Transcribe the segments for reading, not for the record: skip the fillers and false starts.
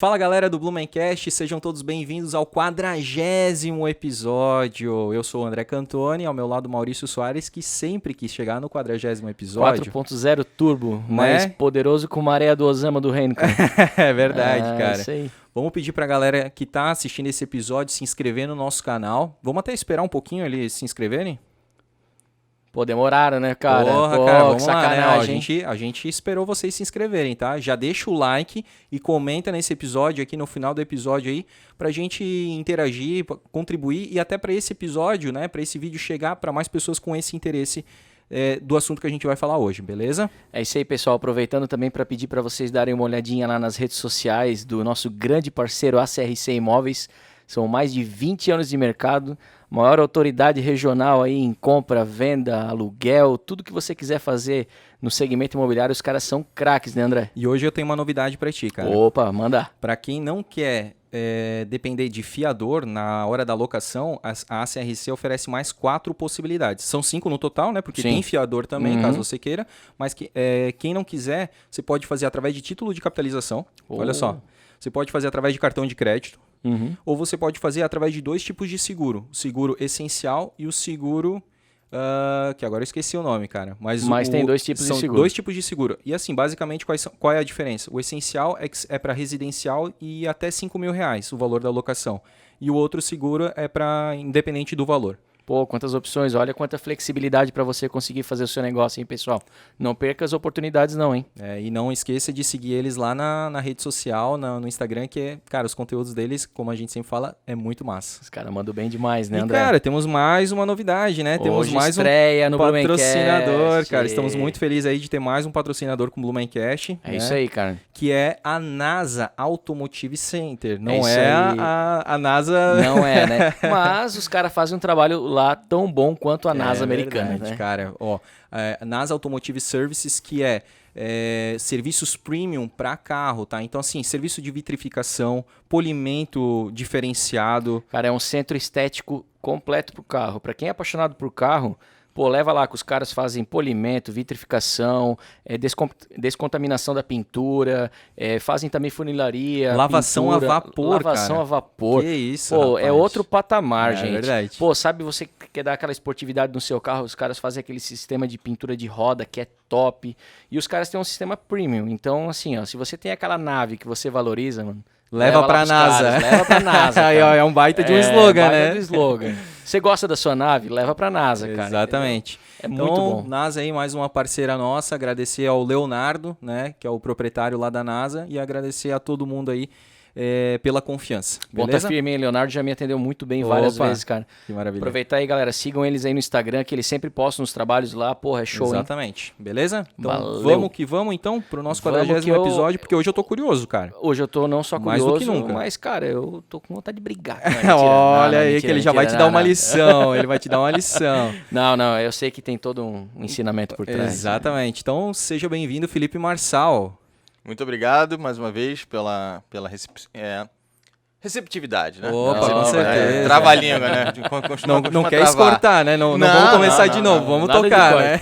Fala galera do Blumencast, sejam todos bem-vindos ao 40º episódio. Eu sou o André Cantoni, ao meu lado Maurício Soares, que sempre quis chegar no 40º episódio. 4.0 Turbo, mais poderoso que o Maré do Osama do Reino, cara. É verdade, cara. Isso aí. Vamos pedir pra galera que tá assistindo esse episódio se inscrever no nosso canal. Vamos até esperar um pouquinho eles se inscreverem? Pô, demoraram, né, cara? Porra, Pô, cara, que vamos lá, né? Ó, sacanagem. a gente esperou vocês se inscreverem, tá? Já deixa o like e comenta nesse episódio aqui, no final do episódio aí, pra gente interagir, contribuir e até pra esse episódio, né, pra esse vídeo chegar pra mais pessoas com esse interesse do assunto que a gente vai falar hoje, beleza? É isso aí, pessoal. Aproveitando também para pedir para vocês darem uma olhadinha lá nas redes sociais do nosso grande parceiro ACRC Imóveis. São mais de 20 anos de mercado, maior autoridade regional aí em compra, venda, aluguel, tudo que você quiser fazer no segmento imobiliário, os caras são craques, né, André? E hoje eu tenho uma novidade pra ti, cara. Opa, manda. Pra quem não quer depender de fiador na hora da locação, a ACRC oferece mais 4 possibilidades. São 5 no total, né? Porque Sim. tem fiador também, caso você queira. Mas quem não quiser, você pode fazer através de título de capitalização. Olha só. Você pode fazer através de cartão de crédito. Ou você pode fazer através de 2 tipos de seguro. O seguro essencial e o seguro... que agora eu esqueci o nome, cara. Mas tem 2 tipos de seguro. São 2 tipos de seguro. E assim, basicamente, qual é a diferença? O essencial é para residencial e até R$5.000 o valor da locação. E o outro seguro é para independente do valor. Pô, quantas opções, olha quanta flexibilidade para você conseguir fazer o seu negócio, hein, pessoal? Não perca as oportunidades não, hein? E não esqueça de seguir eles lá na rede social, no Instagram, que cara, os conteúdos deles, como a gente sempre fala, é muito massa. Os caras mandam bem demais, né, André? E, cara, temos mais uma novidade, né? Temos Hoje mais estreia um no patrocinador, Blumencast. cara. Estamos muito felizes aí de ter mais um patrocinador com o Blumencast. É isso aí, cara. Que é a NASA Automotive Center. Não isso é aí. a NASA... Não é, né? Mas os caras fazem um trabalho lá tão bom quanto a NASA americana, verdade, né? Cara, ó, NASA Automotive Services, que é serviços premium para carro, tá? Então, assim, serviço de vitrificação, polimento diferenciado. Cara, é um centro estético completo pro carro. Para quem é apaixonado por carro, pô, leva lá que os caras fazem polimento, vitrificação, descontaminação da pintura, fazem também funilaria, lavação pintura, a vapor, lavação cara. a vapor. Que isso, pô, rapaz. é outro patamar, gente. É verdade. Pô, sabe, você quer dar aquela esportividade no seu carro, os caras fazem aquele sistema de pintura de roda que é top. E os caras têm um sistema premium. Então, assim, ó, se você tem aquela nave que você valoriza, mano, Leva pra NASA. Caras, leva pra NASA. É um baita de um slogan, né? Do slogan. Você gosta da sua nave? Leva pra NASA, cara. Exatamente. É muito bom. NASA aí, mais uma parceira nossa. Agradecer ao Leonardo, né? Que é o proprietário lá da NASA. E agradecer a todo mundo aí pela confiança. Ponta Beleza? firme, hein? Leonardo já me atendeu muito bem várias vezes, cara. Que maravilha. Aproveitar aí, galera. Sigam eles aí no Instagram, que eles sempre postam os trabalhos lá. Porra, é show, Exatamente. hein? Beleza? Então Valeu. vamos que vamos, então, pro nosso 40º episódio, porque hoje eu tô curioso, cara. Hoje eu tô não só Mais curioso, do que nunca. mas, cara, eu tô com vontade de brigar. Olha aí que ele já vai te dar uma lição. Ele vai te dar uma lição. Não, eu sei que tem todo um ensinamento por trás. Exatamente. Então, seja bem-vindo, Felipe Marçal. Muito obrigado, mais uma vez, pela receptividade, né? Opa, com certeza. Trava a língua, né? Não quer escortar, né? Não vamos começar de novo, vamos tocar, né?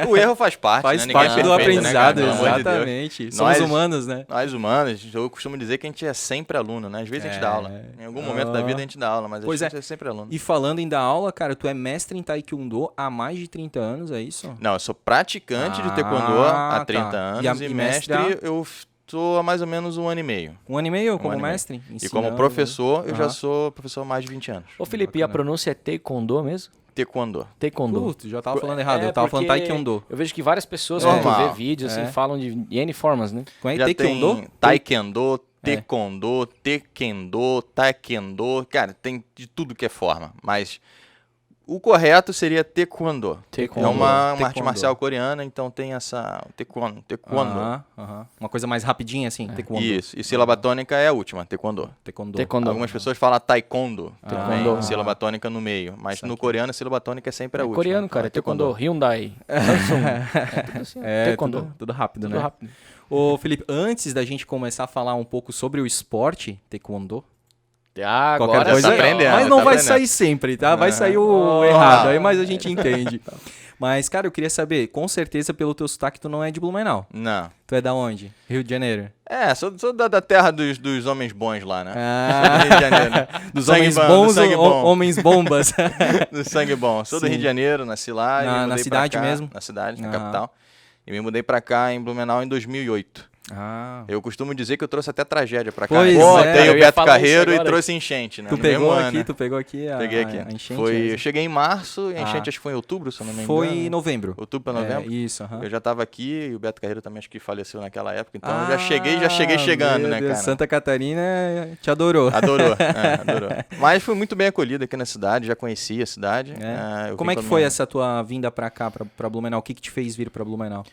O erro faz parte, Faz né? parte Ninguém é do perfeito, aprendizado, né, cara? Pelo amor de Deus. exatamente. Somos humanos, né? Nós humanos, eu costumo dizer que a gente é sempre aluno, né? Às vezes a gente dá aula. Em algum momento da vida a gente dá aula, mas a gente é sempre aluno. E falando em dar aula, cara, tu é mestre em Taekwondo há mais de 30 anos, é isso? Não, eu sou praticante de Taekwondo há 30 anos E e mestre eu estou há mais ou menos 1 ano e meio. 1 ano e meio como mestre? E como professor, eu já sou professor há mais de 20 anos. Ô, Felipe, e a pronúncia é Taekwondo mesmo? Taekwondo. Taekwondo. Tu já tava falando errado, eu tava falando Taekwondo. Eu vejo que várias pessoas, quando tu vê vídeos, assim, falam de N formas, né? Como é Já Taekwondo? tem Taekwondo, Taekwondo, Taekwondo, Taekwondo. Cara, tem de tudo que é forma, mas o correto seria Taekwondo. Taekwondo. É uma arte Taekwondo. marcial coreana, então tem essa Taekwondo. Aham. Uma coisa mais rapidinha, assim, Taekwondo. Isso. E sílaba tônica é a última, Taekwondo. Taekwondo. Algumas pessoas falam Taekwondo. Taekwondo. Tem sílaba tônica no meio. Mas no coreano, a sílaba tônica é sempre a última. Coreano, cara. Então, Taekwondo. Hyundai. Samsung. Tudo assim, Taekwondo. Tudo rápido, Tudo né? rápido. Ô, Felipe, antes da gente começar a falar um pouco sobre o esporte, Taekwondo, Agora qualquer coisa, tá aprendendo, mas não tá vai aprendendo. sair sempre, tá? Vai sair o errado, aí mas a gente entende. Mas, cara, eu queria saber, com certeza pelo teu sotaque tu não é de Blumenau. Não. Tu é da onde? Rio de Janeiro? Sou da terra dos homens bons lá, né? Ah, Rio de Janeiro. dos Sangue homens bom, do bons sangue ou bom. homens bombas? Do sangue bom. Sou do Sim. Rio de Janeiro, nasci lá. e me Na mudei pra cidade cá, mesmo? Na cidade, na Aham. capital. E me mudei pra cá, em Blumenau, em 2008. Ah. Eu costumo dizer que eu trouxe até tragédia pra cá. Pois Eu é. botei Eu o ia Beto falar isso Carreiro e agora. trouxe enchente, né? Tu No pegou mesmo aqui, ano. tu pegou aqui a, Peguei aqui. a enchente? Eu cheguei em março, e a enchente Ah. acho que foi em outubro, se eu não me engano. Foi né? em novembro. Outubro pra novembro. É, isso, aham. Eu já tava aqui e o Beto Carreiro também acho que faleceu naquela época. Então eu Ah, já cheguei chegando, meu né, Deus, cara? Santa Catarina te adorou. Adorou, adorou. Mas fui muito bem acolhido aqui na cidade, já conhecia a cidade. Eu Como vim é que com a foi minha- essa tua vinda pra cá, pra Blumenau? O que te fez vir pra Blumenau?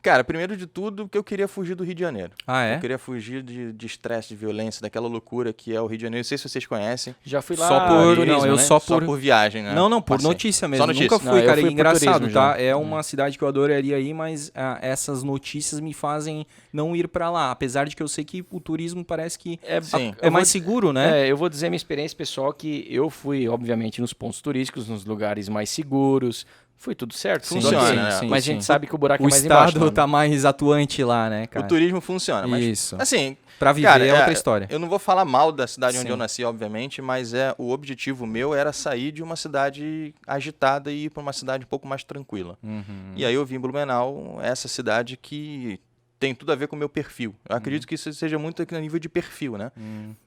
Cara, primeiro de tudo, que eu queria fugir do Rio de Janeiro. Ah, é? Eu queria fugir de estresse, de violência, daquela loucura que é o Rio de Janeiro. Não sei se vocês conhecem. Já fui lá. Só por- turismo, não, eu né? só Só por viagem, né? Não, por Passei. notícia mesmo. Só notícia. Nunca Não, fui, eu cara. fui E por engraçado, turismo tá? já. É uma cidade que eu adoraria ir, mas essas notícias me fazem não ir pra lá. Apesar de que eu sei que o turismo parece que Sim. é mais seguro, né? Eu vou dizer minha experiência pessoal que eu fui, obviamente, nos pontos turísticos, nos lugares mais seguros. Foi tudo certo, Sim, funciona. sim, Sim, sim, mas a sim. gente sabe que o buraco O é mais embaixo. estado Né? tá mais atuante lá, né, cara? O turismo funciona, mas Isso. assim, Pra viver cara, é outra história. eu não vou falar mal da cidade onde Sim. eu nasci, obviamente, mas o objetivo meu era sair de uma cidade agitada e ir para uma cidade um pouco mais tranquila. Uhum. E aí eu vim em Blumenau, essa cidade que tem tudo a ver com o meu perfil. Eu acredito que isso seja muito aqui no nível de perfil, né?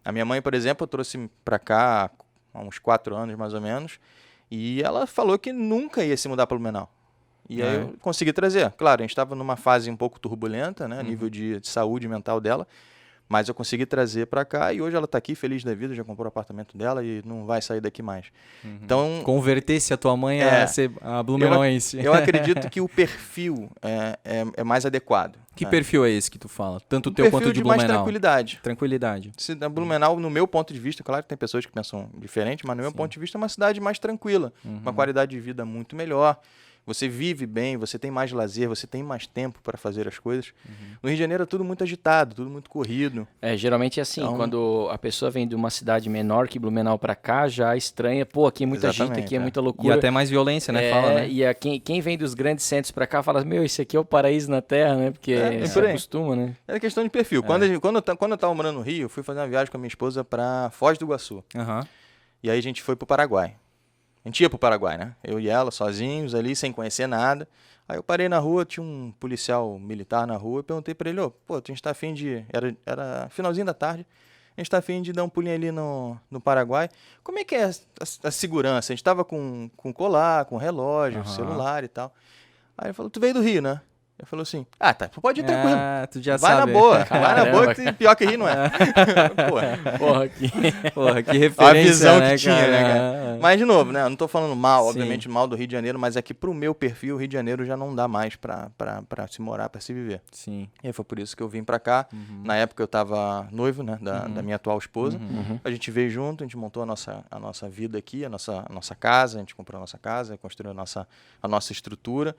A minha mãe, por exemplo, eu trouxe para cá há uns 4 anos mais ou menos, e ela falou que nunca ia se mudar para Blumenau. E aí eu consegui trazer. Claro, a gente estava numa fase um pouco turbulenta, né? A nível de saúde mental dela. Mas eu consegui trazer para cá e hoje ela está aqui feliz da vida, já comprou o apartamento dela e não vai sair daqui mais. Então, Converter-se a tua mãe a ser a blumenauense. eu acredito que o perfil é mais adequado. Que né? perfil é esse que tu fala? Tanto o Um teu perfil quanto de mais Blumenau. tranquilidade. Tranquilidade. Se na Blumenau, no meu ponto de vista, claro que tem pessoas que pensam diferente, mas no meu ponto de vista é uma cidade mais tranquila, uma qualidade de vida muito melhor. Você vive bem, você tem mais lazer, você tem mais tempo para fazer as coisas. No Rio de Janeiro é tudo muito agitado, tudo muito corrido. Geralmente é assim, Então- quando a pessoa vem de uma cidade menor que Blumenau pra cá, já estranha, pô, aqui é muita gente, Exatamente, aqui é é. muita E loucura. até mais violência, né? Fala, né? E quem vem dos grandes centros pra cá fala, meu, isso aqui é o paraíso na Terra, né? Porque É se por aí. acostuma, né? É questão de perfil. Quando eu estava morando no Rio, eu fui fazer uma viagem com a minha esposa para Foz do Iguaçu. Aham. E aí a gente foi pro Paraguai. A gente ia pro Paraguai, né? Eu e ela, sozinhos ali, sem conhecer nada. Aí eu parei na rua, tinha um policial militar na rua, e perguntei pra ele, pô, a gente tá afim de... Era finalzinho da tarde, a gente tá afim de dar um pulinho ali no Paraguai. Como é que é a segurança? A gente tava com colar, com relógio, celular e tal. Aí ele falou, tu veio do Rio, né? Ele falou assim, tá, pode ir tranquilo. Tu já Vai sabe. na boa, vai na Caramba. boa, que pior que rir não é. Pô, Porra, aqui. Porra, que referência, a visão né, que tinha, né, cara? Mas, de novo, né? Eu não tô falando mal, Sim. obviamente, mal do Rio de Janeiro, mas é que pro meu perfil, o Rio de Janeiro já não dá mais pra se morar, pra se viver. Sim. E aí foi por isso que eu vim pra cá. Na época eu tava noivo, né, da minha atual esposa. A gente veio junto, a gente montou a nossa vida aqui, a nossa casa, a gente comprou a nossa casa, construiu a nossa estrutura.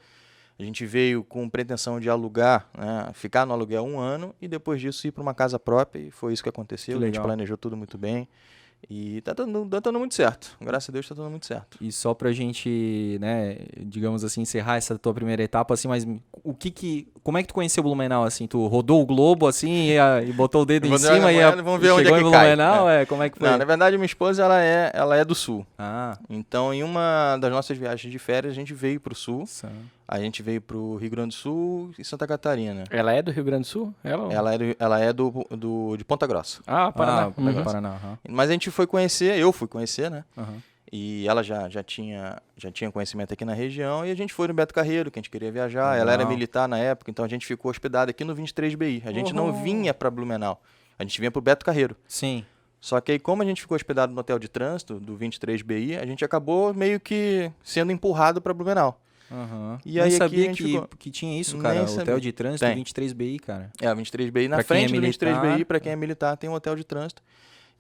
A gente veio com pretensão de alugar, né, ficar no aluguel 1 ano e depois disso ir para uma casa própria e foi isso que aconteceu. Que A gente legal. planejou tudo muito bem e tá dando muito certo. Graças a Deus tá dando muito certo. E só pra gente, né, digamos assim, encerrar essa tua primeira etapa, assim, mas como é que tu conheceu Blumenau, assim? Tu rodou o globo, assim, e botou o dedo Eu em vou dar uma cima e moeda, vamos ver onde chegou é que em cai. Blumenau? Como é que foi? Não, na verdade, minha esposa ela é do Sul. Ah, Então, em uma das nossas viagens de férias, a gente veio para o Sul. só. A gente veio para o Rio Grande do Sul e Santa Catarina. Ela é do Rio Grande do Sul? Ela é de Ponta Grossa. Ah, Paraná. Paraná, aham. Mas a gente foi conhecer, eu fui conhecer, né? Aham. E ela já tinha conhecimento aqui na região e a gente foi no Beto Carreiro, que a gente queria viajar. Ela era Legal. militar na época, então a gente ficou hospedado aqui no 23BI. A gente não vinha para Blumenau, a gente vinha para o Beto Carreiro. Sim. Só que aí, como a gente ficou hospedado no hotel de trânsito do 23BI, a gente acabou meio que sendo empurrado para Blumenau. Aham. E Nem aí aqui a sabia gente ficou- que tinha isso, Nem cara. sabia. Hotel de trânsito Tem. 23BI, cara. É, o 23BI na Pra quem é frente do militar, 23BI, para quem é militar, tem um hotel de trânsito.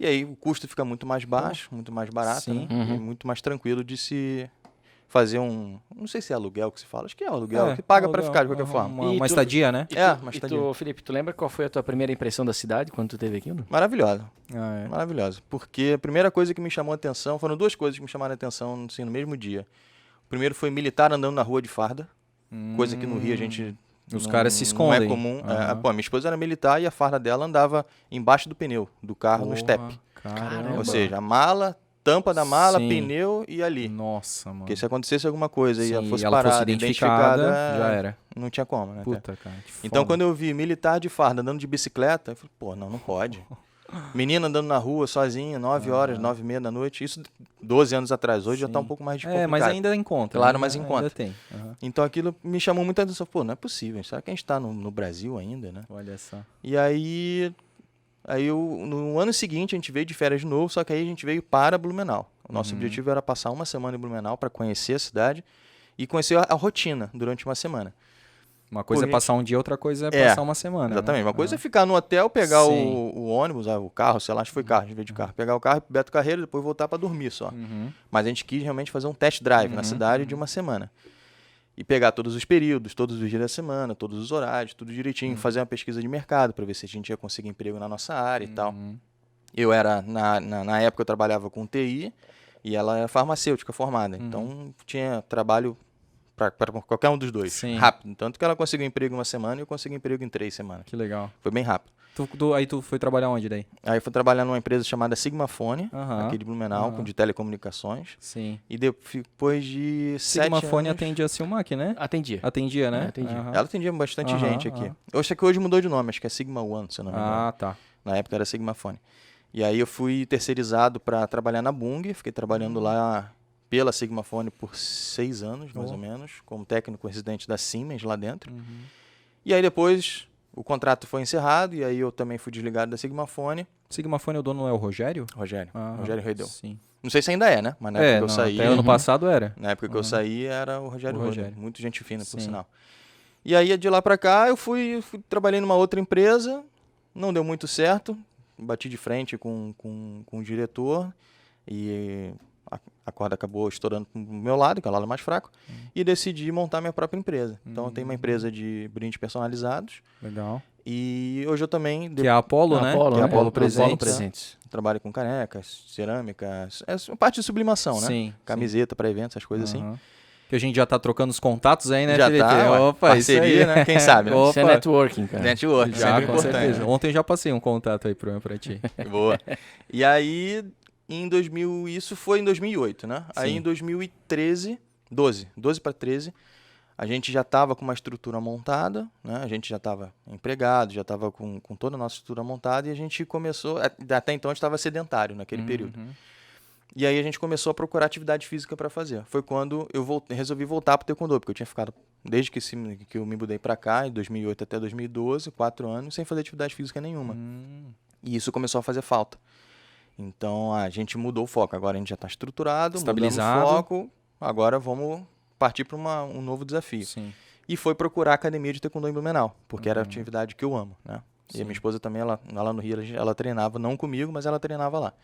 E aí o custo fica muito mais baixo, muito mais barato, Sim. né? E muito mais tranquilo de se fazer não sei se é aluguel que se fala, acho que é aluguel, que paga para ficar de qualquer forma. Uma E tu- estadia, né? Mas E tá tu, Felipe, tu lembra qual foi a tua primeira impressão da cidade quando tu esteve aqui? Maravilhosa, Ah, é. maravilhosa. Porque a primeira coisa que me chamou a atenção, foram 2 coisas que me chamaram a atenção assim, no mesmo dia. primeiro foi militar andando na rua de farda, coisa que no Rio a gente... Os caras se escondem. Não é comum. Pô, minha esposa era militar e a farda dela andava embaixo do pneu do carro no step. Caramba. Ou seja, a mala, tampa da mala, Sim. pneu e ali. Nossa, mano. Porque se acontecesse alguma coisa e ela fosse ela parada, fosse identificada, já era. Não tinha como, né? Puta, cara. Que Então, foda. quando eu vi militar de farda andando de bicicleta, eu falei, pô, não pode. Menina andando na rua sozinha, 9 horas, 9h30 da noite, isso 12 anos atrás. Hoje já tá um pouco mais complicado. mas ainda encontra. Claro, né? mas encontra. Ainda tem. Então aquilo me chamou muita atenção. Pô, não é possível. Será que a gente tá no Brasil ainda, né? Olha só. E aí no ano seguinte a gente veio de férias de novo, só que aí a gente veio para Blumenau. O nosso objetivo era passar uma semana em Blumenau para conhecer a cidade e conhecer a rotina durante uma semana. Uma coisa é passar um dia, outra coisa é passar uma semana. Exatamente. Né? Uma coisa é ficar no hotel, pegar Sim. o ônibus, o carro, sei lá, acho que foi carro, a gente veio de carro, pegar o carro, ir pro Beto Carreiro e depois voltar para dormir só. Mas a gente quis realmente fazer um test drive na cidade de uma semana. E pegar todos os períodos, todos os dias da semana, todos os horários, tudo direitinho, fazer uma pesquisa de mercado para ver se a gente ia conseguir emprego na nossa área e tal. Eu era, na época eu trabalhava com TI e ela era farmacêutica formada, então tinha trabalho para qualquer um dos dois, Sim. rápido. Tanto que ela conseguiu emprego em uma semana e eu consegui emprego em 3 semanas. Que legal. Foi bem rápido. Aí tu foi trabalhar onde daí? Aí eu fui trabalhar numa empresa chamada Sigmafone, aqui de Blumenau, de telecomunicações. Sim. E depois de 7 Sigmafone anos... atende a Silmac, né? Atendia, né? Atendia. Ela atendia bastante gente aqui. Eu acho que hoje mudou de nome, acho que é Sigma One, se eu não me engano. Tá. Na época era Sigmafone. E aí eu fui terceirizado para trabalhar na Bung, fiquei trabalhando lá pela Sigmafone por 6 anos, mais ou menos, como técnico residente da Siemens lá dentro. E aí depois o contrato foi encerrado e aí eu também fui desligado da Sigmafone. Sigmafone, o dono não é o Rogério? Rogério Redel. Sim. Não sei se ainda é, né? Mas na época que eu saí... Até ano passado era. Na época que eu saí era o Rogério Redel. Muito gente fina, por sinal. E aí de lá para cá eu fui trabalhei numa outra empresa, não deu muito certo, bati de frente com o diretor e... A corda acabou estourando pro meu lado, que é o lado mais fraco, e decidi montar minha própria empresa. Então eu tenho uma empresa de brindes personalizados. Legal. E hoje eu também... Que é a Apollo, né? Que é a Apollo Presentes. Presentes. Trabalho com canecas, cerâmicas, é parte de sublimação, né? Sim. Camiseta para eventos, essas coisas assim. Que a gente já tá trocando os contatos aí, né, Já Felipe? tá, Opa, parceria, isso aí. né? Quem sabe, né? Isso é networking, cara. Network, Já, sempre com importante. certeza. Ontem eu já passei um contato aí pra ti. Boa. E aí... Isso foi em 2008, né? Aí Sim. em 2013, 12 para 13, a gente já estava com uma estrutura montada, né? A gente já estava empregado, já estava com toda a nossa estrutura montada e a gente começou, até então a gente estava sedentário naquele período. E aí a gente começou a procurar atividade física para fazer. Foi quando eu resolvi voltar para o taekwondo, porque eu tinha ficado, desde que eu me mudei para cá, em 2008 até 2012, 4 anos, sem fazer atividade física nenhuma. E isso começou a fazer falta. Então a gente mudou o foco. Agora a gente já está estruturado, estabilizado. Mudamos o foco. Agora vamos partir para um novo desafio. Sim. E foi procurar a academia de taekwondo em Blumenau, porque era a atividade que eu amo, né? Sim. E a minha esposa também, ela no Rio, ela treinava, não comigo, mas ela treinava lá.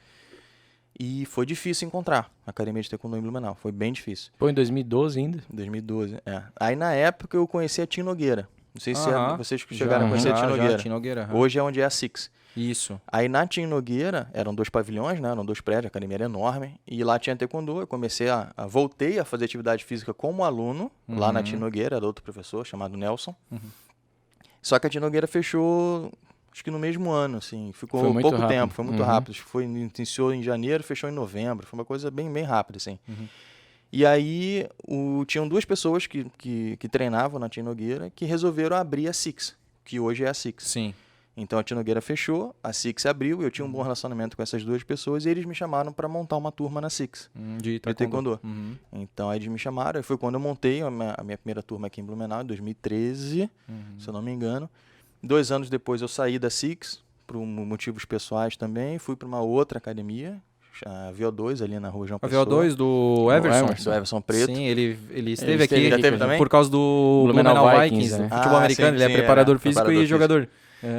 E foi difícil encontrar a academia de taekwondo em Blumenau. Foi bem difícil. Foi em 2012 ainda? 2012, é. Aí na época eu conheci a Tim Nogueira. Não sei se vocês chegaram a conhecer a Tim Já, Nogueira. Tim Nogueira. Hoje é onde é a Six. Isso. Aí na Tim Nogueira, eram 2 pavilhões, né? Eram 2 prédios, a academia era enorme. E lá tinha taekwondo, eu comecei voltei a fazer atividade física como aluno, lá na Tim Nogueira, era outro professor chamado Nelson. Só que a Tim Nogueira fechou, acho que no mesmo ano, assim, ficou pouco tempo, foi muito rápido. Acho que iniciou em janeiro, fechou em novembro, foi uma coisa bem, bem rápida, assim. E aí tinham 2 pessoas que treinavam na Tim Nogueira que resolveram abrir a Six, que hoje é a Six. Sim. Então a Tim Nogueira fechou, a Six abriu, eu tinha um bom relacionamento com essas 2 pessoas e eles me chamaram para montar uma turma na Six, de taekwondo. Então aí eles me chamaram, e foi quando eu montei a minha primeira turma aqui em Blumenau, em 2013, se eu não me engano. 2 anos depois eu saí da Six, por motivos pessoais também, fui para uma outra academia, a VO2, ali na rua João Pessoa. A VO2 do Everson. Do Everson Preto. Sim, ele esteve aqui. Já teve também? Por causa do Blumenau Vikings, do futebol americano. Ele é preparador físico e jogador.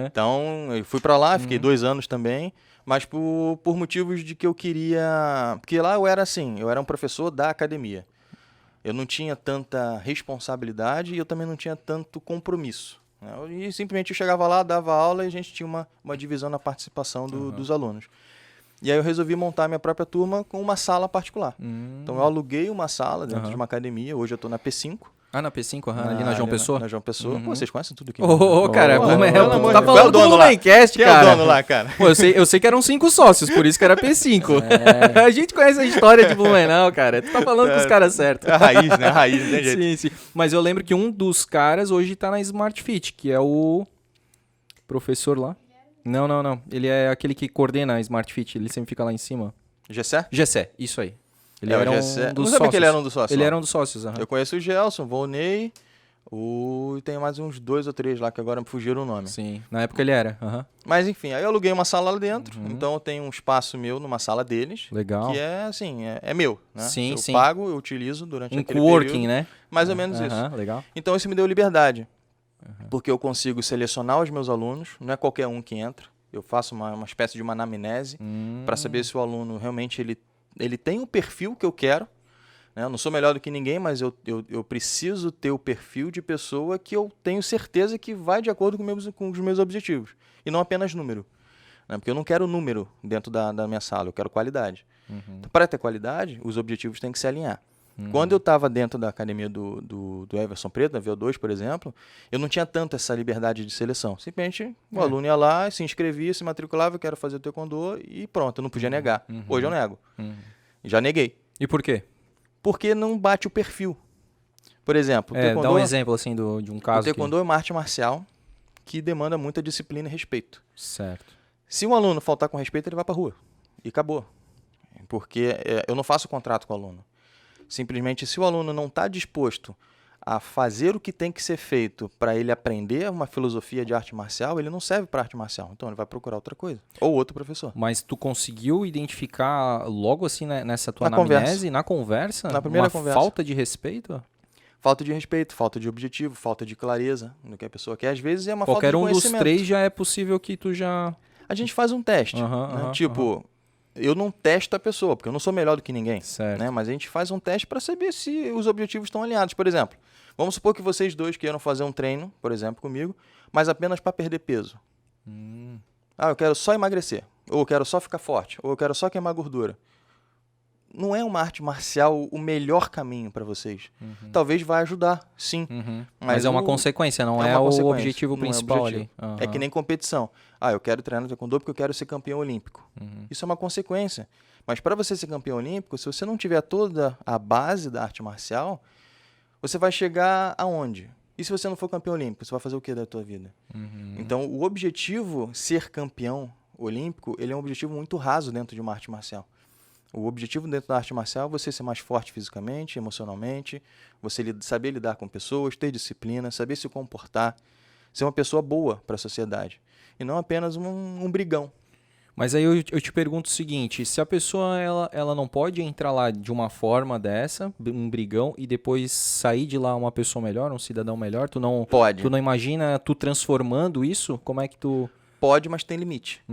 Então, eu fui para lá, fiquei 2 anos também, mas por motivos de que eu queria... Porque lá eu era um professor da academia. Eu não tinha tanta responsabilidade e eu também não tinha tanto compromisso. E simplesmente eu chegava lá, dava aula e a gente tinha uma divisão na participação dos alunos. E aí eu resolvi montar minha própria turma com uma sala particular. Então eu aluguei uma sala dentro de uma academia, hoje eu tô na P5. Ah, na P5, ali na João Pessoa? Na João Pessoa. Pô, vocês conhecem tudo aqui. Cara, tu tá Qual é o falando do dono lá? Blumencast, Quem é o cara. dono lá, cara? Pô, eu sei que eram 5 sócios, por isso que era P5. A gente conhece a história de Blumenau, cara. Tu tá falando com os caras certos. É a raiz, né? A raiz, não tem jeito. Sim. Mas eu lembro que um dos caras hoje tá na Smart Fit, que é o professor lá. Não. Ele é aquele que coordena a Smart Fit, ele sempre fica lá em cima. Gessé, isso aí. Ele era um dos não sócios. sabia que ele era um dos sócios. Ele era um dos sócios, aham. Eu conheço o Gelson, o Volney, e tem mais uns 2 ou 3 lá que agora me fugiram o nome. Sim, na época ele era. Mas enfim, aí eu aluguei uma sala lá dentro, então eu tenho um espaço meu numa sala deles. Legal. Que é assim, é meu, né? Sim, eu pago, eu utilizo durante aquele coworking, período. né? Mais ou menos isso. Legal. Então isso me deu liberdade, porque eu consigo selecionar os meus alunos, não é qualquer um que entra. Eu faço uma espécie de uma anamnese para saber se o aluno realmente ele tem o perfil que eu quero. Né? Eu não sou melhor do que ninguém, mas eu preciso ter o perfil de pessoa que eu tenho certeza que vai de acordo com os meus objetivos. E não apenas número. Né? Porque eu não quero número dentro da minha sala, eu quero qualidade. Então, para ter qualidade, os objetivos têm que se alinhar. Quando eu estava dentro da academia do Everson Preto, da VO2, por exemplo, eu não tinha tanto essa liberdade de seleção. Simplesmente o aluno ia lá, se inscrevia, se matriculava, eu quero fazer o taekwondo e pronto, eu não podia negar. Hoje eu nego. Já neguei. E por quê? Porque não bate o perfil. Por exemplo, o taekwondo, dá um exemplo assim de um caso. O taekwondo é uma arte marcial que demanda muita disciplina e respeito. Certo. Se um aluno faltar com respeito, ele vai para a rua. E acabou. Porque eu não faço contrato com o aluno. Simplesmente, se o aluno não está disposto a fazer o que tem que ser feito para ele aprender uma filosofia de arte marcial, ele não serve para arte marcial. Então, ele vai procurar outra coisa. Ou outro professor. Mas tu conseguiu identificar logo assim nessa tua anamnese, na conversa? Na primeira uma conversa. Falta de respeito? Falta de respeito, falta de objetivo, falta de clareza no que a pessoa quer. Às vezes é uma Qualquer falta de um dos conhecimento. 3 já é possível que tu já... A gente faz um teste. Eu não testo a pessoa, porque eu não sou melhor do que ninguém. Certo. Né? Mas a gente faz um teste para saber se os objetivos estão alinhados. Por exemplo, vamos supor que vocês dois queiram fazer um treino, por exemplo, comigo, mas apenas para perder peso. Eu quero só emagrecer, ou eu quero só ficar forte, ou eu quero só queimar gordura. Não é uma arte marcial o melhor caminho para vocês. Talvez vai ajudar, sim. Mas é uma consequência, não é o objetivo principal ali. É que nem competição. Eu quero treinar no taekwondo porque eu quero ser campeão olímpico. Isso é uma consequência. Mas para você ser campeão olímpico, se você não tiver toda a base da arte marcial, você vai chegar aonde? E se você não for campeão olímpico, você vai fazer o que da tua vida? Então, o objetivo ser campeão olímpico, ele é um objetivo muito raso dentro de uma arte marcial. O objetivo dentro da arte marcial é você ser mais forte fisicamente, emocionalmente, você saber lidar com pessoas, ter disciplina, saber se comportar, ser uma pessoa boa para a sociedade. E não apenas um brigão. Mas aí eu te pergunto o seguinte, se a pessoa ela não pode entrar lá de uma forma dessa, um brigão, e depois sair de lá uma pessoa melhor, um cidadão melhor, tu não imagina tu transformando isso? Como é que tu... Pode, mas tem limite.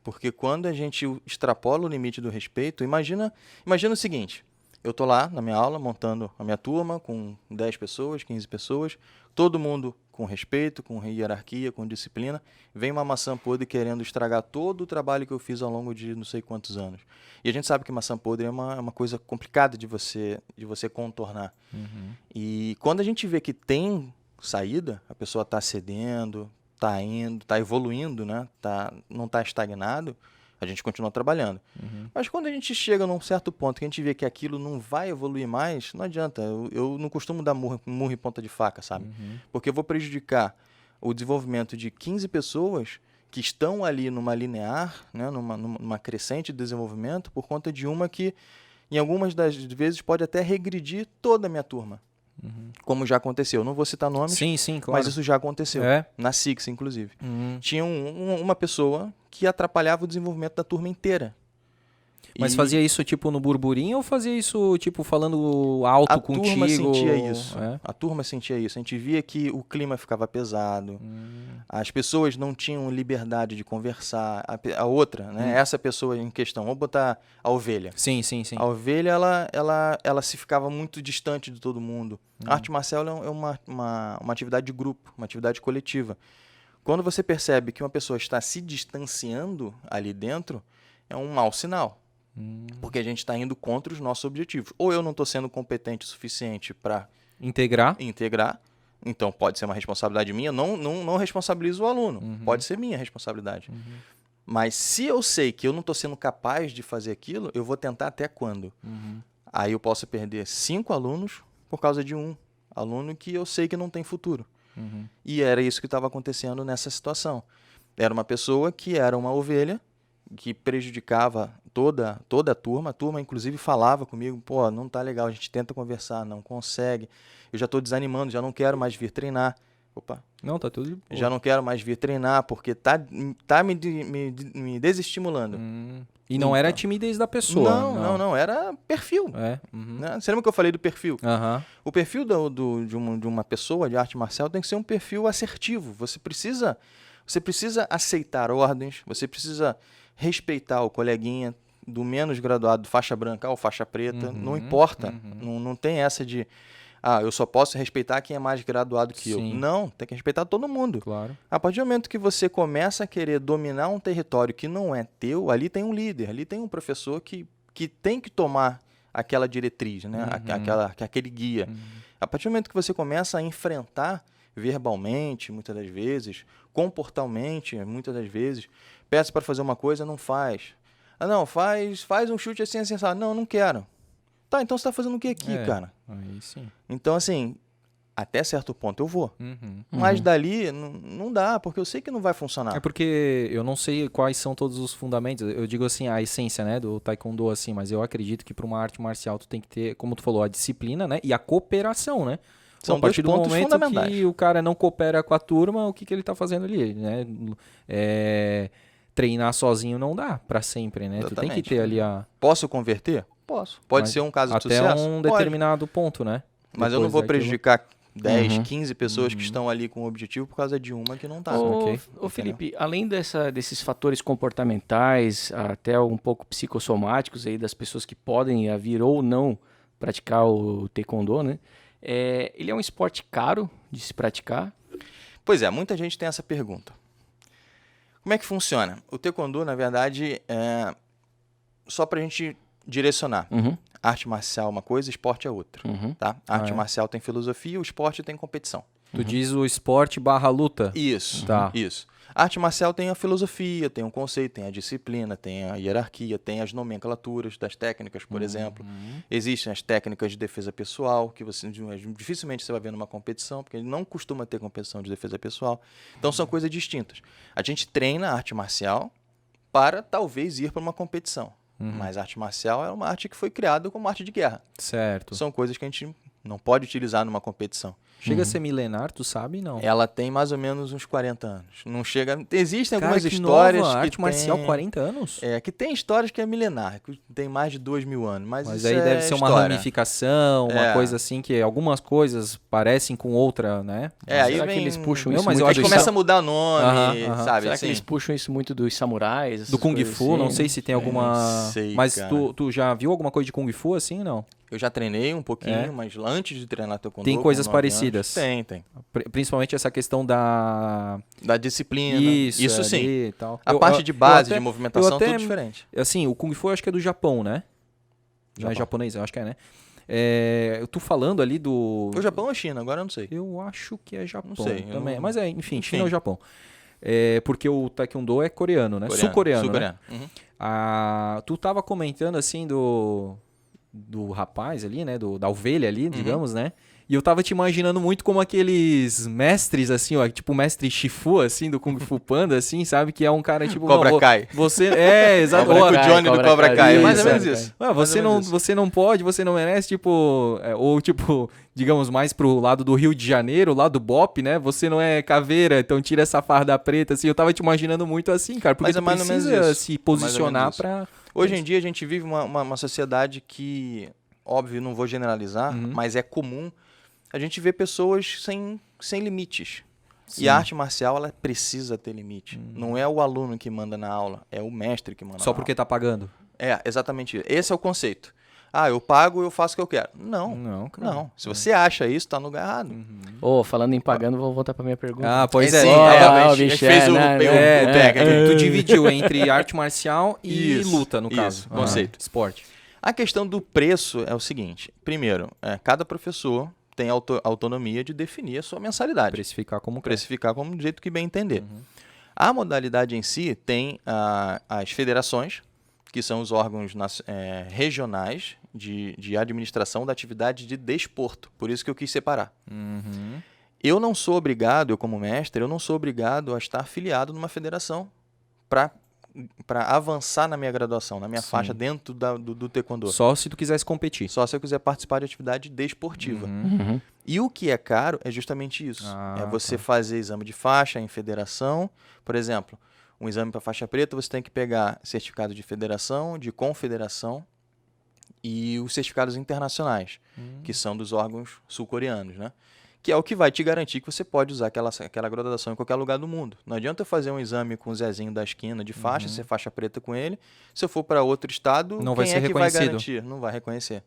Porque quando a gente extrapola o limite do respeito, imagina o seguinte, eu estou lá na minha aula, montando a minha turma com 10 pessoas, 15 pessoas, todo mundo com respeito, com hierarquia, com disciplina, vem uma maçã podre querendo estragar todo o trabalho que eu fiz ao longo de não sei quantos anos. E a gente sabe que maçã podre é uma coisa complicada de você contornar. E quando a gente vê que tem saída, a pessoa está cedendo, está indo, está evoluindo, né? Não está estagnado, a gente continua trabalhando. Mas quando a gente chega num certo ponto que a gente vê que aquilo não vai evoluir mais, não adianta. Eu não costumo dar murro em ponta de faca, sabe? Porque eu vou prejudicar o desenvolvimento de 15 pessoas que estão ali numa linear, né? numa crescente de desenvolvimento, por conta de uma que, em algumas das vezes, pode até regredir toda a minha turma. Como já aconteceu. Não vou citar nomes, sim, claro. Mas isso já aconteceu. Na Six, inclusive. Tinha uma pessoa que atrapalhava o desenvolvimento da turma inteira. Mas fazia isso tipo no burburinho ou fazia isso tipo falando alto contigo? A turma sentia isso. A turma sentia isso. A gente via que o clima ficava pesado. As pessoas não tinham liberdade de conversar. A outra, né? Essa pessoa em questão. Vamos botar a ovelha. Sim. A ovelha, ela se ficava muito distante de todo mundo. A arte marcial é uma atividade de grupo, uma atividade coletiva. Quando você percebe que uma pessoa está se distanciando ali dentro, é um mau sinal. Porque a gente está indo contra os nossos objetivos. Ou eu não estou sendo competente o suficiente para Integrar. Então pode ser uma responsabilidade minha. Não responsabilizo o aluno. Pode ser minha responsabilidade. Mas se eu sei que eu não estou sendo capaz de fazer aquilo, eu vou tentar até quando? Aí eu posso perder 5 alunos por causa de um aluno que eu sei que não tem futuro. E era isso que estava acontecendo nessa situação. Era uma pessoa que era uma ovelha, que prejudicava toda a turma. A turma, inclusive, falava comigo, pô, não tá legal, a gente tenta conversar, não consegue. Eu já estou desanimando, já não quero mais vir treinar. Opa. Não, tá tudo de boa. Já não quero mais vir treinar, porque tá me desestimulando. E não era a timidez da pessoa. Não, era perfil. É. Né? Você lembra que eu falei do perfil? O perfil de uma pessoa de arte marcial tem que ser um perfil assertivo. Você precisa aceitar ordens, você precisa respeitar o coleguinha do menos graduado, faixa branca ou faixa preta, não importa. Não tem essa de, eu só posso respeitar quem é mais graduado que eu. Não, tem que respeitar todo mundo. Claro. A partir do momento que você começa a querer dominar um território que não é teu, ali tem um líder, ali tem um professor que tem que tomar aquela diretriz, né? Aquele guia. A partir do momento que você começa a enfrentar verbalmente, muitas das vezes, comportalmente, muitas das vezes, peço para fazer uma coisa, não faz. Não, faz um chute assim, não quero. Tá, então você tá fazendo o que aqui, cara? Aí sim. Então, assim, até certo ponto eu vou. Mas dali não dá, porque eu sei que não vai funcionar. É porque eu não sei quais são todos os fundamentos. Eu digo assim, a essência, né, do taekwondo, assim, mas eu acredito que para uma arte marcial tu tem que ter, como tu falou, a disciplina, né, e a cooperação, né? São a partir dois pontos do momento fundamentais. que o cara não coopera com a turma, o que ele tá fazendo ali, né? Treinar sozinho não dá para sempre, né? Exatamente. Tu tem que ter ali a... Posso converter? Posso. Pode Mas ser um caso de até sucesso? um Pode. determinado ponto, né? Mas eu não Depois vou daquilo- prejudicar 10, 15 pessoas que estão ali com o objetivo por causa de uma que não tá. Ô, Felipe, além desses fatores comportamentais, até um pouco psicossomáticos aí das pessoas que podem vir ou não praticar o taekwondo, né? Ele é um esporte caro de se praticar? Pois é, muita gente tem essa pergunta. Como é que funciona? O taekwondo, na verdade, só pra gente direcionar. Arte marcial é uma coisa, esporte é outra. Tá? A arte marcial tem filosofia, o esporte tem competição. Tu diz o esporte / luta? Isso, Tá. isso. A arte marcial tem a filosofia, tem um conceito, tem a disciplina, tem a hierarquia, tem as nomenclaturas das técnicas, por exemplo. Existem as técnicas de defesa pessoal, que dificilmente você vai ver numa competição, porque não costuma ter competição de defesa pessoal. Então são coisas distintas. A gente treina a arte marcial para talvez ir para uma competição. Mas a arte marcial é uma arte que foi criada como arte de guerra. Certo. São coisas que a gente não pode utilizar numa competição. Chega a ser milenar, tu sabe? Não. Ela tem mais ou menos uns 40 anos. Não chega. Existem Cara, algumas que histórias. nova, que arte marcial, tem, 40 anos? que tem histórias que é milenar, que tem mais de 2.000 anos. Mas isso aí deve ser uma história. ramificação, uma coisa assim, que algumas coisas parecem com outra, né? Aí Será vem, que eles puxam Não, isso mas muito eu a acho gente que começa a mudar nome, sabe? Será assim? que eles puxam isso muito dos samurais? essas Do Kung coisas Fu, assim? não sei se tem alguma... Não sei, mas cara. tu já viu alguma coisa de Kung Fu assim, não? Eu já treinei um pouquinho, mas antes de treinar taekwondo... Tem com coisas 9 parecidas? anos, tem. Principalmente essa questão da... Da disciplina. Isso sim. ali e tal. A parte de base, de movimentação, tudo diferente. Assim, o Kung Fu eu acho que é do Japão, né? Não é japonês, eu acho que é, né? Eu tô falando ali do... O Japão ou China? Agora eu não sei. Eu acho que é Japão Não sei, também. não- Mas enfim, China ou Japão. Porque o Taekwondo é coreano, né? Coreano, Sul-coreano, né? sul-coreano. Uhum. Tu tava comentando assim do rapaz ali, né? Da ovelha ali, digamos, né? E eu tava te imaginando muito como aqueles mestres, assim, ó, tipo o mestre Shifu, assim, do Kung Fu Panda, assim, sabe? Que é um cara tipo... Cobra não, Kai. Você... exato. Cobra Ó, Kai, o Johnny do Cobra Kai. Mais ou Isso, menos isso. Você não pode, você não merece, tipo... ou tipo, digamos, mais pro lado do Rio de Janeiro, lá do Bop, né? Você não é caveira, então tira essa farda preta, assim. Eu tava te imaginando muito assim, cara. Porque Mas é tu mais ou menos precisa isso. se posicionar Mais ou menos pra... Hoje em dia a gente vive uma sociedade que, óbvio, não vou generalizar, mas é comum a gente ver pessoas sem limites. Sim. E a arte marcial, ela precisa ter limite. Não é o aluno que manda na aula, é o mestre que manda Só na porque tá pagando. aula. Exatamente. Esse é o conceito. eu pago, eu faço o que eu quero. Não. Não, cara. Não. Se você acha isso, tá no lugar errado. Falando em pagando, vou voltar pra minha pergunta. Pois Sim, é. a gente fez o técnico. Tu dividiu entre arte marcial e luta, no caso. Isso, conceito. Esporte. A questão do preço é o seguinte. Primeiro, cada professor tem autonomia de definir a sua mensalidade. Precificar como quer. Precificar como do jeito que bem entender. A modalidade em si tem as federações, que são os órgãos regionais de administração da atividade de desporto. Por isso que eu quis separar. Eu não sou obrigado, eu como mestre, eu não sou obrigado a estar afiliado numa federação para avançar na minha graduação, na minha faixa dentro do taekwondo. Só se tu quisesse competir. Só se eu quiser participar de atividade desportiva. E o que é caro é justamente isso. É você fazer exame de faixa em federação. Por exemplo, um exame para faixa preta, você tem que pegar certificado de federação, de confederação e os certificados internacionais, que são dos órgãos sul-coreanos, né? Que é o que vai te garantir que você pode usar aquela graduação em qualquer lugar do mundo. Não adianta eu fazer um exame com o Zezinho da esquina de faixa, ser faixa preta com ele. Se eu for para outro estado, não vai ser que reconhecido. vai garantir? Não vai reconhecer.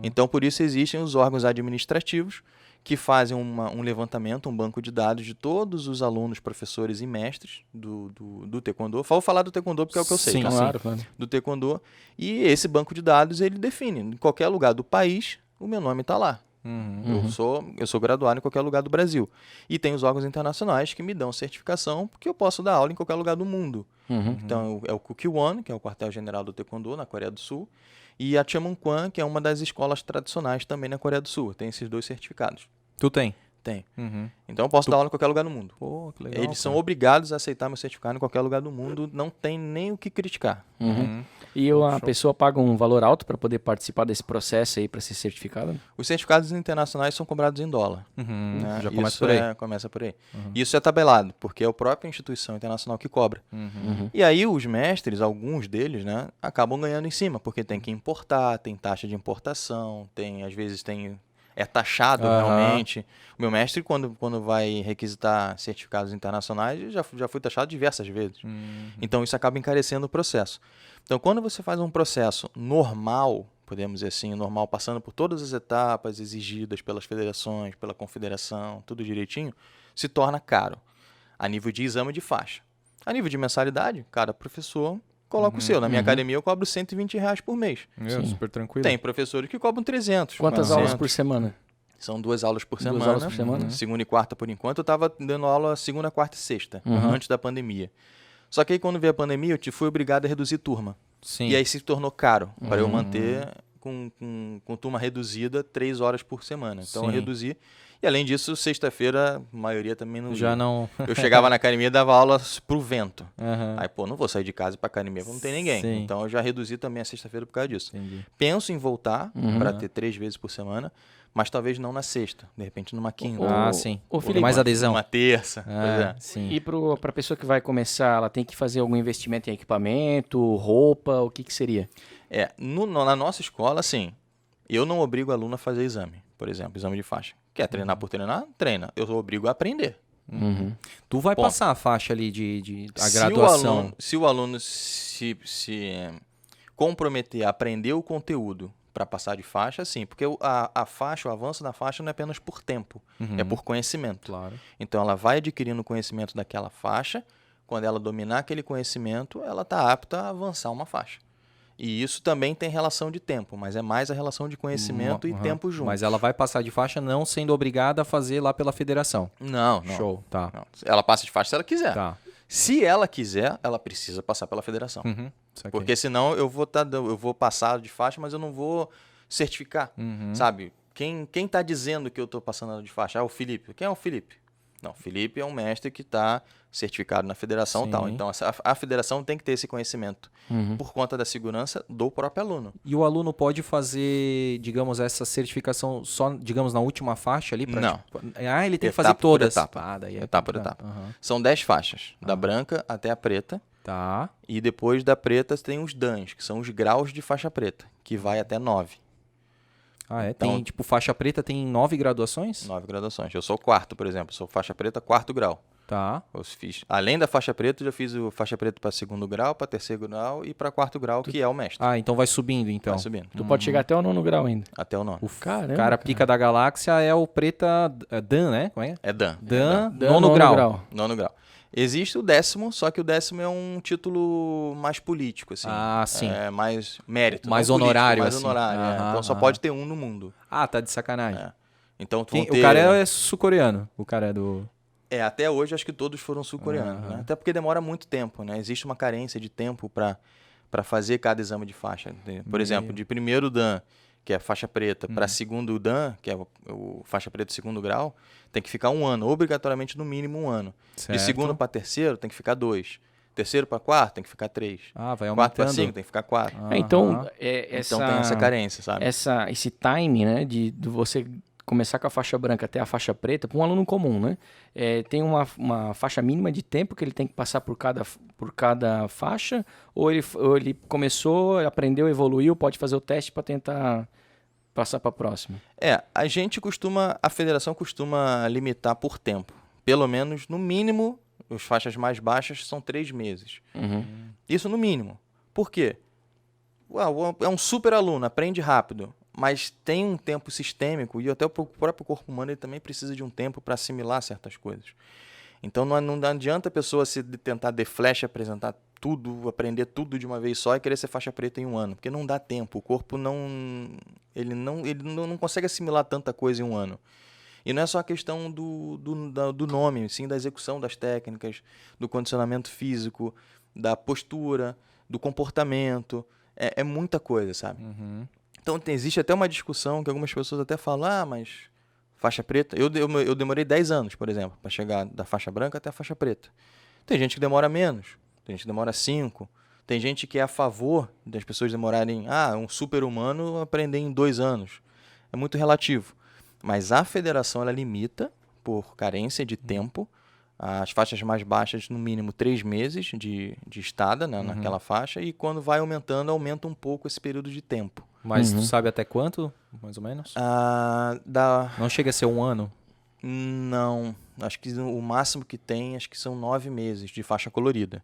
Então, por isso existem os órgãos administrativos que fazem um levantamento, um banco de dados de todos os alunos, professores e mestres do taekwondo. Vou falar do taekwondo porque é o que eu sei. Sim, claro. Do taekwondo. E esse banco de dados, ele define. Em qualquer lugar do país, o meu nome está lá. Eu sou graduado em qualquer lugar do Brasil. E tem os órgãos internacionais que me dão certificação porque eu posso dar aula em qualquer lugar do mundo. Então, é o Kukkiwon, que é o quartel-general do Taekwondo, na Coreia do Sul, e a Chamunkwang, que é uma das escolas tradicionais também na Coreia do Sul. Tem esses 2 certificados. Tu tem? Tem. Então, eu posso dar aula em qualquer lugar do mundo. Pô, que legal. Eles são obrigados a aceitar meu certificado em qualquer lugar do mundo. Não tem nem o que criticar. E a pessoa paga um valor alto para poder participar desse processo aí, para ser certificado? Os certificados internacionais são cobrados em dólar. Né? Já começa por aí. Começa por aí. Isso é tabelado, porque é a própria instituição internacional que cobra. E aí os mestres, alguns deles, né, acabam ganhando em cima, porque tem que importar, tem taxa de importação, às vezes é taxado realmente. O meu mestre, quando vai requisitar certificados internacionais, já foi taxado diversas vezes. Então, isso acaba encarecendo o processo. Então, quando você faz um processo normal, podemos dizer assim, normal, passando por todas as etapas exigidas pelas federações, pela confederação, tudo direitinho, se torna caro. A nível de exame de faixa. A nível de mensalidade, cada professor coloca o seu. Na minha academia eu cobro R$120 por mês. Super tranquilo. Tem professores que cobram 300. Quantas 400. aulas por semana? São 2 aulas por semana. 2 aulas por semana. Segunda e quarta por enquanto. Eu estava dando aula segunda, quarta e sexta, antes da pandemia. Só que aí quando veio a pandemia eu fui obrigado a reduzir turma. Sim. E aí se tornou caro para eu manter com turma reduzida 3 horas por semana. Então eu reduzi. E além disso, sexta-feira, a maioria também não Já ia. não. Eu chegava na academia e dava aula pro vento. Aí, não vou sair de casa para academia, porque não tem ninguém. Sim. Então eu já reduzi também a sexta-feira por causa disso. Entendi. Penso em voltar para ter 3 vezes por semana, mas talvez não na sexta, de repente numa quinta. Sim. Ô, Felipe, mais adesão. Numa terça. Pois é. Sim. E para a pessoa que vai começar, ela tem que fazer algum investimento em equipamento, roupa, o que seria? Na nossa escola, assim, eu não obrigo o aluno a fazer exame, por exemplo, exame de faixa. Quer treinar por treinar? Treina. Eu obrigo a aprender. Tu vai Ponto. passar a faixa ali de a graduação. Se o aluno se comprometer a aprender o conteúdo para passar de faixa, sim, porque a faixa, o avanço da faixa não é apenas por tempo, é por conhecimento. Claro. Então ela vai adquirindo conhecimento daquela faixa, quando ela dominar aquele conhecimento, ela está apta a avançar uma faixa. E isso também tem relação de tempo, mas é mais a relação de conhecimento e tempo junto. Mas ela vai passar de faixa não sendo obrigada a fazer lá pela federação. Não. Show, tá. Não. Ela passa de faixa se ela quiser. Tá. Se ela quiser, ela precisa passar pela federação. Porque senão eu vou passar de faixa, mas eu não vou certificar, sabe? Quem está dizendo que eu estou passando de faixa? O Felipe. Quem é o Felipe? Não, o Felipe é um mestre que está certificado na federação e tal. Então, a federação tem que ter esse conhecimento por conta da segurança do próprio aluno. E o aluno pode fazer, digamos, essa certificação só, digamos, na última faixa ali? Não. Ele tem que Etapa fazer todas. por etapa. Daí Etapa por etapa. São 10 faixas, da branca até a preta. Tá. E depois da preta tem os DANs, que são os graus de faixa preta, que vai até 9. Tem, tipo, faixa preta tem 9 graduações? 9 graduações. Eu sou quarto, por exemplo. Sou faixa preta, 4º grau. Tá. Além da faixa preta, eu já fiz o faixa preta para 2º grau, para 3º grau e para 4º grau, que é o mestre. Ah, então vai subindo, então. Vai subindo. Tu pode chegar até o 9º grau ainda. Até o 9º. O Caramba, cara pica da galáxia é o preta Dan, né? Como é? É Dan. Dan, Dan, 9º grau. 9º grau. Existe o 10º, só que o 10º é um título mais político, assim. Ah, sim. É mais mérito. Mais não político, honorário, mais assim. honorário. Aham, Então só aham. pode ter um no mundo. Ah, tá de sacanagem. É. Então O cara é sul-coreano. O cara é do... até hoje acho que todos foram sul-coreanos, né? Até porque demora muito tempo, né? Existe uma carência de tempo para fazer cada exame de faixa. Por exemplo, de primeiro Dan, que é a faixa preta, para segundo Dan, que é o faixa preta 2º grau, tem que ficar 1 ano, obrigatoriamente no mínimo 1 ano. Certo. De segundo para terceiro tem que ficar 2. Terceiro para quarto tem que ficar 3. Ah, vai 4 para aumentando. 5 tem que ficar 4. Então, Então tem essa carência, sabe? Esse time, né, de você começar com a faixa branca até a faixa preta, para um aluno comum, né? Tem uma faixa mínima de tempo que ele tem que passar por cada faixa, ou ele começou, aprendeu, evoluiu, pode fazer o teste para tentar passar para a próxima? A federação costuma limitar por tempo. Pelo menos, no mínimo, as faixas mais baixas são 3 meses. Isso no mínimo. Por quê? É um super aluno, aprende rápido, mas tem um tempo sistêmico e até o próprio corpo humano ele também precisa de um tempo para assimilar certas coisas. Então não adianta a pessoa tentar de flash apresentar tudo, aprender tudo de uma vez só e querer ser faixa preta em 1 ano, porque não dá tempo. O corpo não consegue assimilar tanta coisa em 1 ano. E não é só a questão do nome, sim da execução das técnicas, do condicionamento físico, da postura, do comportamento. É muita coisa, sabe? Então existe até uma discussão que algumas pessoas até falam, mas faixa preta... Eu demorei 10 anos, por exemplo, para chegar da faixa branca até a faixa preta. Tem gente que demora menos, tem gente que demora 5, tem gente que é a favor das pessoas demorarem... um super-humano aprender em 2 anos. É muito relativo. Mas a federação ela limita, por carência de tempo, as faixas mais baixas, no mínimo 3 meses de estada, né, naquela faixa, e quando vai aumentando, aumenta um pouco esse período de tempo. Mas tu sabe até quanto, mais ou menos? Não chega a ser 1 ano? Não. Acho que o máximo que tem, acho que são 9 meses de faixa colorida.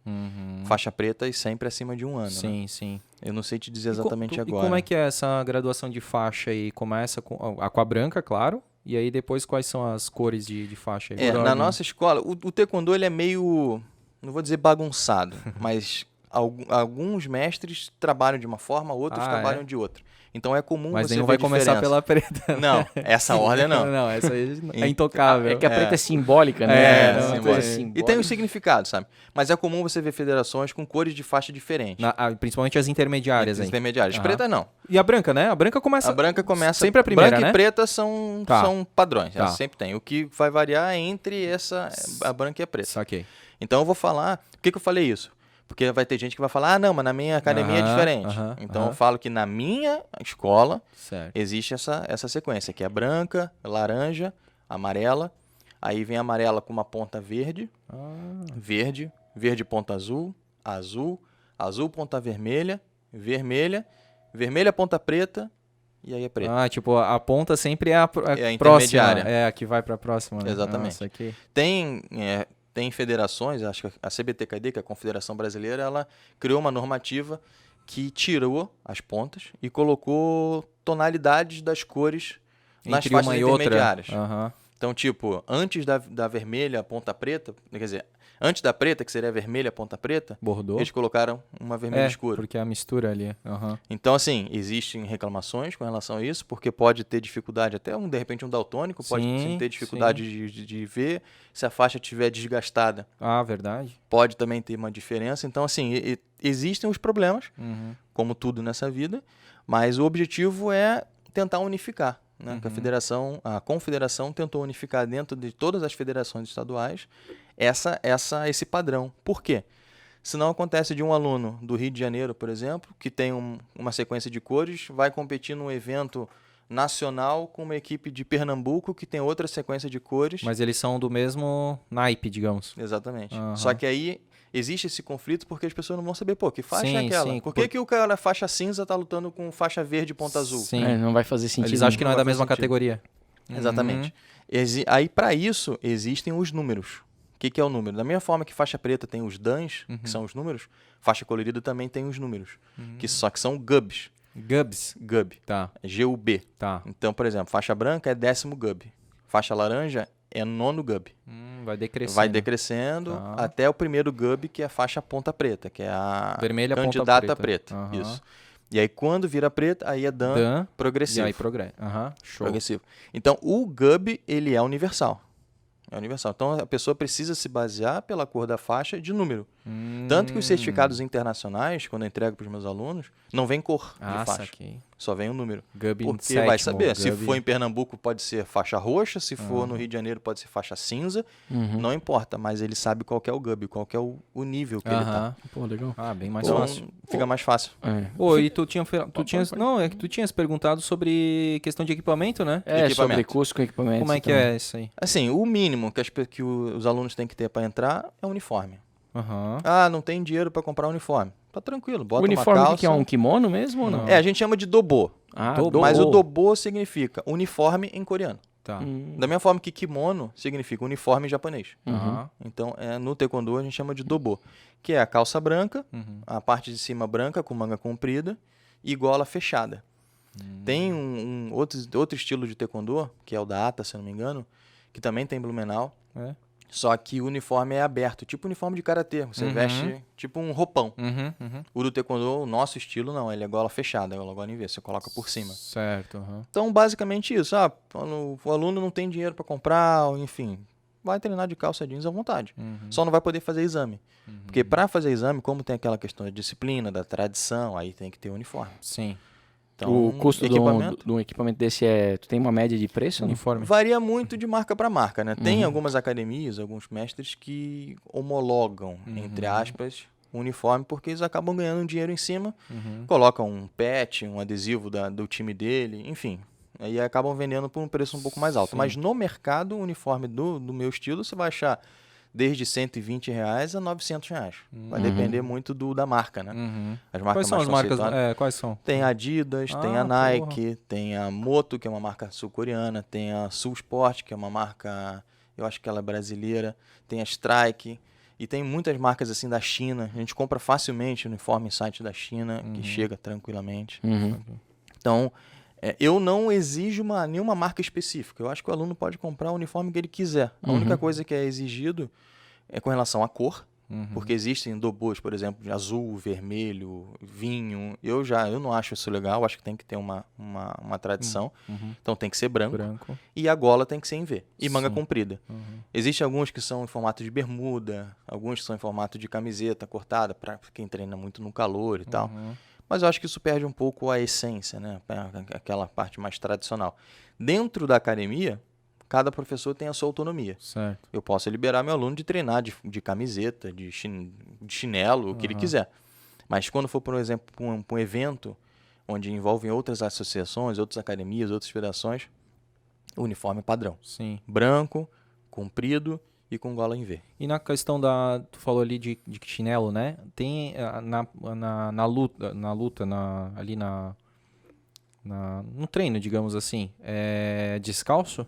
Faixa preta e sempre acima de 1 ano. Sim, né? sim. Eu não sei te dizer exatamente agora. E como é que é essa graduação de faixa aí? Começa com a branca, claro. E aí depois quais são as cores de faixa aí? Na nossa escola, o taekwondo ele é meio, não vou dizer bagunçado, mas alguns mestres trabalham de uma forma, outros trabalham de outra. Então é comum mas você nenhum ver vai começar diferença. pela preta. Não, essa ordem não. Não, essa aí é intocável. É que a preta é simbólica, né? Uma simbólica. coisa simbólica. E tem um significado, sabe? Mas é comum você ver federações com cores de faixa diferentes. Principalmente as intermediárias aí. Intermediárias. Preta não. E a branca, né? A branca começa sempre a primeira, branca né? e preta são padrões. Tá. Sempre tem. O que vai variar é entre a branca e a preta. Saquei. Então eu vou falar... Por que eu falei isso? Porque vai ter gente que vai falar, não, mas na minha academia é diferente. Então eu falo que na minha escola existe essa sequência, que é branca, laranja, amarela, aí vem amarela com uma ponta verde, verde ponta azul, azul ponta vermelha, vermelha ponta preta, e aí é preta. Tipo, a ponta sempre é a a próxima. intermediária. É a que vai pra próxima, né? Exatamente. Nossa, aqui. Tem federações, acho que a CBTKD, que é a Confederação Brasileira, ela criou uma normativa que tirou as pontas e colocou tonalidades das cores nas Entre faixas uma e intermediárias. outra. Então, tipo, antes da vermelha ponta preta, quer dizer, antes da preta, que seria a vermelha ponta preta, Bordou. eles colocaram uma vermelha escura. Porque é a mistura ali. Então, assim, existem reclamações com relação a isso, porque pode ter dificuldade, até de repente um daltônico pode ter dificuldade de ver. Se a faixa estiver desgastada, Verdade. pode também ter uma diferença. Então, assim, existem os problemas, como tudo nessa vida, mas o objetivo é tentar unificar. Né? Que a confederação tentou unificar dentro de todas as federações estaduais esse padrão. Por quê? Se não acontece de um aluno do Rio de Janeiro, por exemplo, que tem uma sequência de cores, vai competir num evento nacional com uma equipe de Pernambuco que tem outra sequência de cores. Mas eles são do mesmo naipe, digamos. Exatamente. Só que aí existe esse conflito porque as pessoas não vão saber, que faixa é aquela? Sim, Por que o cara faixa cinza tá lutando com faixa verde e ponta azul? Sim. Não vai fazer sentido. Eles acham que não é da mesma sentido. categoria. Exatamente. Aí, para isso, existem os números. que é o número? Da mesma forma que faixa preta tem os DANs, que são os números, faixa colorida também tem os números, só que são GUBs. GUB. Tá. GUB. Tá. Então, por exemplo, faixa branca é 10º GUB. Faixa laranja é 9º GUB. Vai decrescendo. Vai decrescendo até o primeiro GUB, que é a faixa ponta preta, que é a vermelha, candidata ponta preta. Isso. E aí, quando vira preta, aí é Dan progressivo. E aí progresso. Show. Progressivo. Então, o GUB, ele é universal. É universal. Então, a pessoa precisa se basear pela cor da faixa de número. Tanto que os certificados internacionais, quando eu entrego para os meus alunos, não vem cor de faixa. Saquei. Só vem o número. GUB Porque sétimo, vai saber. GUB... Se for em Pernambuco, pode ser faixa roxa. Se for no Rio de Janeiro, pode ser faixa cinza. Não importa, mas ele sabe qual que é o GUB, qual que é o nível que ele tá. Pô, legal. Bem mais Então, fácil. fica mais fácil. E tu tinhas... Não, é que tu tinhas perguntado sobre questão de equipamento, né? Sobre curso com equipamento. Como é que é isso aí? Assim, o mínimo que os alunos têm que ter para entrar é o uniforme. Não tem dinheiro para comprar uniforme. Tá tranquilo, bota uniforme uma calça. Que é um kimono mesmo ou não? A gente chama de dobo. Mas o dobo significa uniforme em coreano. Tá. Da mesma forma que kimono significa uniforme em japonês. Então, no taekwondo a gente chama de dobo, que é a calça branca, a parte de cima branca com manga comprida e gola fechada. Tem outro estilo de taekwondo, que é o da Ata, se eu não me engano, que também tem em Blumenau. Só que o uniforme é aberto, tipo uniforme de karatê. Você veste tipo um roupão. O do taekwondo, o nosso estilo, não. Ele é gola fechada, é gola inversa. Você coloca por cima. Certo. Então, basicamente isso. O aluno não tem dinheiro para comprar, enfim. Vai treinar de calça jeans à vontade. Só não vai poder fazer exame. Porque para fazer exame, como tem aquela questão da disciplina, da tradição, aí tem que ter uniforme. Sim. Então, o custo de um equipamento desse tu tem uma média de preço? Uniforme. Varia muito de marca para marca, né? Tem algumas academias, alguns mestres que homologam, entre aspas, o uniforme, porque eles acabam ganhando um dinheiro em cima, colocam um patch, um adesivo do time dele, enfim. Aí acabam vendendo por um preço um pouco mais alto. Mas no mercado, o uniforme do meu estilo, você vai achar desde R$120 a R$900. Vai depender muito da marca, né? As marcas quais são as marcas? Quais são? Tem a Adidas, tem a Nike, tem a Moto, que é uma marca sul-coreana, tem a Sul Sport, que é uma marca, eu acho que ela é brasileira, tem a Strike, e tem muitas marcas assim da China. A gente compra facilmente uniforme em site da China, que chega tranquilamente. Então, eu não exijo nenhuma marca específica. Eu acho que o aluno pode comprar o uniforme que ele quiser. A única coisa que é exigido é com relação à cor, porque existem dobos, por exemplo, de azul, vermelho, vinho. Eu não acho isso legal, acho que tem que ter uma tradição. Então tem que ser branco. E a gola tem que ser em V. E manga comprida. Existem alguns que são em formato de bermuda, alguns que são em formato de camiseta cortada, para quem treina muito no calor e tal. Mas eu acho que isso perde um pouco a essência, né? Aquela parte mais tradicional. Dentro da academia, cada professor tem a sua autonomia. Certo. Eu posso liberar meu aluno de treinar de camiseta, de chinelo, o que ele quiser. Mas quando for, por exemplo, para um evento onde envolvem outras associações, outras academias, outras federações, o uniforme é padrão. Sim. Branco, comprido e com gola em V. E na questão tu falou ali de chinelo, né? Tem na luta, ali no treino, digamos assim, descalço?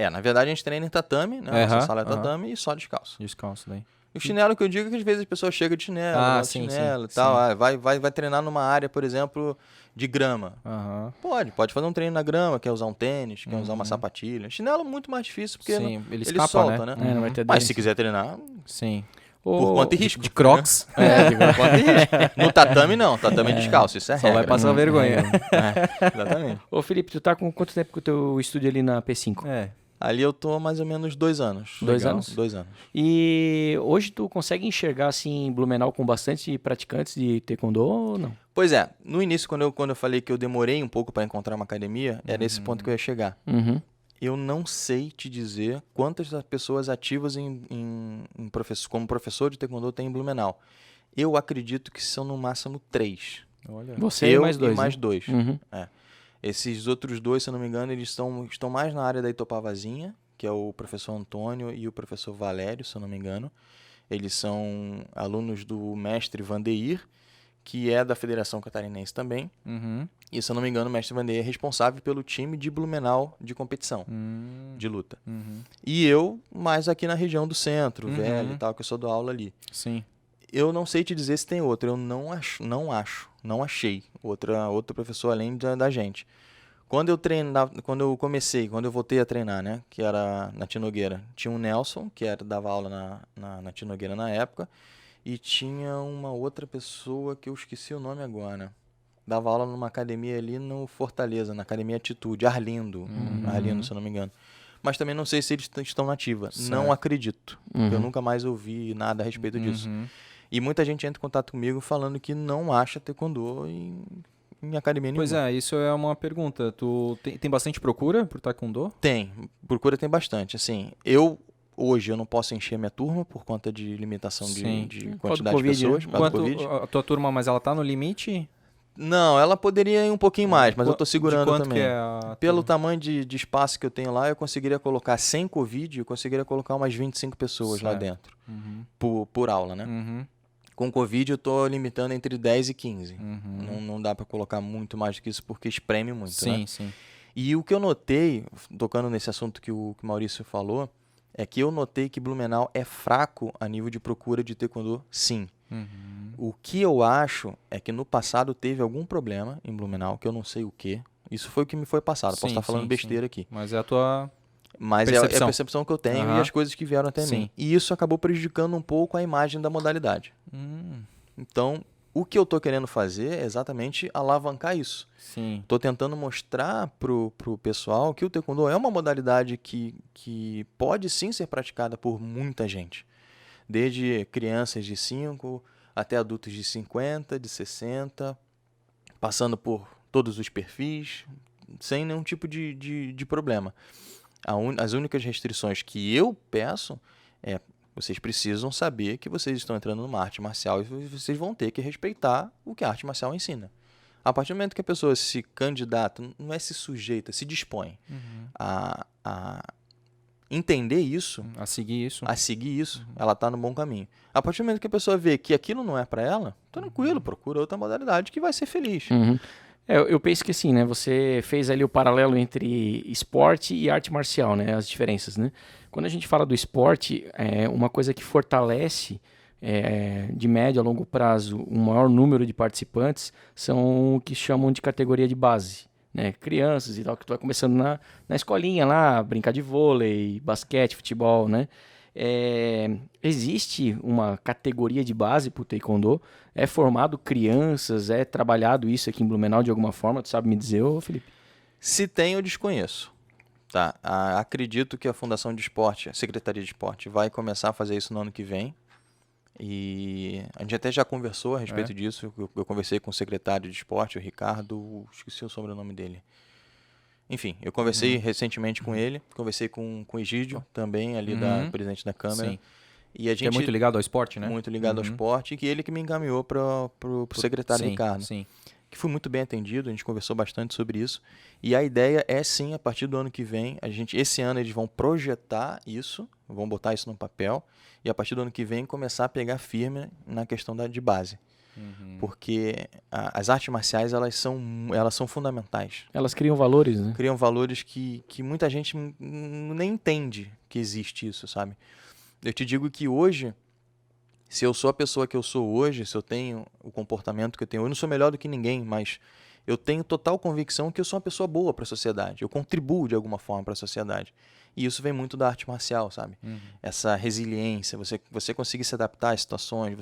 Na verdade a gente treina em tatame, né? Nossa sala é tatame e só descalço. Descalço daí. O chinelo que eu digo é que às vezes a pessoa chega de chinelo, chinelo e tal. Vai treinar numa área, por exemplo, de grama. Pode fazer um treino na grama, quer usar um tênis, quer usar uma sapatilha. Chinelo é muito mais difícil, porque ele escapa, solta, né? Não vai ter Mas se quiser treinar, por conta e risco. De Crocs. Por conta e risco. No tatame não, tatame descalço, isso é regra. Só vai passar vergonha. Exatamente. Ô Felipe, tu tá com quanto tempo com o teu estúdio ali na P5? Ali eu tô há mais ou menos 2 anos. 2 anos? 2 anos. E hoje tu consegue enxergar assim Blumenau com bastante praticantes de taekwondo ou não? Pois é, no início quando eu falei que eu demorei um pouco para encontrar uma academia, era esse ponto que eu ia chegar. Eu não sei te dizer quantas pessoas ativas como professor de taekwondo tem em Blumenau. Eu acredito que são no máximo 3. Olha. Você e mais 2. E mais 2. Esses outros 2, se eu não me engano, eles estão mais na área da Itopavazinha, que é o professor Antônio e o professor Valério, se eu não me engano. Eles são alunos do mestre Vandeir, que é da Federação Catarinense também. E, se eu não me engano, o mestre Vanderlei é responsável pelo time de Blumenau de competição, de luta. E eu, mais aqui na região do centro, velho e tal, que eu sou do aula ali. Sim. Eu não sei te dizer se tem outro, eu não achei outro professor além da gente. Quando eu voltei a treinar, né, que era na Tia Nogueira, tinha um Nelson, que dava aula na Tia Nogueira na época, e tinha uma outra pessoa que eu esqueci o nome agora. Dava aula numa academia ali no Fortaleza, na Academia Atitude, Arlindo, se eu não me engano. Mas também não sei se eles estão na ativa. Certo. Não acredito, porque eu nunca mais ouvi nada a respeito disso. E muita gente entra em contato comigo falando que não acha taekwondo em academia nenhuma. Pois é, isso é uma pergunta. Tu tem bastante procura por taekwondo? Tem, procura tem bastante. Assim, hoje eu não posso encher minha turma por conta de limitação de quantidade de pessoas. Por causa do Covid. A tua turma, mas ela tá no limite? Não, ela poderia ir um pouquinho mais, mas eu tô segurando de quanto também. Que é Pelo tamanho de espaço que eu tenho lá, eu conseguiria colocar, sem Covid, eu conseguiria colocar umas 25 pessoas lá dentro. Por aula, né? Com Covid eu tô limitando entre 10 e 15. Não dá para colocar muito mais do que isso porque espreme muito, né? Sim. E o que eu notei, tocando nesse assunto que o Maurício falou, é que eu notei que Blumenau é fraco a nível de procura de taekwondo, sim. O que eu acho é que no passado teve algum problema em Blumenau, que eu não sei o que. Isso foi o que me foi passado. Posso estar falando besteira aqui. Mas é a tua Mas percepção. é a percepção que eu tenho e as coisas que vieram até mim. E isso acabou prejudicando um pouco a imagem da modalidade. Então, o que eu estou querendo fazer é exatamente alavancar isso. Estou tentando mostrar pro pessoal que o taekwondo é uma modalidade que pode sim ser praticada por muita gente. Desde crianças de 5 até adultos de 50, de 60, passando por todos os perfis, sem nenhum tipo de problema. As únicas restrições que eu peço é: vocês precisam saber que vocês estão entrando numa arte marcial e vocês vão ter que respeitar o que a arte marcial ensina. A partir do momento que a pessoa se candidata, não é se sujeita, se dispõe a entender isso, a seguir isso, ela está no bom caminho. A partir do momento que a pessoa vê que aquilo não é para ela, tranquilo, procura outra modalidade que vai ser feliz. Eu penso que assim, né? Você fez ali o paralelo entre esporte e arte marcial, né? As diferenças, né? Quando a gente fala do esporte, uma coisa que fortalece de médio a longo prazo o maior número de participantes são o que chamam de categoria de base, né? Crianças e tal, que tu vai começando na escolinha lá, brincar de vôlei, basquete, futebol, né? Existe uma categoria de base para o taekwondo? É formado crianças? É trabalhado isso aqui em Blumenau de alguma forma? Tu sabe me dizer, ô Felipe? Se tem, eu desconheço. Tá? Acredito que a Fundação de Esporte, a Secretaria de Esporte, vai começar a fazer isso no ano que vem. E a gente até já conversou a respeito disso. Eu conversei com o secretário de esporte, o Ricardo, esqueci o sobrenome dele. Enfim, eu conversei recentemente com ele, conversei com o Egídio também, ali presidente da Câmara. Sim. E a gente, que é muito ligado ao esporte, né? Muito ligado ao esporte, e que ele que me encaminhou para o secretário Ricardo. Sim. Que fui muito bem atendido, a gente conversou bastante sobre isso. E a ideia é sim, a partir do ano que vem, esse ano eles vão projetar isso, vão botar isso no papel, e a partir do ano que vem começar a pegar firme na questão de base. Porque as artes marciais, elas são fundamentais. Elas criam valores, né? Criam valores que muita gente nem entende que existe isso, sabe? Eu te digo que hoje, se eu sou a pessoa que eu sou hoje, se eu tenho o comportamento que eu tenho, eu não sou melhor do que ninguém, mas eu tenho total convicção que eu sou uma pessoa boa para a sociedade. Eu contribuo de alguma forma para a sociedade. E isso vem muito da arte marcial, sabe? Essa resiliência, você conseguir se adaptar às situações,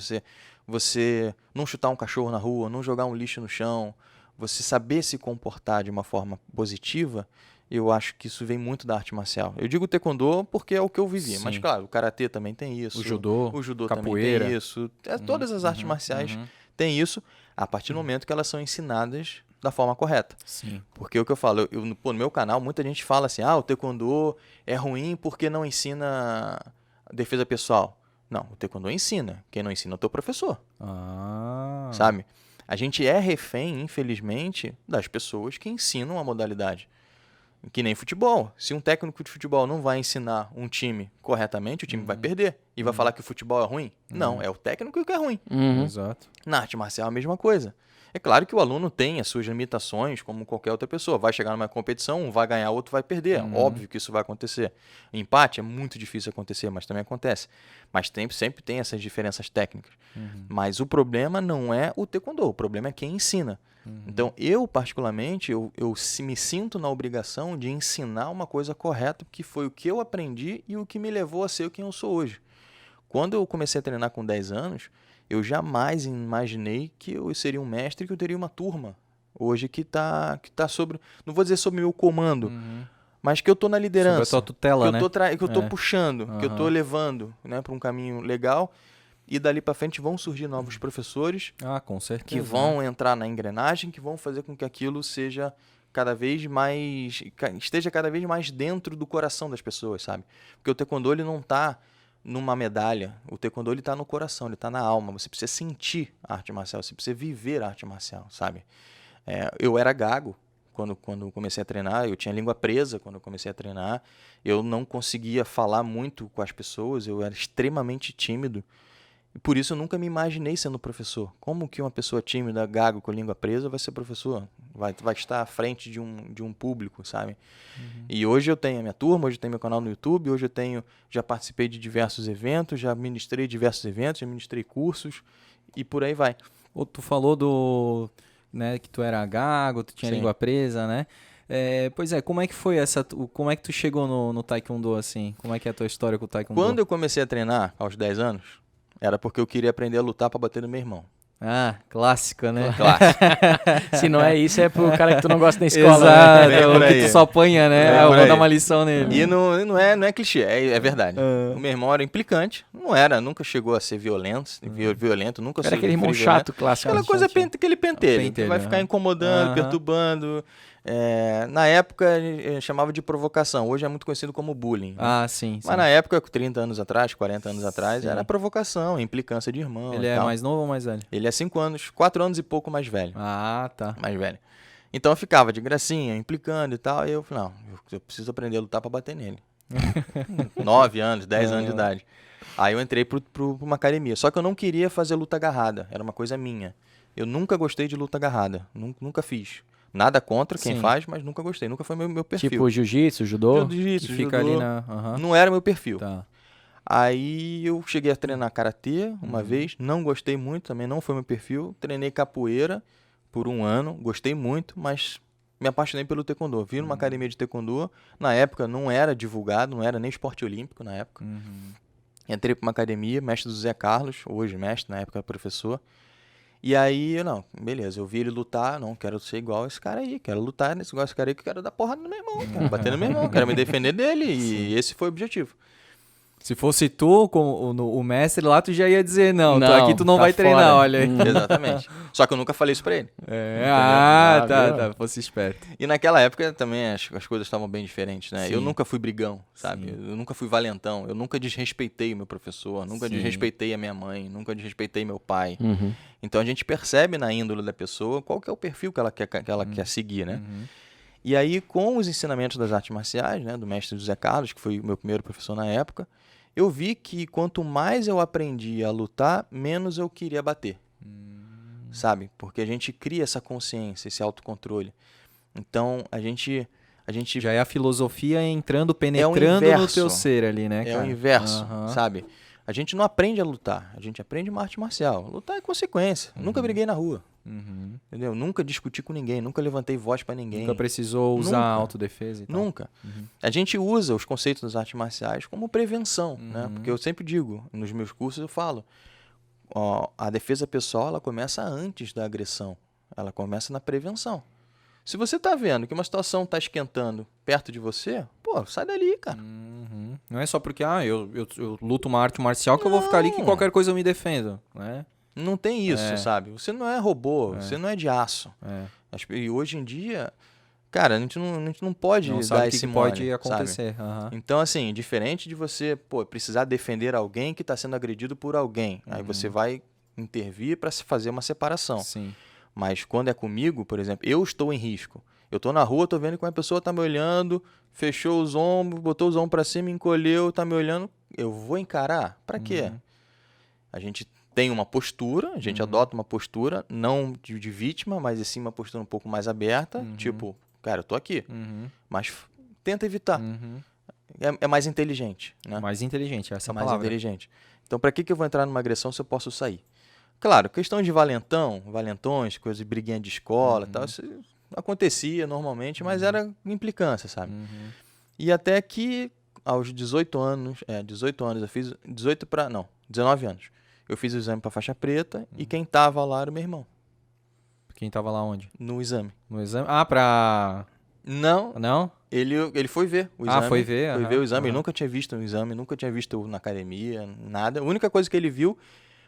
você não chutar um cachorro na rua, não jogar um lixo no chão, você saber se comportar de uma forma positiva, eu acho que isso vem muito da arte marcial. Eu digo taekwondo porque é o que eu vivi, mas claro, o karatê também tem isso. O judô capoeira. Também tem isso. Todas as artes marciais têm isso, a partir do momento que elas são ensinadas da forma correta. Sim. Porque o que eu falo, no meu canal, muita gente fala assim, o taekwondo é ruim porque não ensina defesa pessoal. Não, o taekwondo ensina. Quem não ensina é o teu professor. Sabe? A gente é refém, infelizmente, das pessoas que ensinam a modalidade. Que nem futebol. Se um técnico de futebol não vai ensinar um time corretamente, o time vai perder. E vai falar que o futebol é ruim? Não, é o técnico que é ruim. Exato. Na arte marcial é a mesma coisa. É claro que o aluno tem as suas limitações, como qualquer outra pessoa. Vai chegar numa competição, um vai ganhar, outro vai perder. Óbvio que isso vai acontecer. Empate é muito difícil acontecer, mas também acontece. Mas sempre tem essas diferenças técnicas. Mas o problema não é o taekwondo, o problema é quem ensina. Então, eu particularmente, eu me sinto na obrigação de ensinar uma coisa correta, que foi o que eu aprendi e o que me levou a ser quem eu sou hoje. Quando eu comecei a treinar com 10 anos, eu jamais imaginei que eu seria um mestre, que eu teria uma turma hoje que tá sobre, não vou dizer sobre meu comando, mas que eu tô na liderança, sobre a tua tutela, que eu tô puxando, que eu tô levando, né, para um caminho legal. E dali para frente vão surgir novos professores com certeza, que vão entrar na engrenagem, que vão fazer com que aquilo esteja cada vez mais dentro do coração das pessoas, sabe? Porque o taekwondo ele não tá numa medalha, o taekwondo ele tá no coração, ele tá na alma. Você precisa sentir a arte marcial, você precisa viver a arte marcial, sabe? Eu era gago quando comecei a treinar, eu tinha língua presa quando comecei a treinar, eu não conseguia falar muito com as pessoas, eu era extremamente tímido. E por isso eu nunca me imaginei sendo professor. Como que uma pessoa tímida, gago, com a língua presa, vai ser professor? Vai estar à frente de um público, sabe? E hoje eu tenho a minha turma, hoje eu tenho meu canal no YouTube, hoje eu já participei de diversos eventos, já ministrei diversos eventos, já ministrei cursos e por aí vai. Tu falou né, que tu era gago, tu tinha língua presa, né? Pois é, como é que foi como é que tu chegou no Taekwondo assim? Como é que é a tua história com o Taekwondo? Quando eu comecei a treinar, aos 10 anos, era porque eu queria aprender a lutar para bater no meu irmão. Clássica, né? Clássico. Se não é isso, é pro cara que tu não gosta da escola. Exato, né? o que tu só apanha, né? Eu vou dar uma lição nele. E não é clichê, é verdade. O meu irmão era implicante, nunca chegou a ser violento, nunca era aquele irmão chato clássico. Aquela coisa, aquele pentelho, que vai ficar incomodando, perturbando. Na época, chamava de provocação. Hoje é muito conhecido como bullying. Sim. Mas na época, 30 anos atrás, 40 anos atrás, era provocação, implicância de irmão. Ele é mais novo ou mais velho? Ele é 5 anos, 4 anos e pouco mais velho. Tá. Mais velho. Então eu ficava de gracinha, implicando e tal. E eu falei, não, eu preciso aprender a lutar pra bater nele. 9 anos, 10 anos de idade. Aí eu entrei pra uma academia. Só que eu não queria fazer luta agarrada. Era uma coisa minha. Eu nunca gostei de luta agarrada. Nunca fiz. Nada contra quem faz, mas nunca gostei. Nunca foi meu perfil. Tipo jiu-jitsu, judô? Jiu-jitsu, fica judô. ali na... Não era meu perfil. Tá. Aí eu cheguei a treinar karatê uma vez. Não gostei muito, também não foi meu perfil. Treinei capoeira por 1 ano. Gostei muito, mas me apaixonei pelo taekwondo. Vim numa academia de taekwondo. Na época não era divulgado, não era nem esporte olímpico na época. Entrei para uma academia, mestre do Zé Carlos, hoje mestre, na época professor. E aí, beleza, eu vi ele lutar, quero ser igual esse cara aí, quero lutar igual esse cara aí, que eu quero dar porrada no meu irmão, quero bater no meu irmão, quero me defender dele, e esse foi o objetivo. Se fosse tu, o mestre lá, tu já ia dizer, aqui tu não vai treinar, fora. olha aí. Exatamente. Só que eu nunca falei isso pra ele. Tá, fosse esperto. E naquela época também as coisas estavam bem diferentes, né? Sim. Eu nunca fui brigão, sabe? Eu nunca fui valentão, eu nunca desrespeitei o meu professor, nunca desrespeitei a minha mãe, nunca desrespeitei meu pai. Então a gente percebe na índole da pessoa qual que é o perfil que ela quer seguir, né? E aí, com os ensinamentos das artes marciais, né, do mestre José Carlos, que foi o meu primeiro professor na época, eu vi que quanto mais eu aprendia a lutar, menos eu queria bater. Sabe? Porque a gente cria essa consciência, esse autocontrole. Então, a gente já é a filosofia penetrando no teu ser ali, né, cara? É o inverso, sabe? A gente não aprende a lutar, a gente aprende uma arte marcial. Lutar é consequência. Nunca briguei na rua. Entendeu? Nunca discuti com ninguém, nunca levantei voz pra ninguém. Nunca precisou usar autodefesa e tal. Nunca. A gente usa os conceitos das artes marciais como prevenção, né? Porque eu sempre digo, nos meus cursos eu falo, a defesa pessoal ela começa antes da agressão, ela começa na prevenção. Se você tá vendo que uma situação tá esquentando perto de você, sai dali, cara. Não é só porque eu luto uma arte marcial que eu vou ficar ali que qualquer coisa eu me defendo, né? Não tem isso, sabe? Você não é robô, você não é de aço. E hoje em dia, cara, a gente não pode dar esse mole, pode acontecer. Então, assim, diferente de você precisar defender alguém que está sendo agredido por alguém, aí você vai intervir para se fazer uma separação. Sim. Mas quando é comigo, por exemplo, eu estou em risco. Eu tô na rua, tô vendo que uma pessoa tá me olhando, fechou os ombros, botou os ombros pra cima, encolheu, tá me olhando. Eu vou encarar? Pra quê? A gente tem uma postura, a gente adota uma postura, não de vítima, mas sim uma postura um pouco mais aberta. Tipo, cara, eu tô aqui, mas tenta evitar. É mais inteligente, né? Mais inteligente, essa é a mais palavra. inteligente. Então, pra que eu vou entrar numa agressão se eu posso sair? Claro, questão de valentões, coisa de briguinha de escola e tal, isso acontecia normalmente, mas era implicância, sabe? E até que aos 18 anos eu fiz 19 anos. Eu fiz o exame pra faixa preta e quem tava lá era o meu irmão, Quem tava lá onde? no exame. No exame? Ah, pra... Não, Não? ele foi ver o exame. Foi ver? Foi aham, ver o exame, ele aham. nunca tinha visto o exame, nunca tinha visto eu na academia, nada. A única coisa que ele viu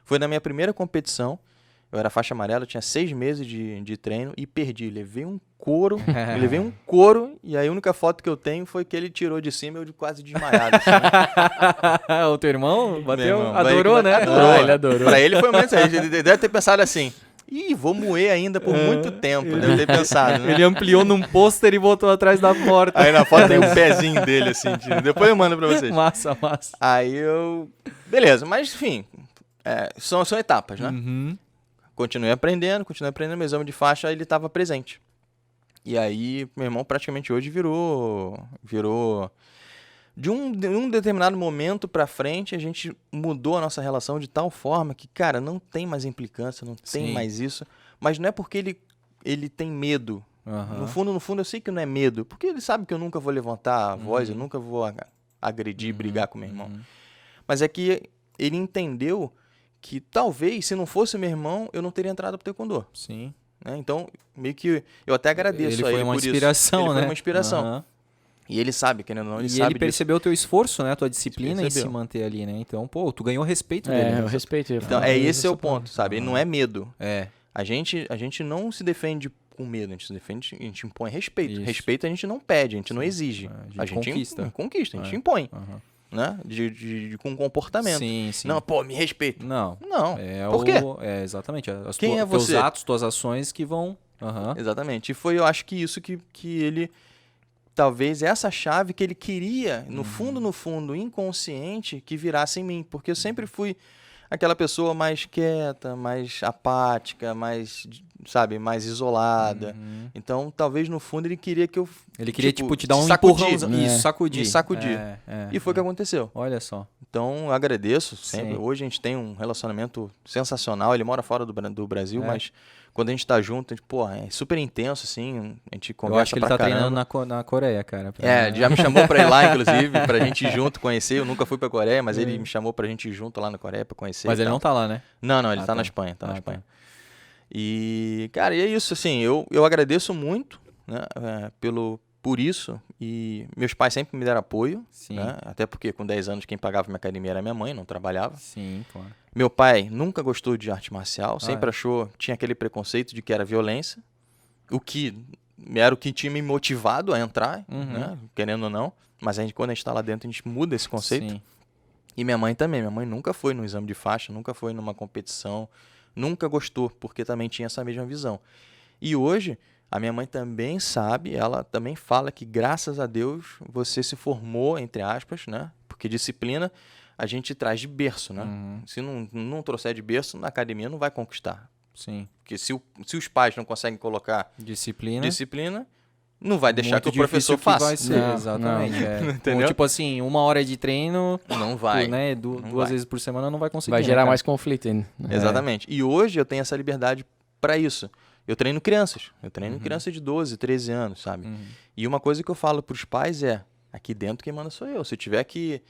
foi na minha primeira competição. Eu era faixa amarela, eu tinha 6 meses de treino e perdi. Levei um couro, e aí a única foto que eu tenho foi que ele tirou de cima, eu quase desmaiado. Assim, né? O teu irmão bateu? Meu irmão, Adorou, né? Adorou. Ah, ele adorou. Pra ele foi muito assim, ele deve ter pensado assim, vou moer ainda por muito tempo, deve ter pensado, né? Ele ampliou num pôster e botou atrás da porta. Aí na foto tem o pezinho dele, assim, depois eu mando pra vocês. Massa. Aí eu... Beleza, mas enfim, são etapas, né? Continuei aprendendo, meu exame de faixa, ele estava presente. E aí, meu irmão praticamente hoje virou... De um determinado momento pra frente, a gente mudou a nossa relação de tal forma que, cara, não tem mais implicância, não tem Sim. mais isso. Mas não é porque ele tem medo. No fundo, eu sei que não é medo. Porque ele sabe que eu nunca vou levantar a voz, eu nunca vou agredir, brigar com meu irmão. Mas é que ele entendeu que talvez, se não fosse meu irmão, eu não teria entrado pro taekwondo. Sim. Né? Então, meio que eu até agradeço a ele por isso. Ele foi uma inspiração, né? Ele foi uma inspiração. Aham. E ele sabe, querendo ou não, ele E sabe ele disso. percebeu o teu esforço, né? A tua disciplina em se Percebeu. manter ali, né? Então, pô, tu ganhou respeito dele. É, né? eu respeito. Então, esse é o ponto, sabe? Ele não é medo. É. A gente não se defende com medo, a gente se defende, a gente impõe respeito. Isso. Respeito a gente não pede, a gente não exige. A gente conquista. Conquista, a gente impõe, Aham. né? Com comportamento. Sim. Não, pô, me respeita. Não. Não. É Por quê? É, exatamente. Quem é teus você? atos, tuas ações que vão... Aham. Exatamente. E foi, eu acho que isso que ele... Talvez essa chave que ele queria, no fundo, inconsciente, que virasse em mim. Porque eu sempre fui aquela pessoa mais quieta, mais apática, mais, sabe, mais isolada. Então, talvez no fundo ele queria que eu... Ele queria, tipo, te dar um sacudir. empurrão. Isso, sacudir. Me sacudir. É, E foi o que aconteceu. Olha só. Então, eu agradeço sempre. Sim. Hoje a gente tem um relacionamento sensacional. Ele mora fora do Brasil, É. mas quando a gente tá junto, a gente, pô, é super intenso, assim. A gente Eu conversa acho que ele pra tá treinando caramba. na Coreia, cara. Já me chamou pra ir lá, inclusive, pra gente ir junto conhecer. Eu nunca fui pra Coreia, mas ele me chamou pra gente ir junto lá na Coreia pra conhecer. Mas e ele tal. não tá lá, né? Não, ele tá tá. na Espanha, tá na Ah, Espanha. E, cara, e é isso, assim, eu agradeço muito, né, por isso, e meus pais sempre me deram apoio, Sim. né, até porque com 10 anos quem pagava minha academia era minha mãe, não trabalhava. Sim, claro. Meu pai nunca gostou de arte marcial, sempre achou, tinha aquele preconceito de que era violência, o que era o que tinha me motivado a entrar, né, querendo ou não, mas quando a gente tá lá dentro a gente muda esse conceito. Sim. E minha mãe também, minha mãe nunca foi no exame de faixa, nunca foi numa competição, nunca gostou, porque também tinha essa mesma visão. E hoje, a minha mãe também sabe, ela também fala que graças a Deus você se formou, entre aspas, né? Porque disciplina a gente traz de berço, né? Se não trouxer de berço, na academia não vai conquistar. Sim. Porque se os pais não conseguem colocar Disciplina. não vai deixar Muito que o professor difícil que faça. vai ser, Não, exatamente. Entendeu? Ou, tipo assim, 1 hora de treino, Não vai. né? Não Duas vai. vezes por semana não vai conseguir. Vai né, gerar cara? mais conflito ainda. Exatamente. E hoje eu tenho essa liberdade para isso. Eu treino crianças. Eu treino crianças de 12, 13 anos, sabe? E uma coisa que eu falo para os pais é, aqui dentro quem manda sou eu. Se eu tiver que...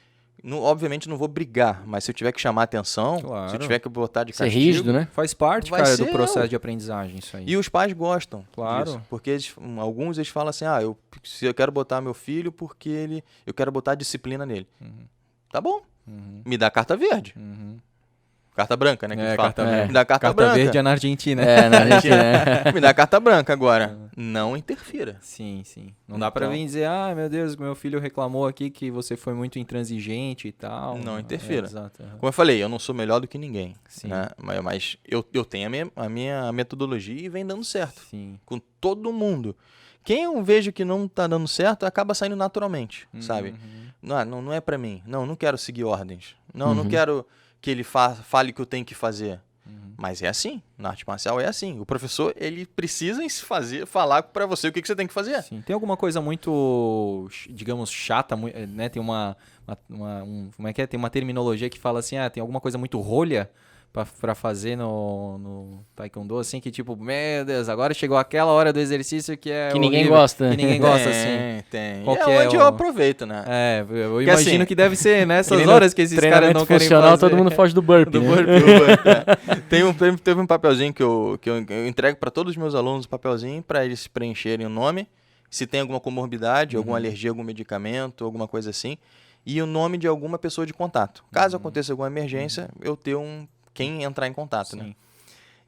obviamente não vou brigar, mas se eu tiver que chamar atenção, Claro. se eu tiver que botar de Ser castigo... rígido, né? Faz parte, Vai cara, ser do processo eu. de aprendizagem, isso aí. E os pais gostam Claro. disso. Porque alguns eles falam assim, se eu quero botar meu filho porque eu quero botar disciplina nele. Tá bom. Me dá carta verde. Carta branca, né? Que eles falam. carta branca. Me dá carta branca. Verde é na Argentina. Na Argentina. Me dá carta branca agora. Não interfira. Sim. Não dá pra vir dizer, meu Deus, meu filho reclamou aqui que você foi muito intransigente e tal. Não interfira. Exato. Como eu falei, eu não sou melhor do que ninguém. Sim. Né? Mas eu tenho a minha metodologia e vem dando certo. Sim. Com todo mundo. Quem eu vejo que não tá dando certo, acaba saindo naturalmente, sabe? Não é pra mim. Não quero seguir ordens. Não quero que ele fale o que eu tenho que fazer. Mas é assim. Na arte marcial é assim. O professor, ele precisa falar pra você o que você tem que fazer. Sim. Tem alguma coisa muito, digamos, chata, né? Tem como é que é? Tem uma terminologia que fala assim, tem alguma coisa muito rolha pra fazer no Taekwondo, assim, que tipo, meu Deus, agora chegou aquela hora do exercício que é que ninguém horrível, gosta. que ninguém gosta, assim. Tem. Qual E que é é onde eu aproveito, né? Eu Que imagino assim, que deve ser nessas horas que esses caras não querem funcional, fazer. todo mundo foge do burpee. Do né? burpee. Teve um papelzinho que eu entrego para todos os meus alunos, um papelzinho para eles preencherem o nome, se tem alguma comorbidade, alguma alergia a algum medicamento, alguma coisa assim, e o nome de alguma pessoa de contato. Caso aconteça alguma emergência, eu ter quem entrar em contato, né?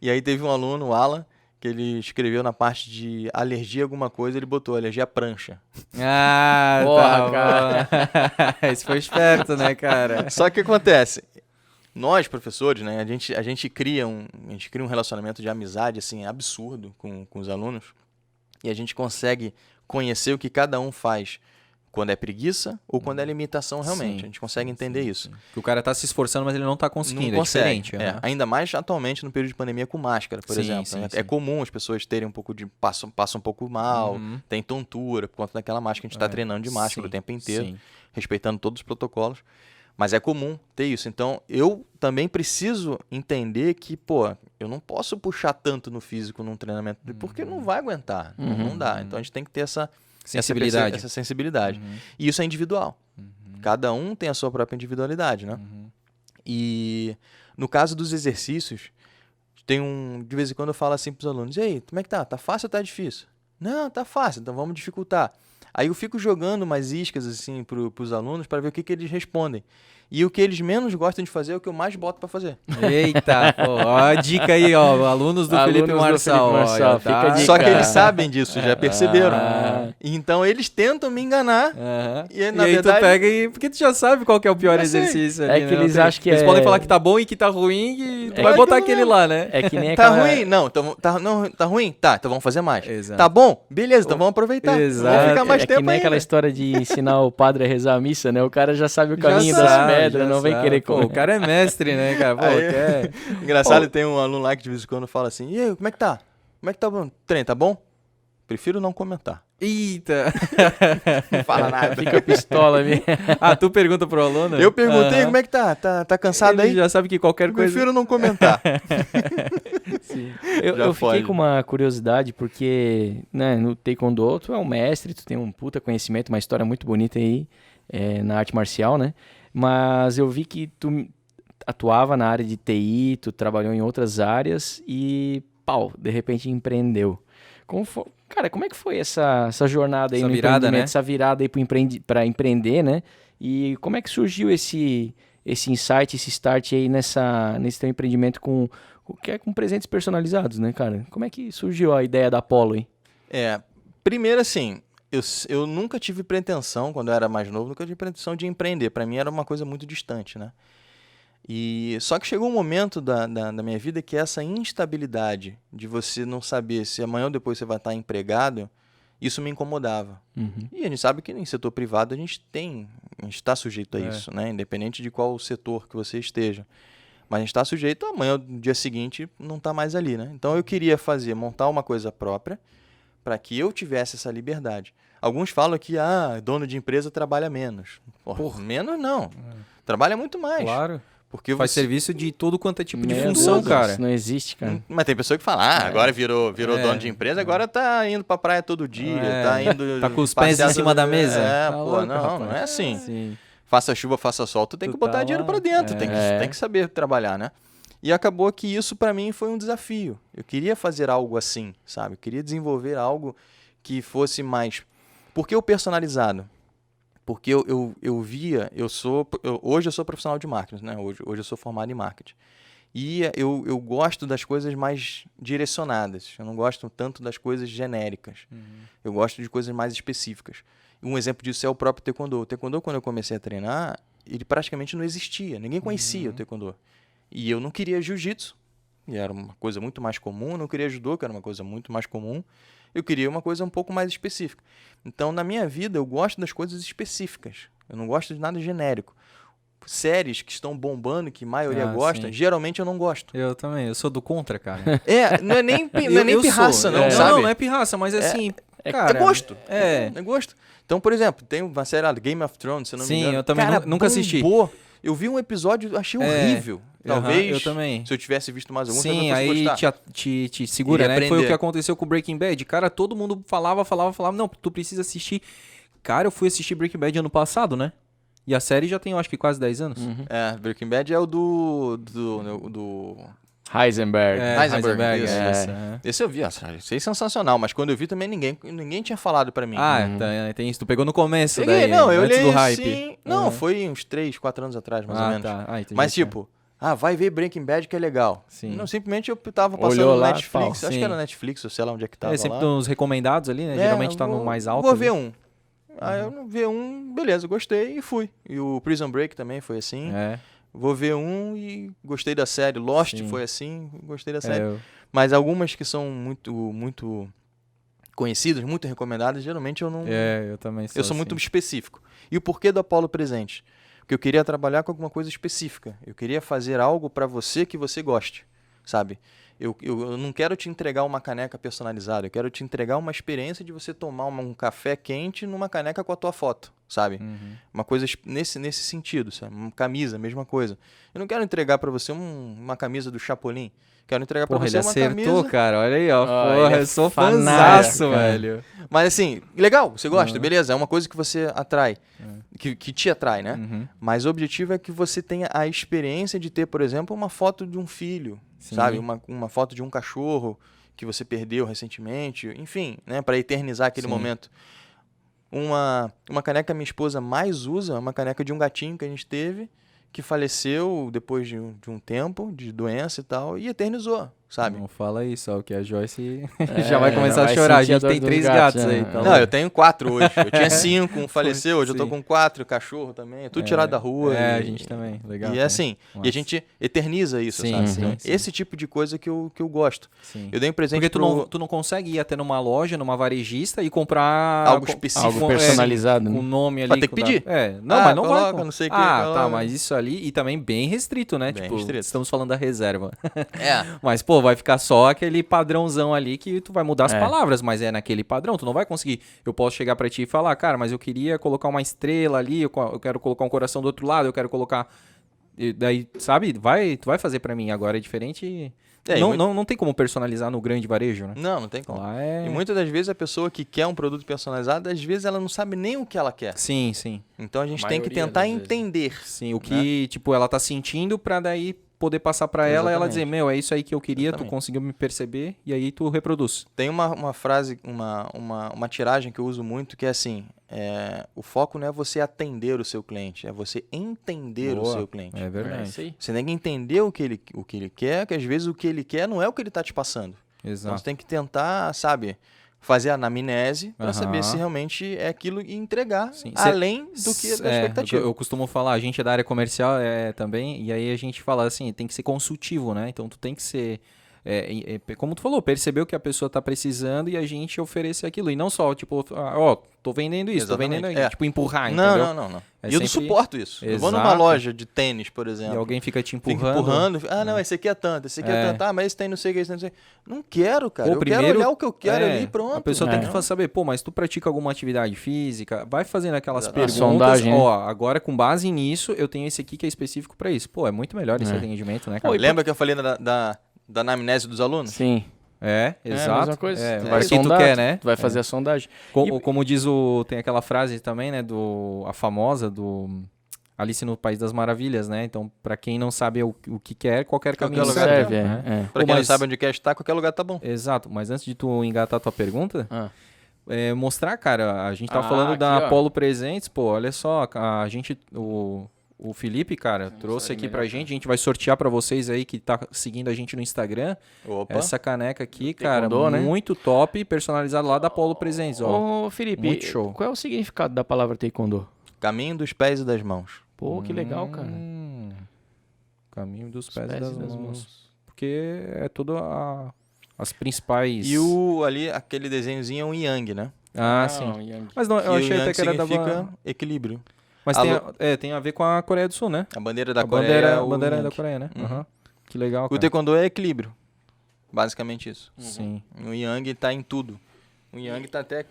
E aí teve um aluno, o Alan, que ele escreveu na parte de alergia a alguma coisa, ele botou alergia à prancha. Porra, cara. Esse foi esperto, né, cara? Só que acontece, nós, professores, né, a gente cria um relacionamento de amizade, assim, absurdo com os alunos, e a gente consegue conhecer o que cada um faz quando é preguiça ou quando é limitação realmente. Sim, a gente consegue entender isso. Que o cara tá se esforçando, mas ele não tá conseguindo, Não consegue. é diferente. Ainda mais atualmente no período de pandemia com máscara, por exemplo. Sim. É comum as pessoas terem um pouco de... Passam um pouco mal, tem tontura por conta daquela máscara. A gente está treinando de máscara o tempo inteiro, respeitando todos os protocolos. Mas é comum ter isso. Então, eu também preciso entender que, eu não posso puxar tanto no físico num treinamento, porque não vai aguentar. Não dá. Então, a gente tem que ter essa sensibilidade. E isso é individual. Cada um tem a sua própria individualidade, né? E no caso dos exercícios, de vez em quando eu falo assim para os alunos, e aí, como é que tá? Tá fácil ou tá difícil? Não, tá fácil, então vamos dificultar. Aí eu fico jogando umas iscas assim para os alunos para ver o que eles respondem. E o que eles menos gostam de fazer é o que eu mais boto para fazer. Eita, ó a dica aí, ó, alunos do Felipe Marçal. Fica a dica. Só que eles sabem disso, já perceberam. Então eles tentam me enganar. E na verdade... tu pega porque tu já sabe qual que é o pior exercício ali, É que eles acham que eles podem falar que tá bom e que tá ruim e tu vai botar aquele lá, né? É que nem Tá ruim? Não, então, tá ruim? Tá, então vamos fazer mais. Exato. Tá bom? Beleza, então vamos aproveitar. Exato. Vamos ficar mais É tempo que nem ainda. aquela história de ensinar o padre a rezar a missa, né? O cara já sabe o caminho das pedras, não vem querer comer. O cara é mestre, né, cara? Engraçado, tem um aluno lá que de vez em quando fala assim, e aí, como é que tá? Como é que tá o treino? Tá bom? Prefiro não comentar. Eita! Não fala nada. Fica pistola mesmo. Tu pergunta pro aluno? Eu perguntei, como é que tá? Tá cansado Ele aí? já sabe que qualquer coisa... Prefiro não comentar. Sim. Eu fiquei com uma curiosidade, porque no Taekwondo tu é um mestre, tu tem um puta conhecimento, uma história muito bonita aí na arte marcial, né? Mas eu vi que tu atuava na área de TI, tu trabalhou em outras áreas e, de repente empreendeu. Cara, como é que foi essa jornada aí, essa virada aí para empreender, né? E como é que surgiu esse insight, esse start aí nesse teu empreendimento com presentes personalizados, né, cara? Como é que surgiu a ideia da Apollo aí? Primeiro assim, eu nunca tive pretensão, quando eu era mais novo, nunca tive pretensão de empreender. Para mim era uma coisa muito distante, né? E só que chegou um momento da minha vida que essa instabilidade de você não saber se amanhã ou depois você vai estar empregado, isso me incomodava. E a gente sabe que em setor privado a gente está sujeito a isso, né? Independente de qual setor que você esteja. Mas a gente está sujeito amanhã, no dia seguinte, não está mais ali, né? Então eu queria montar uma coisa própria para que eu tivesse essa liberdade. Alguns falam que dono de empresa trabalha menos. Menos não. Trabalha muito mais. Claro. Porque faz serviço de todo quanto é tipo de função, cara. Isso não existe, cara. Mas tem pessoa que fala, agora virou dono de empresa, agora tá indo pra praia todo dia, tá indo... Tá com os pés em cima da mesa. Não é assim. Sim. Faça chuva, faça sol, tu tem que botar dinheiro pra dentro, tem que saber trabalhar, né? E acabou que isso pra mim foi um desafio. Eu queria fazer algo assim, sabe? Eu queria desenvolver algo que fosse mais... Por que o personalizado? Porque eu via, hoje eu sou profissional de marketing, né? Hoje eu sou formado em marketing. E eu gosto das coisas mais direcionadas. Eu não gosto tanto das coisas genéricas. Eu gosto de coisas mais específicas. Um exemplo disso é o próprio Taekwondo. O Taekwondo, quando eu comecei a treinar, ele praticamente não existia. Ninguém conhecia o Taekwondo. E eu não queria jiu-jitsu, que era uma coisa muito mais comum. Não queria judô, que era uma coisa muito mais comum. Eu queria uma coisa um pouco mais específica. Então, na minha vida, eu gosto das coisas específicas. Eu não gosto de nada genérico. Séries que estão bombando, que a maioria gosta, sim. geralmente eu não gosto. Eu também, eu sou do contra, cara. Não é nem pirraça, não, Não, sabe? não é pirraça, mas assim, cara... É gosto. É gosto. Então, por exemplo, tem uma série lá, Game of Thrones, se eu não me engano. Sim, eu também Cara, nunca assisti. bombou. Eu vi um episódio, achei horrível. Talvez, eu também. se eu tivesse visto mais algum, Sim, eu não fosse aí gostar. te segura, Iria né? Foi o aprender. que aconteceu com Breaking Bad. Cara, todo mundo falava, não, tu precisa assistir. Cara, eu fui assistir Breaking Bad ano passado, né? E a série já tem, eu acho que quase 10 anos. Breaking Bad é o do Heisenberg. Heisenberg, isso. É. Esse eu vi, achei sensacional, mas quando eu vi também ninguém tinha falado pra mim. Tem isso. Tu pegou no começo Peguei, daí, não, eu antes olhei do hype. assim... Não, foi uns 3, 4 anos atrás, mais ou menos. Tá. Entendi. Mas tipo, vai ver Breaking Bad que é legal. Sim. Não, simplesmente eu tava passando Olhou no lá, Netflix, pau. acho que Sim. era Netflix, ou sei lá onde é que tava sempre lá. nos recomendados ali, né? Geralmente tá no mais alto. Vou ali. ver um. Aí eu vi um, beleza, gostei e fui. E o Prison Break também foi assim. Vou ver um e gostei da série. Lost Sim. foi assim, gostei da série. Eu- Mas algumas que são muito conhecidas, muito recomendadas, geralmente eu não... eu também sou Eu sou assim. muito específico. E o porquê do Apollo Presente? Porque eu queria trabalhar com alguma coisa específica. Eu queria fazer algo para você que você goste, sabe? Eu não quero te entregar uma caneca personalizada. Eu quero te entregar uma experiência de você tomar um café quente numa caneca com a tua foto, sabe? Uma coisa nesse sentido, sabe? Uma camisa, mesma coisa. Eu não quero entregar para você uma camisa do Chapolin. Quero entregar para Porra, você ele uma acertou, camisa... cara. Olha aí, ó. Ah, Porra, ele é eu sou fanático, fanzaço, cara. velho. Mas assim, legal, você gosta, beleza, é uma coisa que você atrai, que te atrai, né? Mas o objetivo é que você tenha a experiência de ter, por exemplo, uma foto de um filho, Sim. sabe? Uma foto de um cachorro que você perdeu recentemente, enfim, né? Para eternizar aquele Sim. momento. Uma caneca que a minha esposa mais usa, é uma caneca de um gatinho que a gente teve, que faleceu depois de um tempo, de doença e tal, e eternizou, sabe? Não fala isso, ó, que a Joyce já vai começar já a vai chorar. A sentir a gente dor tem dos 3 gatos, gatos né? aí. Então... Não, eu tenho 4 hoje. Eu tinha 5, um faleceu, hoje eu tô Sim. com 4, cachorro também, tudo tirado da rua. A gente também, legal. E é assim, e Nossa. a gente eterniza isso, Sim, sabe? sim, Então, sim. esse tipo de coisa que eu gosto. Sim. Eu dei um presente Porque tu não consegue ir até numa loja, numa varejista e comprar... Algo específico. Algo personalizado, Com né? o nome ali. Mas tem que com pedir. Não, Ah, mas não coloca, vai. não sei o que, tá, coloca. mas isso ali... E também bem restrito, né? Bem tipo, restrito. estamos falando da reserva. É. Mas, pô, vai ficar só aquele padrãozão ali que tu vai mudar as É. palavras, mas é naquele padrão. Tu não vai conseguir... Eu posso chegar pra ti e falar, cara, mas eu queria colocar uma estrela ali, eu quero colocar um coração do outro lado, eu quero colocar... E daí, sabe? Tu vai fazer pra mim. Agora é diferente... Não tem como personalizar no grande varejo, né? Não tem como. Lá é... E muitas das vezes a pessoa que quer um produto personalizado, às vezes ela não sabe nem o que ela quer. Sim, sim. Então a gente A tem que maioria tentar das vezes. entender. Sim, o que, tipo, ela tá sentindo pra daí poder passar pra ela e ela dizer, Exatamente. é isso aí que eu queria, Exatamente. tu conseguiu me perceber e aí tu reproduz. Tem uma frase, uma tiragem que eu uso muito que é assim, o foco não é você atender o seu cliente, é você entender o Boa. seu cliente. É É verdade. isso aí. Você tem que entender o que ele quer, que às vezes o que ele quer não é o que ele está te passando. Então Exato. você tem que tentar, sabe, fazer a anamnese para saber Aham. se realmente é aquilo e entregar Sim. além do que da expectativa. Eu costumo falar, a gente é da área comercial também, e aí a gente fala assim, tem que ser consultivo, né? Então tu tem que ser, como tu falou, perceber o que a pessoa tá precisando e a gente oferecer aquilo. E não só, tipo, tô vendendo isso, tô vendendo Exatamente. aquilo, tipo, empurrar, Não, entendeu? não. É E eu sempre- suporto isso. Eu vou numa Exato. loja de tênis, por exemplo. E alguém fica te Fica empurrando. empurrando. Ah, não, esse aqui é tanto, esse aqui é É. tanto. Ah, mas esse tem não sei o que, esse tem não sei. Não quero, cara. Pô, eu primeiro- quero olhar o que eu quero ali e pronto. A pessoa É. tem que saber, pô, mas tu pratica alguma atividade física? Vai fazendo aquelas Exatamente. perguntas. Sondagem, né? Ó, agora com base nisso, eu tenho esse aqui que é específico pra isso. Pô, é muito melhor esse atendimento, né, cara? Lembra que eu falei da anamnese dos alunos? Sim. É, É exato. a mesma coisa. É, Tu vai que tu sondar, quer, né? Tu vai fazer a sondagem. Como diz tem aquela frase também, né, a famosa do Alice no País das Maravilhas, né? Então, pra quem não sabe o que quer, qualquer caminho lugar serve. serve, né? Pra Pô, quem não mas- sabe onde quer estar, qualquer lugar tá bom. Exato, mas antes de tu engatar a tua pergunta, mostrar, cara, a gente tá Ah, falando da aqui, ó. Apollo Presentes, pô, olha só, a gente, o o Felipe, cara, trouxe aqui pra melhor, gente. A gente vai sortear pra vocês aí que tá seguindo a gente no Instagram. Opa. Essa caneca aqui, cara, Taekwondo, né? muito top, personalizado lá da Polo Presentes, ó. Ô, Felipe, Muito show. qual é o significado da palavra taekwondo? Caminho dos pés e das mãos. Pô, que legal, cara. Caminho dos Os pés, e das e mãos. Porque é tudo as principais... E ali, aquele desenhozinho é um yang, né? Ah, sim. Yang. Mas não, eu Que achei o até yang que era significa equilíbrio. Mas Alô? tem a ver com a Coreia do Sul, né? A bandeira da A Coreia é bandeira, o bandeira yang. da Coreia, né? Uhum. Aham. Que legal, O cara. taekwondo é equilíbrio. Basicamente isso. Sim. O yang tá em tudo. O yang tá até...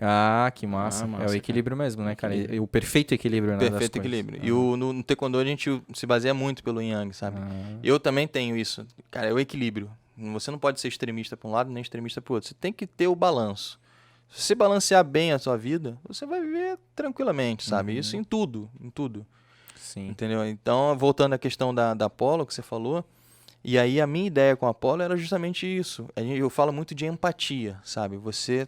Ah, que massa. Ah, massa, É o equilíbrio mesmo, né, cara? E o perfeito equilíbrio, né? das perfeito coisas. equilíbrio. E no taekwondo a gente se baseia muito pelo yang, sabe? Ah. Eu também tenho isso. Cara, é o equilíbrio. Você não pode ser extremista para um lado nem extremista para o outro. Você tem que ter o balanço. Se você balancear bem a sua vida, você vai viver tranquilamente, sabe? Isso em tudo, Sim. entendeu? Então, voltando à questão da Apollo que você falou, e aí a minha ideia com a Apollo era justamente isso. Eu falo muito de empatia, sabe? Você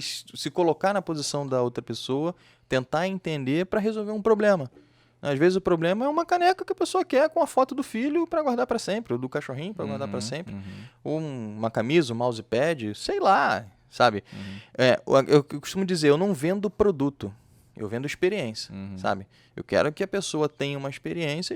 se colocar na posição da outra pessoa, tentar entender para resolver um problema. Às vezes o problema é uma caneca que a pessoa quer com a foto do filho para guardar para sempre, ou do cachorrinho para guardar para sempre, ou uma camisa, um mousepad, sei lá, sabe? Eu costumo dizer, eu não vendo produto, eu vendo experiência, sabe? Eu quero que a pessoa tenha uma experiência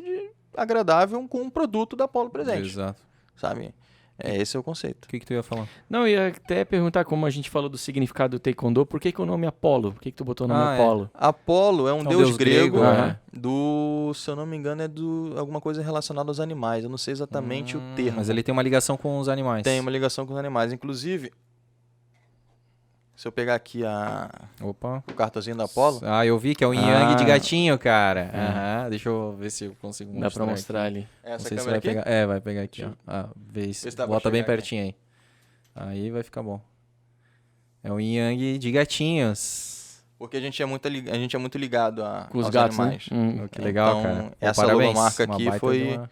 agradável com um produto da Polo Presente, Exato. sabe? Esse é o conceito. O que tu ia falar? Não, eu ia até perguntar, como a gente falou do significado do taekwondo, por que o nome Apolo? Por que tu botou o nome Apolo? Apolo é um deus grego, né? se eu não me engano, é alguma coisa relacionada aos animais. Eu não sei exatamente o termo. Mas ele tem uma ligação com os animais. Tem uma ligação com os animais. Inclusive, se eu pegar aqui Opa. o cartãozinho da Apolo... Ah, eu vi que é um yang de gatinho, cara. Aham. Deixa eu ver se eu consigo mostrar. Dá pra mostrar ali. Essa Não sei se câmera vai aqui? pegar. Vai pegar aqui, ó. Vê se se dá pra bota bem chegar aqui. pertinho aí. Aí vai ficar bom. É um yang de gatinhos. Porque a gente é muito ligado Com os aos gatos, animais. né? Oh, que legal, Então, cara. Pô, essa parabéns. logomarca Uma aqui baita foi de uma-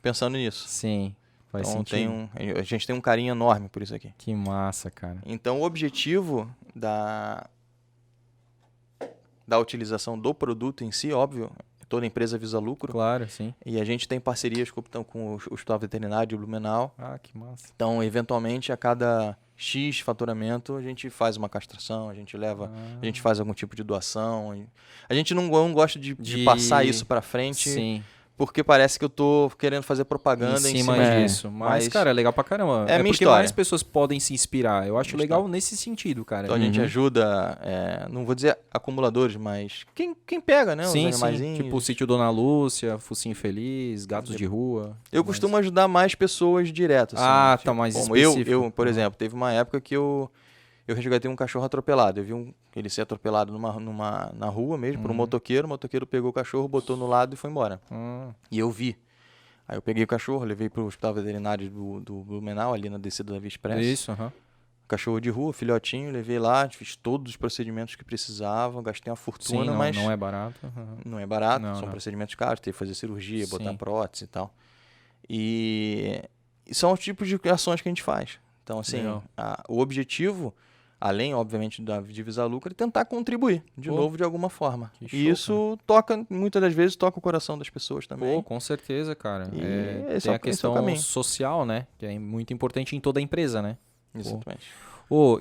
pensando nisso. Sim, faz Então sentido. a gente tem um carinho enorme por isso aqui. Que massa, cara. Então o objetivo da utilização do produto em si, óbvio, toda empresa visa lucro. Claro, sim. E a gente tem parcerias com o Hospital Veterinário de Blumenau. Ah, que massa. Então, eventualmente, a cada X faturamento, a gente faz uma castração, a gente faz algum tipo de doação. A gente não gosta de passar isso pra frente, Sim. porque parece que eu tô querendo fazer propaganda Em cima disso. Mas, cara, é legal pra caramba. É a minha porque história. mais pessoas podem se inspirar. Eu acho Minha legal nesse sentido, cara. Então a gente ajuda, não vou dizer acumuladores, mas quem pega, né? Sim, os animaizinhos. Tipo o Sítio Dona Lúcia, Focinho Feliz, Gatos de Rua. Eu costumo ajudar mais pessoas direto. Assim, Ah, tipo, tá mais como específico. eu, por exemplo, teve uma época que eu resgatei um cachorro atropelado. Eu vi ele ser atropelado na rua mesmo, por um motoqueiro. O motoqueiro pegou o cachorro, botou no lado e foi embora. E eu vi. Aí eu peguei o cachorro, levei pro hospital veterinário do Blumenau, ali na descida da Via Express. Isso, aham. Cachorro de rua, filhotinho, levei lá, fiz todos os procedimentos que precisava, gastei uma fortuna, Sim, mas não é barato. Aham. não é barato, Não, são não. procedimentos caros, tem que fazer cirurgia, botar Sim. prótese e tal. E são os tipos de ações que a gente faz. Então, assim, Legal. o objetivo, além, obviamente, de visar lucro, é tentar contribuir, de novo, de alguma forma. Que show, E isso muitas das vezes, toca o coração das pessoas também. Pô, com certeza, cara. E esse Tem é a o questão caminho. social, né? Que é muito importante em toda empresa, né? Exatamente.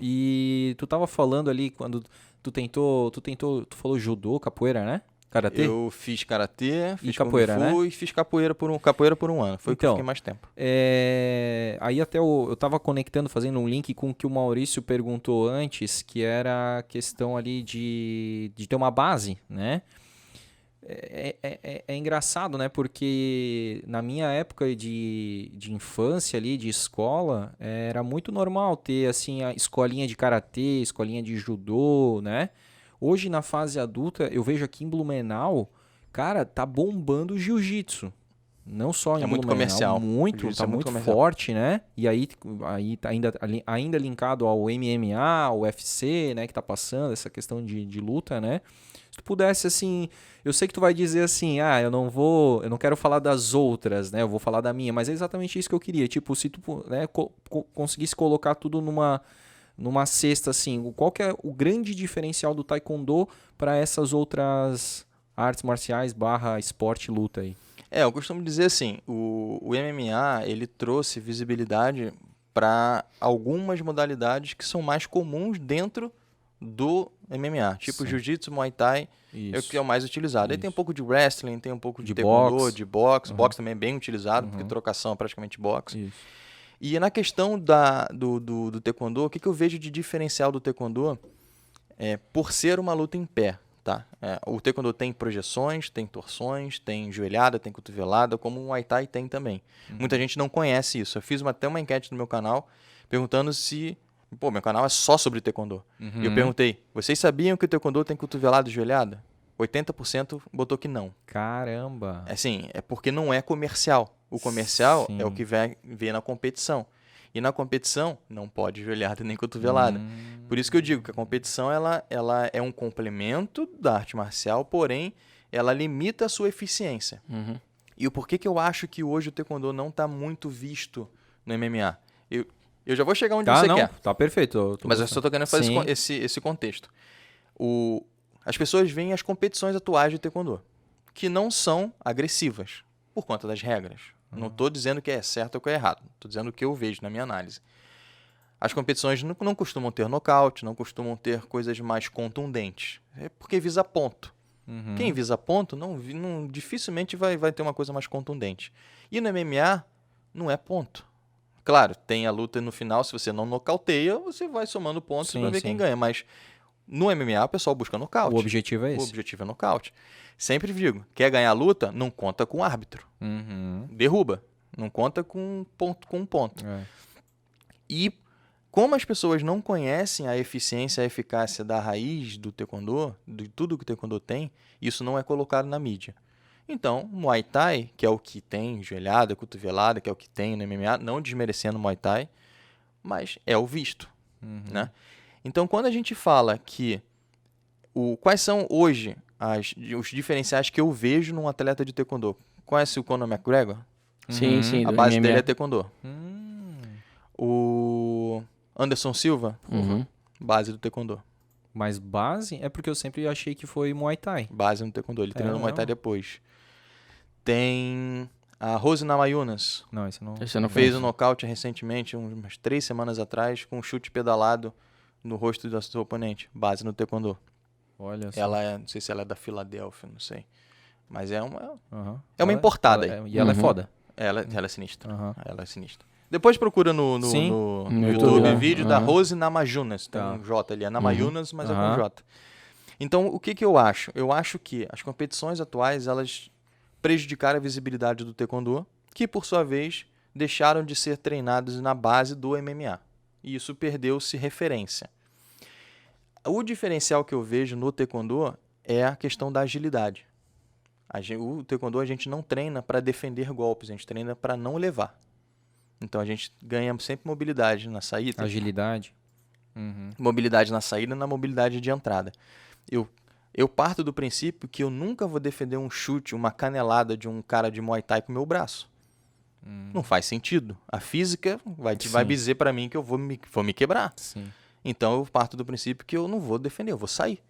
E tu tava falando ali quando tu falou judô, capoeira, né? Karatê? Eu fiz karatê, fiz capoeira, kung fu, né? e fiz capoeira por um ano. Foi o que eu Então, fiquei mais tempo. Aí até eu tava conectando, fazendo um link com o que o Maurício perguntou antes, que era a questão ali de ter uma base, né? É engraçado, né? Porque na minha época de infância ali, de escola, era muito normal ter, assim, a escolinha de karatê, escolinha de judô, né? Hoje, na fase adulta, eu vejo aqui em Blumenau, cara, tá bombando o jiu-jitsu. Não só em muito Blumenau, comercial. O muito, jiu-jitsu tá é muito muito comercial. forte, né? E aí tá ainda linkado ao MMA, ao UFC, né? Que tá passando, essa questão de luta, né? Se tu pudesse, assim, eu sei que tu vai dizer assim, eu não quero falar das outras, né? Eu vou falar da minha, mas é exatamente isso que eu queria. Tipo, se tu, né, conseguisse colocar tudo numa cesta, assim, qual que é o grande diferencial do Taekwondo para essas outras artes marciais / esporte luta aí. Eu costumo dizer assim, o MMA, ele trouxe visibilidade para algumas modalidades que são mais comuns dentro do MMA, tipo jiu-jitsu, muay thai, é o que é o mais utilizado. Aí tem um pouco de wrestling, tem um pouco de taekwondo, de boxe. Boxe também é bem utilizado, porque trocação é praticamente boxe. Isso. E na questão do taekwondo, o que eu vejo de diferencial do taekwondo por ser uma luta em pé. Tá? O taekwondo tem projeções, tem torções, tem joelhada, tem cotovelada, como o muay thai tem também. Muita gente não conhece isso. Eu fiz até uma enquete no meu canal perguntando se... meu canal é só sobre taekwondo. E eu perguntei, vocês sabiam que o taekwondo tem cotovelada e joelhada? 80% botou que não. Caramba! É porque não é comercial. O comercial é o que vê na competição. E na competição não pode joelhada nem cotovelada. Por isso que eu digo que a competição ela é um complemento da arte marcial, porém ela limita a sua eficiência. E o porquê que eu acho que hoje o taekwondo não está muito visto no MMA? Eu já vou chegar onde você quer. Tá perfeito. Mas eu só estou querendo fazer esse contexto. As pessoas veem as competições atuais de taekwondo, que não são agressivas, por conta das regras. Não estou dizendo que é certo ou que é errado. Estou dizendo o que eu vejo na minha análise. As competições não costumam ter nocaute, não costumam ter coisas mais contundentes. É porque visa ponto. Quem visa ponto dificilmente vai ter uma coisa mais contundente. E no MMA não é ponto. Claro, tem a luta no final, se você não nocauteia, você vai somando pontos para ver quem ganha. Mas no MMA o pessoal busca nocaute. O objetivo é esse. O objetivo é nocaute. Sempre digo, quer ganhar a luta, não conta com o árbitro. Derruba. Não conta com um ponto. E como as pessoas não conhecem a eficiência, a eficácia da raiz do taekwondo, de tudo que o taekwondo tem, isso não é colocado na mídia. Então, Muay Thai, que é o que tem joelhada, cotovelada, que é o que tem no MMA, não desmerecendo Muay Thai, mas é o visto. Né? Então, quando a gente fala que quais são hoje os diferenciais que eu vejo num atleta de taekwondo? Conhece o Conor McGregor? Sim. A base dele é taekwondo. O Anderson Silva, base do taekwondo. Mas base é porque eu sempre achei que foi Muay Thai. Base no taekwondo, ele treinou Muay Thai depois. Tem a Rose Namajunas. Não, esse não. Fez um nocaute recentemente, umas 3 semanas atrás, com um chute pedalado no rosto do seu oponente. Base no taekwondo. Olha só. Ela não sei se ela é da Filadélfia, não sei. Mas é uma importada aí. E ela é foda. Ela é sinistra. Ela é sinistra. Depois procura no YouTube vídeo da Rose Namajunas. Tem um J ali. É Namajunas, mas é com J. Então, o que eu acho? Eu acho que as competições atuais, elas prejudicaram a visibilidade do taekwondo, que, por sua vez, deixaram de ser treinados na base do MMA. E isso perdeu-se referência. O diferencial que eu vejo no taekwondo é a questão da agilidade. O taekwondo a gente não treina para defender golpes, a gente treina para não levar. Então a gente ganha sempre mobilidade na saída. Agilidade. Mobilidade na saída e na mobilidade de entrada. Eu parto do princípio que eu nunca vou defender um chute, uma canelada de um cara de Muay Thai com o meu braço. Não faz sentido. A física vai dizer para mim que eu vou me quebrar. Sim. Então eu parto do princípio que eu não vou defender, eu vou sair.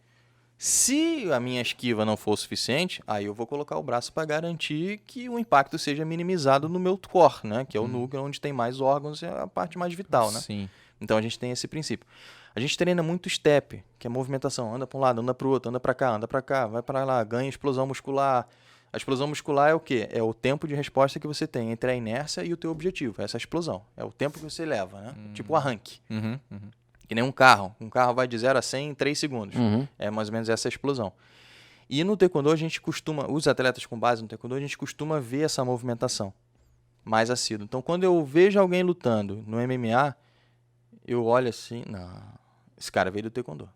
Se a minha esquiva não for suficiente, aí eu vou colocar o braço para garantir que o impacto seja minimizado no meu core, né? Que é o núcleo onde tem mais órgãos, é a parte mais vital, né? Sim. Então a gente tem esse princípio. A gente treina muito step, que é movimentação. Anda para um lado, anda para o outro, anda para cá, vai para lá, ganha explosão muscular. A explosão muscular é o quê? É o tempo de resposta que você tem entre a inércia e o teu objetivo. Essa explosão. É o tempo que você leva, né? Tipo o arranque. Que nem um carro. Um carro vai de 0 a 100 em 3 segundos. É mais ou menos essa explosão. E no taekwondo a gente costuma, os atletas com base no taekwondo, a gente costuma ver essa movimentação mais assíduo. Então quando eu vejo alguém lutando no MMA, eu olho assim, não, esse cara veio do taekwondo.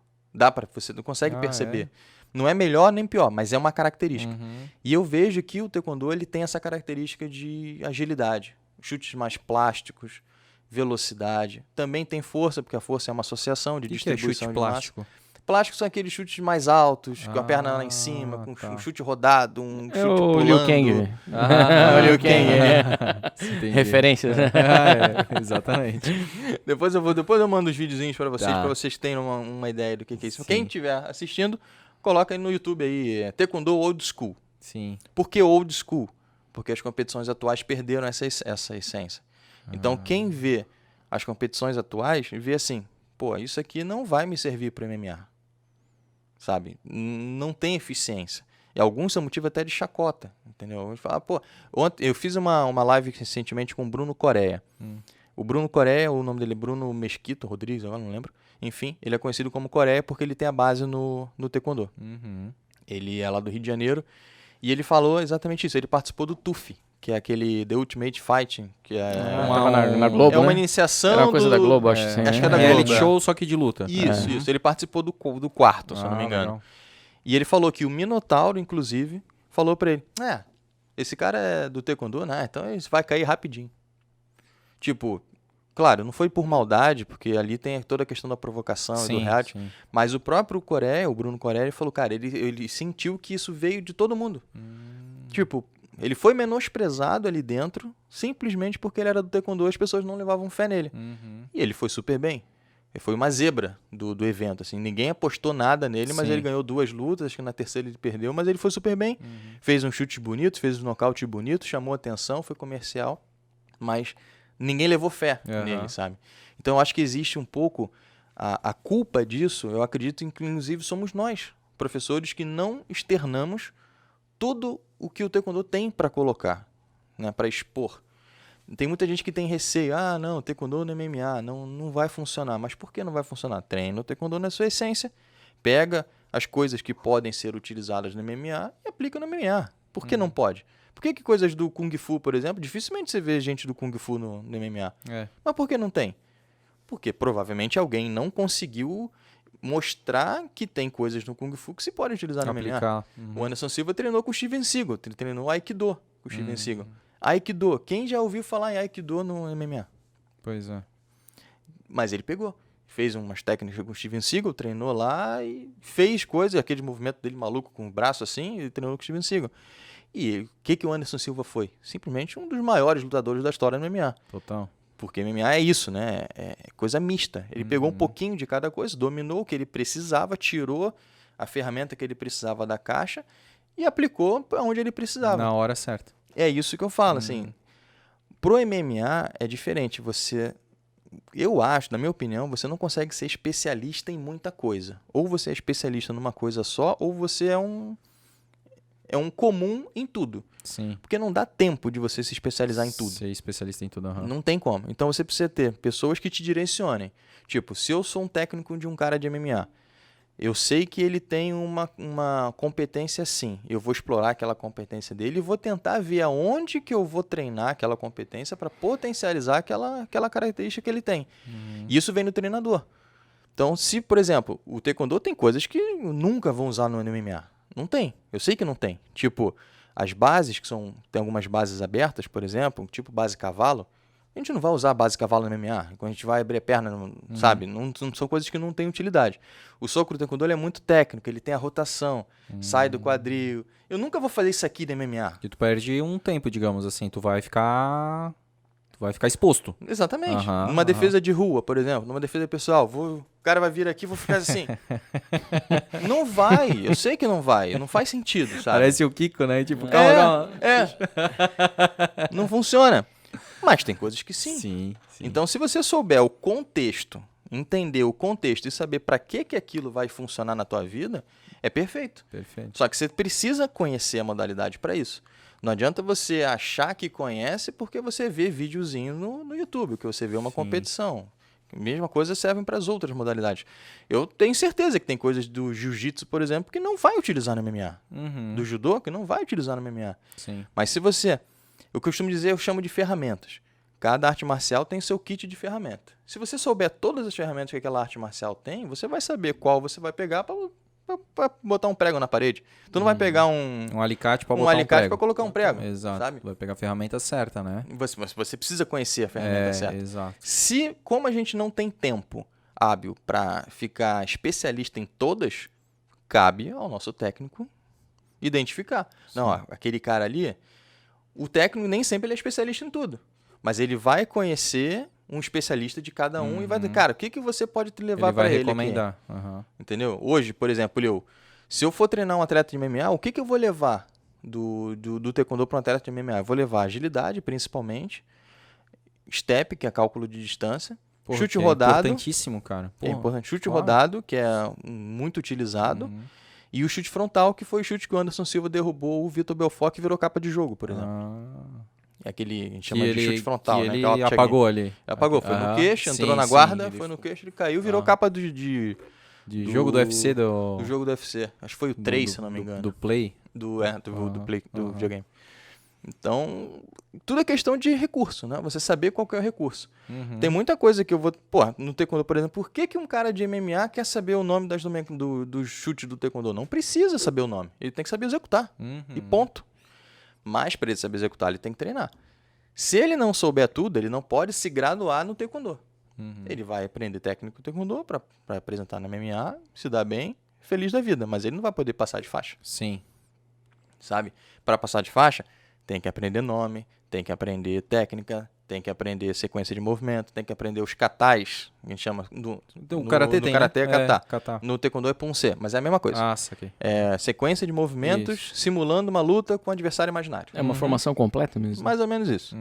Você não consegue perceber. Não é melhor nem pior, mas é uma característica. E eu vejo que o taekwondo ele tem essa característica de agilidade, chutes mais plásticos, velocidade. Também tem força, porque a força é uma associação de distribuição de plástico? Plásticos são aqueles chutes mais altos, com a perna lá em cima, com um chute rodado, um chute pulando. O Liu Kang. O Liu Kang. Referências, né? Exatamente. Depois eu mando os videozinhos para vocês terem uma ideia do que é isso. Sim. Quem estiver assistindo, coloca aí no YouTube aí, Taekwondo Old School. Sim. Por que Old School? Porque as competições atuais perderam essa essência. Então, quem vê as competições atuais, vê assim, pô, isso aqui não vai me servir para MMA. Sabe? Não tem eficiência. E alguns são motivo até de chacota, entendeu? Eu falo, pô, ontem eu fiz uma live recentemente com o Bruno Coreia. O Bruno Coreia, o nome dele é Bruno Mesquito Rodrigues, agora não lembro. Enfim, ele é conhecido como Coreia porque ele tem a base no Taekwondo. Ele é lá do Rio de Janeiro e ele falou exatamente isso. Ele participou do TUF, que é aquele The Ultimate Fighting, que é, tava na Globo, é uma né? iniciação Era uma coisa da Globo, acho que sim. Acho que é da Reality Globo. show, só que de luta. Isso. Ele participou do quarto, se eu não me engano. Legal. E ele falou que o Minotauro, inclusive, falou pra ele, esse cara é do Taekwondo, né? Então ele vai cair rapidinho. Tipo, claro, não foi por maldade, porque ali tem toda a questão da provocação e do reality, sim. mas o próprio Coreia, o Bruno Coreia, ele falou, cara, ele sentiu que isso veio de todo mundo. Tipo, ele foi menosprezado ali dentro, simplesmente porque ele era do Taekwondo e as pessoas não levavam fé nele. E ele foi super bem. Ele foi uma zebra do evento, assim. Ninguém apostou nada nele, mas Sim. ele ganhou 2 lutas, acho que na terceira ele perdeu, mas ele foi super bem. Fez um chute bonito, fez um nocaute bonito, chamou atenção, foi comercial, mas ninguém levou fé nele, sabe? Então eu acho que existe um pouco a culpa disso, eu acredito, inclusive, somos nós, professores, que não externamos tudo o que o Taekwondo tem para colocar, né, para expor. Tem muita gente que tem receio. Não, Taekwondo no MMA não vai funcionar. Mas por que não vai funcionar? Treina o Taekwondo na sua essência, pega as coisas que podem ser utilizadas no MMA e aplica no MMA. Por que não pode? Por que coisas do Kung Fu, por exemplo, dificilmente você vê gente do Kung Fu no MMA? Mas por que não tem? Porque provavelmente alguém não conseguiu mostrar que tem coisas no Kung Fu que se podem utilizar no MMA. O Anderson Silva treinou com o Steven Seagal, treinou Aikido com o Steven Seagal. Aikido. Quem já ouviu falar em Aikido no MMA? Pois é. Mas ele pegou. Fez umas técnicas com o Steven Seagal, treinou lá e fez coisas, aquele movimento dele maluco com o braço assim, ele treinou com o Steven Seagal. E o que o Anderson Silva foi? Simplesmente um dos maiores lutadores da história no MMA. Total. Porque MMA é isso, né? É coisa mista. Ele pegou um pouquinho de cada coisa, dominou o que ele precisava, tirou a ferramenta que ele precisava da caixa e aplicou para onde ele precisava. Na hora certa. É isso que eu falo, assim. Pro MMA é diferente. Eu acho, na minha opinião, você não consegue ser especialista em muita coisa. Ou você é especialista numa coisa só, ou você é um comum em tudo. Sim. Porque não dá tempo de você se especializar em tudo. Ser especialista em tudo. Não tem como. Então você precisa ter pessoas que te direcionem. Tipo, se eu sou um técnico de um cara de MMA, eu sei que ele tem uma competência assim. Eu vou explorar aquela competência dele e vou tentar ver aonde que eu vou treinar aquela competência para potencializar aquela característica que ele tem. E isso vem no treinador. Então, se, por exemplo, o Taekwondo tem coisas que nunca vão usar no MMA. Não tem. Eu sei que não tem. Tipo, as bases, tem algumas bases abertas, por exemplo, tipo base cavalo, a gente não vai usar a base cavalo no MMA. Quando a gente vai abrir a perna, sabe? Não são coisas que não têm utilidade. O soco do Taekwondo é muito técnico, ele tem a rotação, sai do quadril. Eu nunca vou fazer isso aqui no MMA. E tu perde um tempo, digamos assim. Tu vai ficar exposto. Exatamente. Numa defesa de rua, por exemplo, numa defesa pessoal, o cara vai vir aqui, vou ficar assim. Não vai, eu sei que não vai, não faz sentido, sabe? Parece o Kiko, né? Tipo, calma. Não funciona. Mas tem coisas que sim. Sim. Então, se você souber o contexto, entender o contexto e saber para que aquilo vai funcionar na tua vida, é perfeito. Perfeito. Só que você precisa conhecer a modalidade para isso. Não adianta você achar que conhece porque você vê videozinho no YouTube, que você vê uma competição. A mesma coisa serve para as outras modalidades. Eu tenho certeza que tem coisas do jiu-jitsu, por exemplo, que não vai utilizar no MMA. Do judô, que não vai utilizar no MMA. Sim. Mas se você... Eu costumo dizer, eu chamo de ferramentas. Cada arte marcial tem seu kit de ferramenta. Se você souber todas as ferramentas que aquela arte marcial tem, você vai saber qual você vai pegar para botar um prego na parede. Tu não vai pegar um alicate para botar um prego. Para colocar um prego. Exato. Sabe? Vai pegar a ferramenta certa, né? Você precisa conhecer a ferramenta certa. Exato. Como a gente não tem tempo hábil para ficar especialista em todas, cabe ao nosso técnico identificar. Sim. Não, aquele cara ali, o técnico nem sempre ele é especialista em tudo. Mas ele vai conhecer um especialista de cada um e vai dizer, cara, o que você pode te levar para ele? Ele vai recomendar. Entendeu? Hoje, por exemplo, Se eu for treinar um atleta de MMA, o que eu vou levar do taekwondo para um atleta de MMA? Eu vou levar agilidade, principalmente, step, que é cálculo de distância, Porra, chute que rodado. É importantíssimo, cara. É Porra, importante. Chute claro. rodado, que é muito utilizado. E o chute frontal, que foi o chute que o Anderson Silva derrubou o Vitor Belfort, que virou capa de jogo, por exemplo. É aquele, a gente chama de chute frontal, que né? ele apagou ali. Apagou, foi no queixo, entrou sim, na guarda, sim, foi no queixo, ele caiu, virou capa de jogo do UFC, do jogo do UFC. Acho que foi o 3, se eu não me engano. Do Play. Do Play, do videogame. Então, tudo é questão de recurso, né? Você saber qual que é o recurso. Tem muita coisa que eu vou... Pô, no taekwondo, por exemplo, por que um cara de MMA quer saber o nome do chute do taekwondo? Não precisa saber o nome. Ele tem que saber executar. E ponto. Mas, para ele saber executar, ele tem que treinar. Se ele não souber tudo, ele não pode se graduar no taekwondo. Ele vai aprender técnico do taekwondo para apresentar na MMA, se dar bem, feliz da vida. Mas ele não vai poder passar de faixa. Sim. Sabe? Para passar de faixa, tem que aprender nome, tem que aprender técnica, tem que aprender sequência de movimento, tem que aprender os katais, que a gente chama O karatê tem, karatê é kata. kata. No taekwondo é punse, mas é a mesma coisa. Ah, saquei. É sequência de movimentos simulando uma luta com um adversário imaginário. É uma formação completa mesmo. Mais ou menos isso.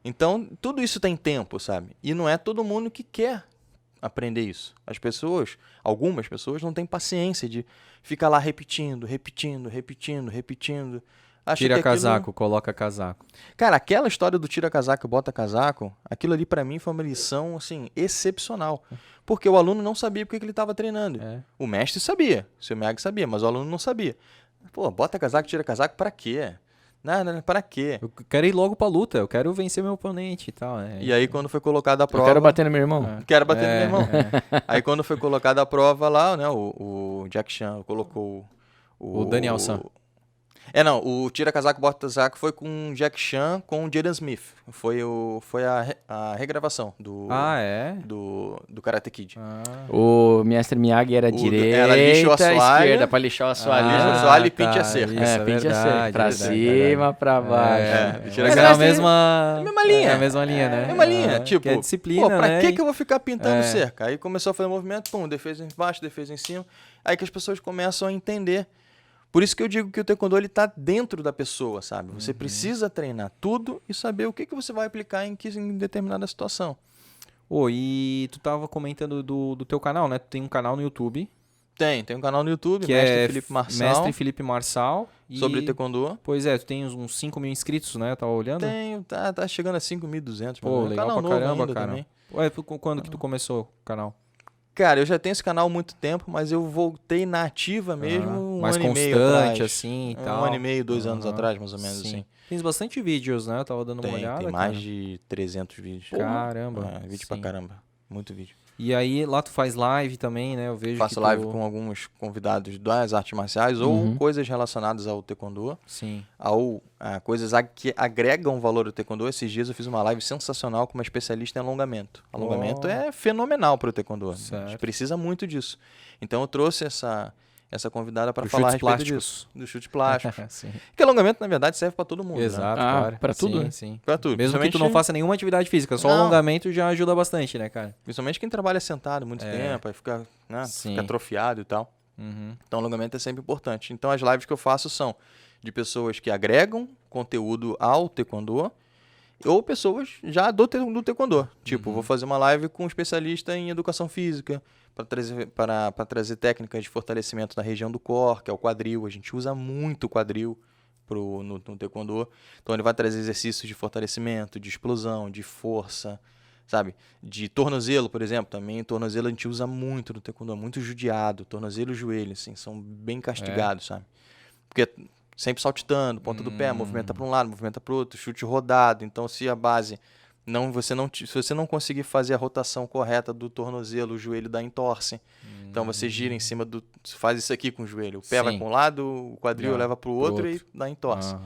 Então, tudo isso tem tempo, sabe? E não é todo mundo que quer aprender isso. Algumas pessoas não têm paciência de ficar lá repetindo. Tira casaco, coloca casaco. Cara, aquela história do tira casaco e bota casaco, aquilo ali pra mim foi uma lição, assim, excepcional. Porque o aluno não sabia porque que ele estava treinando. O mestre sabia, o seu Miyagi sabia, mas o aluno não sabia. Pô, bota casaco, tira casaco, pra quê? Não, pra quê? Eu quero ir logo pra luta, eu quero vencer meu oponente e tal. E aí, quando foi colocada a prova... Eu quero bater no meu irmão. Quero bater no meu irmão. Aí, quando foi colocada a prova lá, né, o Jack Chan colocou o Daniel San. O tira casaco, bota casaco foi com o Jack Chan com o Jaden Smith. Foi a regravação do Karate Kid. O mestre Miyagi era direita, ela lixa o assoalho, esquerda, pra lixar o assoalho. Lixa o assoalho e pinte a cerca. Pinte a cerca. Pra cima, pra baixo. Mas é a mesma linha. É a mesma linha, né? Mesma linha. Tipo, que é disciplina, pra né? que eu vou ficar pintando cerca? Aí começou a fazer movimento, pum, defesa embaixo, defesa em cima. Aí que as pessoas começam a entender. Por isso que eu digo que o taekwondo ele tá dentro da pessoa, sabe? Você precisa treinar tudo e saber o que você vai aplicar em determinada situação. E tu tava comentando do teu canal, né? Tu tem um canal no YouTube. Tem um canal no YouTube, que Mestre é Felipe Marçal. Mestre Felipe Marçal. Sobre taekwondo. Pois é, tu tem uns 5 mil inscritos, né? Eu tava olhando. Tenho, tá chegando a 5.200. Pô, legal canal pra caramba, ainda cara. Também. Ué, quando que tu começou o canal? Cara, eu já tenho esse canal há muito tempo, mas eu voltei na ativa mesmo mais ano e meio constante, atrás. assim, e tal. 1 ano e meio, 2 anos atrás, mais ou menos, assim. Tem bastante vídeos, né? Eu tava dando uma olhada. Tem mais de 300 vídeos. Caramba. Vídeo pra caramba. Muito vídeo. E aí, lá tu faz live também, né? Eu vejo Faço live com alguns convidados das artes marciais ou coisas relacionadas ao taekwondo. Sim. Ou coisas que agregam valor ao taekwondo. Esses dias eu fiz uma live sensacional com uma especialista em alongamento. Alongamento é fenomenal para o taekwondo. Certo. A gente precisa muito disso. Então eu trouxe essa convidada para falar a respeito disso. Do chute plástico. Porque alongamento, na verdade, serve para todo mundo. Exato, né? claro. Para tudo? Sim. Para tudo. Mesmo que tu não faça nenhuma atividade física, só o alongamento já ajuda bastante, né, cara? Principalmente quem trabalha sentado muito tempo, aí fica atrofiado e tal. Então, alongamento é sempre importante. Então, as lives que eu faço são de pessoas que agregam conteúdo ao taekwondo ou pessoas já do taekwondo. Tipo, vou fazer uma live com um especialista em educação física para trazer técnicas de fortalecimento na região do core, que é o quadril. A gente usa muito o quadril no taekwondo. Então, ele vai trazer exercícios de fortalecimento, de explosão, de força, sabe? De tornozelo, por exemplo. Também tornozelo a gente usa muito no taekwondo, é muito judiado. Tornozelo e joelho, assim, são bem castigados, sabe? Porque sempre saltitando, ponta do pé, movimenta para um lado, movimenta para o outro, chute rodado. Então, se a base se você não conseguir fazer a rotação correta do tornozelo, o joelho dá entorse. Então, você gira em cima faz isso aqui com o joelho. O pé vai para um lado, o quadril leva para o outro e dá entorse.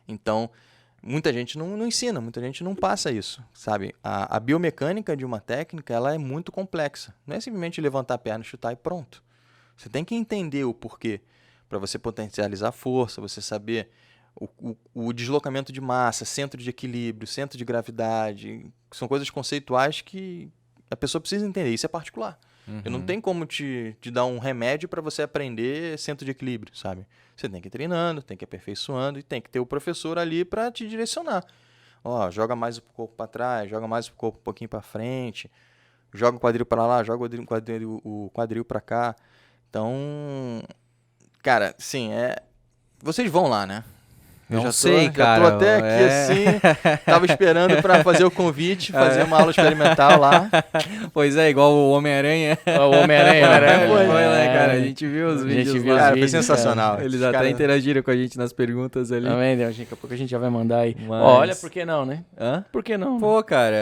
Então, muita gente não ensina, muita gente não passa isso, sabe? A biomecânica de uma técnica, ela é muito complexa. Não é simplesmente levantar a perna, chutar e pronto. Você tem que entender o porquê. Para você potencializar a força, você saber o deslocamento de massa, centro de equilíbrio, centro de gravidade. São coisas conceituais que a pessoa precisa entender, isso é particular. Eu não tenho como te dar um remédio para você aprender centro de equilíbrio, sabe? Você tem que ir treinando, tem que ir aperfeiçoando e tem que ter o professor ali para te direcionar. Ó, joga mais o corpo para trás, joga mais o corpo um pouquinho para frente, joga o quadril para lá, joga o quadril para cá. Então, cara, sim, vocês vão lá, né? Não sei, cara. Já tô até aqui assim, tava esperando pra fazer o convite, fazer uma aula experimental lá. Pois é, igual o Homem-Aranha. O Homem-Aranha, Foi, né, cara? A gente viu os vídeos lá. Cara, foi sensacional. Cara. Eles até interagiram com a gente nas perguntas ali. Também, daqui a pouco a gente já vai mandar aí. Mas... Olha, por que não, né? Hã? Por que não? Pô, cara,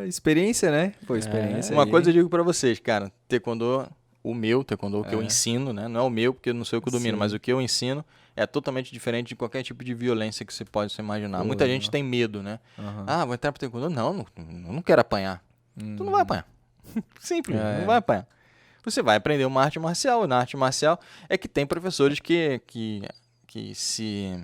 experiência, né? Pô, experiência. Uma coisa eu digo pra vocês, cara, taekwondo, o que eu ensino, né? Não é o meu, porque eu não sei o que eu domino, mas o que eu ensino é totalmente diferente de qualquer tipo de violência que você pode se imaginar. Muita gente tem medo, né? Vou entrar pro taekwondo? Não quero apanhar. Tu não vai apanhar. Simples, não vai apanhar. Você vai aprender uma arte marcial, e na arte marcial é que tem professores que se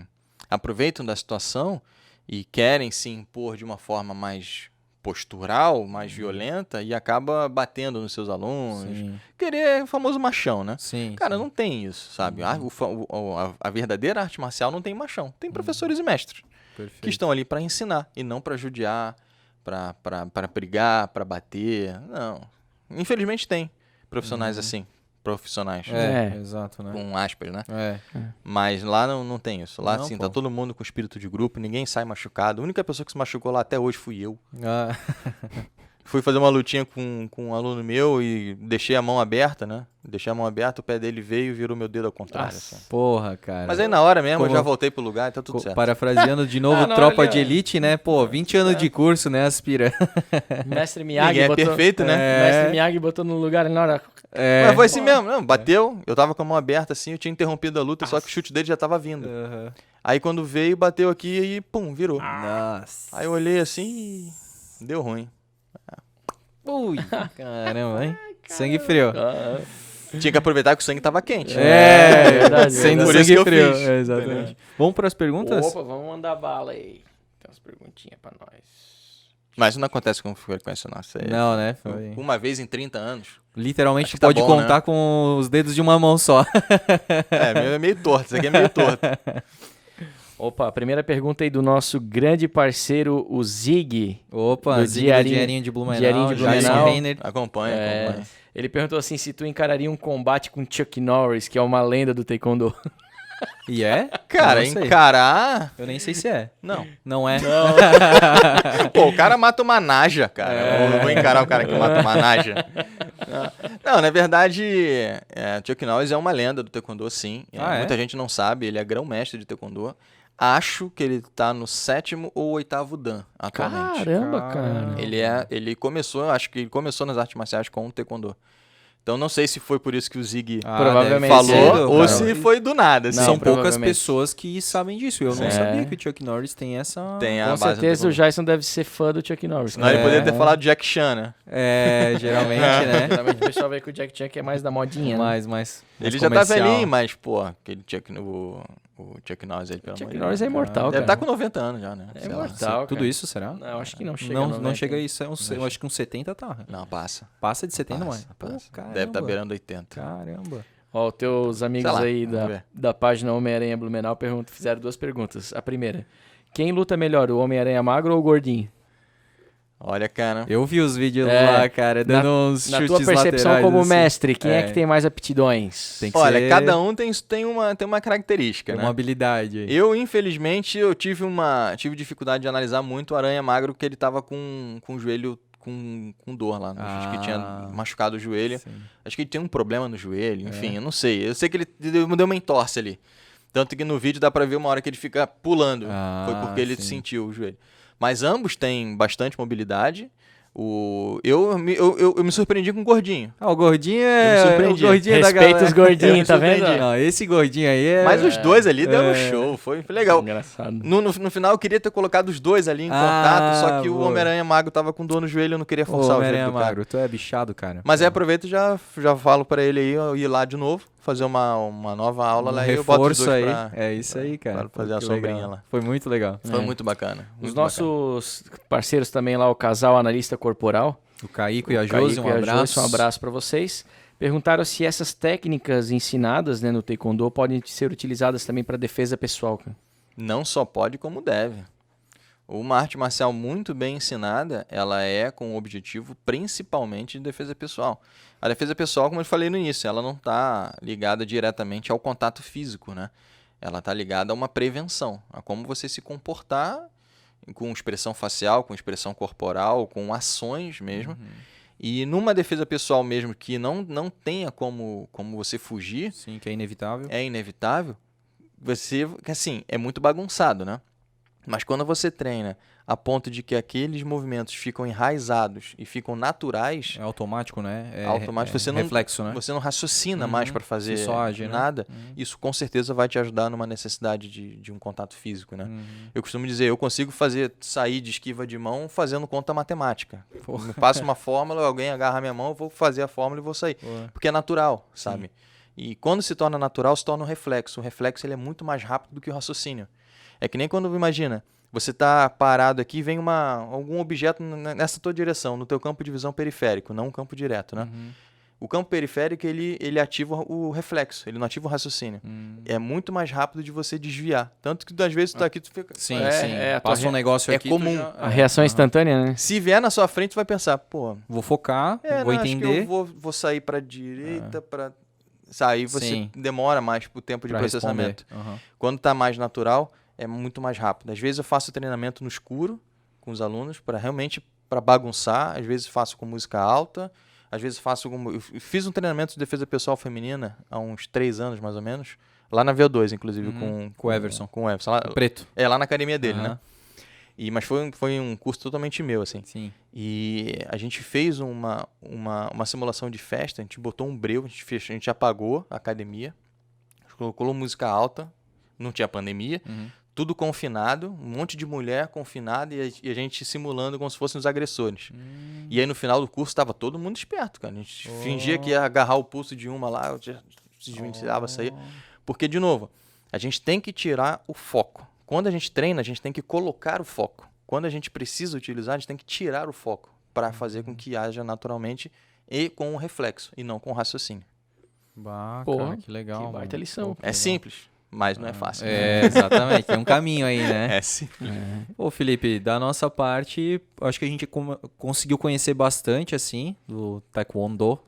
aproveitam da situação e querem se impor de uma forma mais postural, mais violenta e acaba batendo nos seus alunos. Sim. Querer o famoso machão, né? Sim, cara, não tem isso, sabe? A verdadeira arte marcial não tem machão. Tem professores e mestres que estão ali para ensinar e não para judiar, para brigar, para bater. Não. Infelizmente tem profissionais assim. Profissionais. Exato, né? Com aspas, né? Mas lá não tem isso. Lá, assim, tá todo mundo com espírito de grupo, ninguém sai machucado. A única pessoa que se machucou lá até hoje fui eu. Fui fazer uma lutinha com um aluno meu e deixei a mão aberta, né? Deixei a mão aberta, o pé dele veio e virou meu dedo ao contrário. Assim. Porra, cara. Mas aí na hora mesmo eu já voltei pro lugar e tá tudo certo. Parafraseando de novo Tropa de Elite, né? Pô, 20 anos de curso, né? Aspira. Mestre Miyagi Ninguém botou... perfeito, né? Mestre Miyagi botou no lugar na hora... Mas foi assim mesmo. Não, bateu, eu tava com a mão aberta assim, eu tinha interrompido a luta, só que o chute dele já tava vindo. Aí quando veio, bateu aqui e pum, virou. Nossa. Aí eu olhei assim e deu ruim. Ui, caramba, hein? Sangue frio. Tinha que aproveitar que o sangue tava quente. Verdade. Sendo Por sangue isso que eu frio. fiz. Exatamente. Vamos para as perguntas? Opa, vamos mandar bala aí. Tem umas perguntinhas pra nós. Mas não acontece com frequência nossa. Não, né? Foi... Uma vez em 30 anos. Literalmente tá pode bom, contar né? com os dedos de uma mão só. É meio torto, isso aqui é meio torto. Opa, a primeira pergunta aí do nosso grande parceiro, o Zig. Opa, do Zig do Dinheirinho de Blumenau. Dinheirinho de Jason Blumenau. Reiner. Acompanha. Ele perguntou assim, se tu encararia um combate com Chuck Norris, que é uma lenda do Taekwondo. E é? Cara, Eu não sei. encarar... Eu nem sei se é. Não. Não é? Pô, o cara mata uma naja, cara. Eu vou encarar o cara que mata uma naja. Não, na verdade, Chuck Norris é uma lenda do Taekwondo, sim. Muita gente não sabe, ele é grão-mestre de Taekwondo. Acho que ele tá no 7º ou 8º Dan atualmente. Caramba, cara. Ele começou, acho que ele começou nas artes marciais com o Taekwondo. Então não sei se foi por isso que o Zig provavelmente falou cedo, ou cara. se foi do nada. Assim. São poucas provavelmente. pessoas que sabem disso. Eu não sabia que o Chuck Norris tem essa... Tem a Com base do certeza o Taekwondo. Jason deve ser fã do Chuck Norris. Senão ele poderia ter falado Jack Chan, né? É, geralmente, né? Geralmente o pessoal vê que o Jack Chan é mais da modinha, né? mais Ele já tá velhinho, mas, pô, aquele o Chuck Norris, ele, pelo amor Chuck de Norris Deus. é imortal, Deve cara. estar com 90 anos já, né? É Sei lá. imortal, Tudo cara. isso, será? Não, acho que não chega. Não chega a isso. Eu acho que uns 70 tá. Não, passa. Passa de 70, Passa, mano. passa. Pô, Deve estar beirando 80. Caramba. Ó, os teus amigos Sei lá, aí vamos ver. da página Homem-Aranha Blumenau fizeram duas perguntas. A primeira, quem luta melhor, o Homem-Aranha magro ou o gordinho? Olha, cara. Eu vi os vídeos lá, cara, dando uns Na chutes tua percepção laterais, como assim. mestre, quem é que tem mais aptidões? Tem que Olha, ser... cada um tem uma característica, tem né? uma habilidade aí. Eu, infelizmente, tive dificuldade de analisar muito o Aranha Magro, porque ele tava com o joelho com dor lá. Acho que tinha machucado o joelho. Sim. Acho que ele tem um problema no joelho, enfim, eu não sei. Eu sei que ele deu uma entorse ali. Tanto que no vídeo dá pra ver uma hora que ele fica pulando. Foi porque ele sentiu o joelho. Mas ambos têm bastante mobilidade. Eu me surpreendi com o gordinho. O gordinho Eu me surpreendi. o gordinho da Respeita galera. os gordinhos, Eu tá me vendo? surpreendi. Não, esse gordinho aí é... Mas os dois ali deram um show, foi legal. Engraçado. No final eu queria ter colocado os dois ali em contato, só que o boa. Homem-Aranha Magro tava com dor no joelho, eu não queria forçar o joelho Homem-Aranha do cara. magro, tu é bichado, cara. Mas aí aproveito e já falo pra ele aí, eu ir lá de novo, fazer uma nova aula lá e eu boto os reforço dois aí. pra... É isso aí, cara. pra fazer a Que sombrinha legal. lá. Foi muito legal. Foi muito bacana. Os muito nossos parceiros também lá, o casal analista corporal, O Caico e a Josi, um abraço. Um abraço para vocês. Perguntaram se essas técnicas ensinadas, né, no Taekwondo podem ser utilizadas também para defesa pessoal, cara. Não só pode, como deve. Uma arte marcial muito bem ensinada, ela é com o objetivo principalmente de defesa pessoal. A defesa pessoal, como eu falei no início, ela não está ligada diretamente ao contato físico, né? Ela está ligada a uma prevenção, a como você se comportar com expressão facial, com expressão corporal, com ações mesmo. E numa defesa pessoal mesmo que não tenha como você fugir... Sim, que é inevitável. É inevitável. Você, assim, é muito bagunçado, né? Mas quando você treina a ponto de que aqueles movimentos ficam enraizados e ficam naturais... É automático, né? Automático. Você reflexo, né? Você não raciocina mais para fazer Você só age, nada. Né? Isso com certeza vai te ajudar numa necessidade de um contato físico, né? Eu costumo dizer, eu consigo sair de esquiva de mão fazendo conta matemática. Me passa uma fórmula, alguém agarra a minha mão, eu vou fazer a fórmula e vou sair. Porque é natural, sabe? E quando se torna natural, se torna um reflexo. O reflexo ele é muito mais rápido do que o raciocínio. É que nem quando, imagina, você está parado aqui e vem algum objeto nessa tua direção, no teu campo de visão periférico, não um campo direto, né? O campo periférico, ele ativa o reflexo, ele não ativa o raciocínio. É muito mais rápido de você desviar. Tanto que, às vezes, tu tá aqui, tu fica... Sim. Passa um negócio aqui... É comum. A reação é instantânea, né? Se vier na sua frente, tu vai pensar, pô... Vou focar, vou entender... Acho que eu vou sair para direita, para... Aí você demora mais o tempo de processamento. Quando tá mais natural, é muito mais rápido. Às vezes eu faço treinamento no escuro com os alunos para bagunçar. Às vezes faço com música alta. Às vezes eu fiz um treinamento de defesa pessoal feminina há uns 3 anos, mais ou menos. Lá na VO2, inclusive, com o Everson. Com o Everson. Lá, o Preto. Lá na academia dele, né? Mas foi um curso totalmente meu, assim. Sim. E a gente fez uma simulação de festa, a gente botou um breu, a gente apagou a academia, colocou música alta, não tinha pandemia, tudo confinado, um monte de mulher confinada e a gente simulando como se fossem os agressores. E aí no final do curso estava todo mundo esperto, cara. A gente fingia que ia agarrar o pulso de uma lá, se desvencilhava, sair. Porque, de novo, a gente tem que tirar o foco. Quando a gente treina, a gente tem que colocar o foco. Quando a gente precisa utilizar, a gente tem que tirar o foco para fazer com que haja naturalmente e com o reflexo, e não com o raciocínio. Cara, que legal. Que baita lição. É simples, mas não é fácil. Exatamente. Tem um caminho aí, né? Sim. Pô, Felipe, da nossa parte, acho que a gente conseguiu conhecer bastante, assim, do Taekwondo.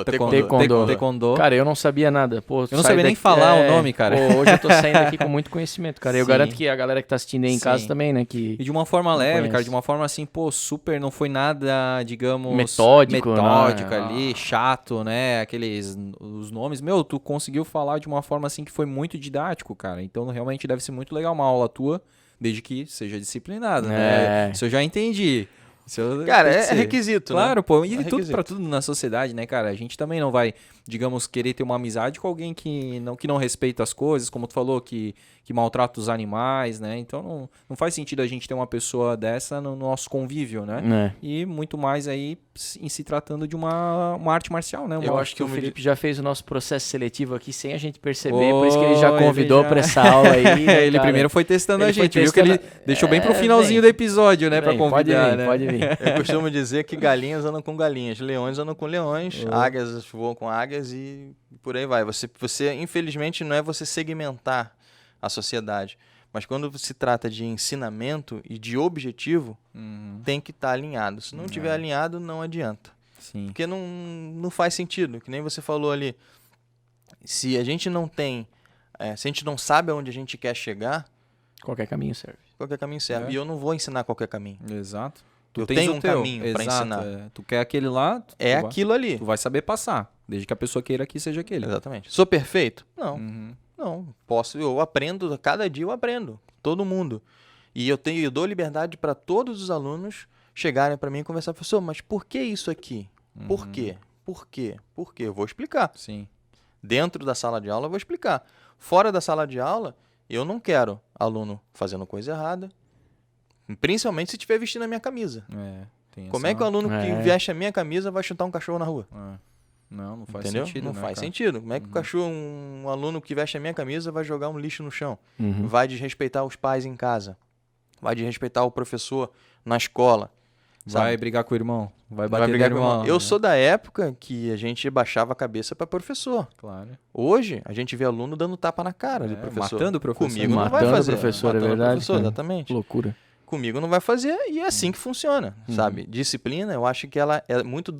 Taekwondo. Cara, eu não sabia nada. Pô, eu não sabia nem falar o nome, cara. Pô, hoje eu tô saindo aqui com muito conhecimento, cara. Eu garanto que a galera que tá assistindo aí em casa também, né? E de uma forma leve, cara, de uma forma assim, pô, super, não foi nada, digamos... Metódico ali, chato, né? Os nomes. Meu, tu conseguiu falar de uma forma assim que foi muito didático, cara. Então, realmente deve ser muito legal uma aula tua, desde que seja disciplinado, né? Isso eu já entendi. Cara, é requisito, né? Claro, pô. E pra tudo na sociedade, né, cara? A gente também não vai, digamos, querer ter uma amizade com alguém que não respeita as coisas, como tu falou, que maltrata os animais, né? Então não faz sentido a gente ter uma pessoa dessa no nosso convívio, né? E muito mais aí em se tratando de uma arte marcial, né? Eu acho que o Felipe já fez o nosso processo seletivo aqui sem a gente perceber, por isso que ele já convidou pra essa aula aí. Né, ele primeiro foi testando a gente, viu que ele deixou bem pro finalzinho do episódio, né? Pra convidar, pode vir. Eu costumo dizer que galinhas andam com galinhas, leões andam com leões, águias voam com águias e por aí vai. Você infelizmente, não é você segmentar a sociedade, mas quando se trata de ensinamento e de objetivo, tem que estar alinhado. Se não tiver alinhado, não adianta. Sim. Porque não faz sentido, que nem você falou ali. Se a gente não tem, se a gente não sabe aonde a gente quer chegar... Qualquer caminho serve. Qualquer caminho serve. E eu não vou ensinar qualquer caminho. Exato. Eu tenho um caminho para ensinar. Tu quer aquele lá... Aquilo ali. Tu vai saber passar, desde que a pessoa queira que seja aquele. Exatamente. Sou perfeito? Não. Não. Eu aprendo, cada dia eu aprendo. Todo mundo. E eu dou liberdade para todos os alunos chegarem para mim e conversar. Professor, mas por que isso aqui? Por quê? Por quê? Por quê? Eu vou explicar. Sim. Dentro da sala de aula eu vou explicar. Fora da sala de aula, eu não quero aluno fazendo coisa errada. Principalmente se estiver vestindo a minha camisa. Como é que o aluno que veste a minha camisa vai chutar um cachorro na rua? Não faz Entendeu? sentido. Não faz sentido. Como é que um aluno que veste a minha camisa vai jogar um lixo no chão? Vai desrespeitar os pais em casa. Vai desrespeitar o professor na escola. Vai brigar com o irmão. Vai bater Vai brigar no com o irmão. irmão. Eu sou da época que a gente baixava a cabeça para professor. Claro. Hoje, a gente vê aluno dando tapa na cara do professor. Matando o professor. Comigo não vai Matando fazer. o professor, Matando é verdade. o professor, exatamente. Que loucura. Comigo não vai fazer e é assim que funciona, sabe? Disciplina, eu acho que ela é muito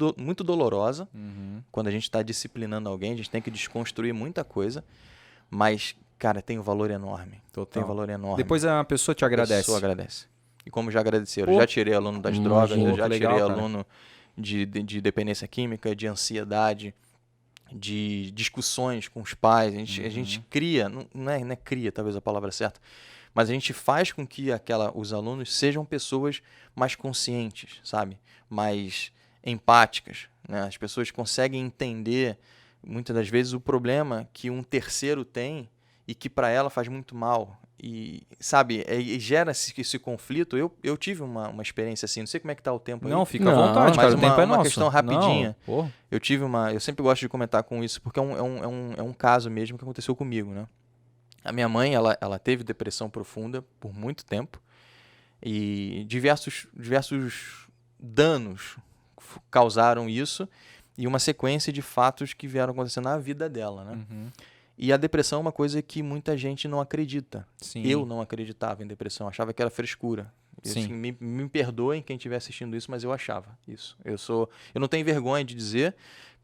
dolorosa. Quando a gente está disciplinando alguém, a gente tem que desconstruir muita coisa. Mas, cara, tem um valor enorme. Total. Tem um valor enorme. Depois a pessoa te agradece. A pessoa agradece. E como já agradeceram, Pô. já tirei aluno das drogas, eu já legal, tirei cara. aluno de dependência química, de ansiedade, de discussões com os pais. A gente cria, não é cria talvez a palavra certa, mas a gente faz com que os alunos sejam pessoas mais conscientes, sabe? Mais empáticas, né? As pessoas conseguem entender, muitas das vezes, o problema que um terceiro tem e que para ela faz muito mal. E, sabe, gera esse conflito. Eu tive uma experiência assim, não sei como é que tá o tempo aí. Não, fica à vontade, mas cara. O tempo é uma nosso. questão rapidinha. Não, pô. Eu sempre gosto de comentar com isso, porque é um caso mesmo que aconteceu comigo, né? A minha mãe, ela teve depressão profunda por muito tempo e diversos danos causaram isso e uma sequência de fatos que vieram acontecendo na vida dela, né? E a depressão é uma coisa que muita gente não acredita. Sim. Eu não acreditava em depressão, achava que era frescura. Sim. Assim, me perdoem quem estiver assistindo isso, mas eu achava isso. Eu não tenho vergonha de dizer,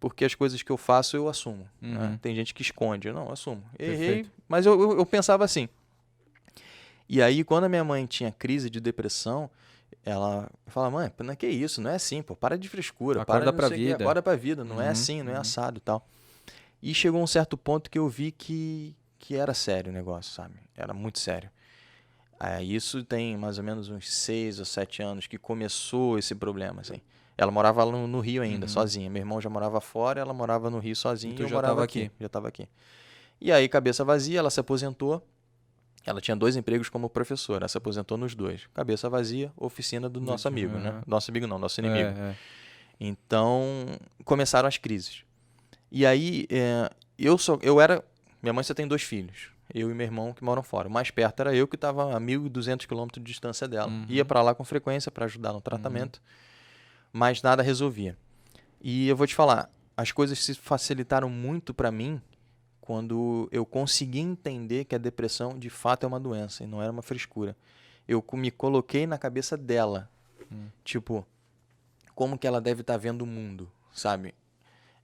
porque as coisas que eu faço eu assumo. Né? Tem gente que esconde, eu não assumo. Errei, Perfeito. mas eu pensava assim. E aí, quando a minha mãe tinha crise de depressão, ela fala, mãe, não é que isso, não é assim, pô, para de frescura. Acorda para pra vida. Acorda pra vida, não é assim, não é assado e tal. E chegou um certo ponto que eu vi que era sério o negócio, sabe? Era muito sério. Isso tem mais ou menos uns 6 ou 7 anos que começou esse problema, assim. Ela morava no Rio ainda, sozinha. Meu irmão já morava fora, ela morava no Rio sozinha e eu já morava tava aqui. Já estava aqui. E aí, cabeça vazia, ela se aposentou. Ela tinha 2 empregos como professora, ela se aposentou nos 2. Cabeça vazia, oficina do nosso amigo, né? Nosso amigo não, nosso inimigo. Então, começaram as crises. E aí, minha mãe só tem 2 filhos, eu e meu irmão que moram fora. O mais perto era eu, que estava a 1.200 quilômetros de distância dela. Ia para lá com frequência para ajudar no tratamento, mas nada resolvia. E eu vou te falar, as coisas se facilitaram muito para mim quando eu consegui entender que a depressão de fato é uma doença e não era uma frescura. Eu me coloquei na cabeça dela, tipo, como que ela deve estar vendo o mundo, sabe?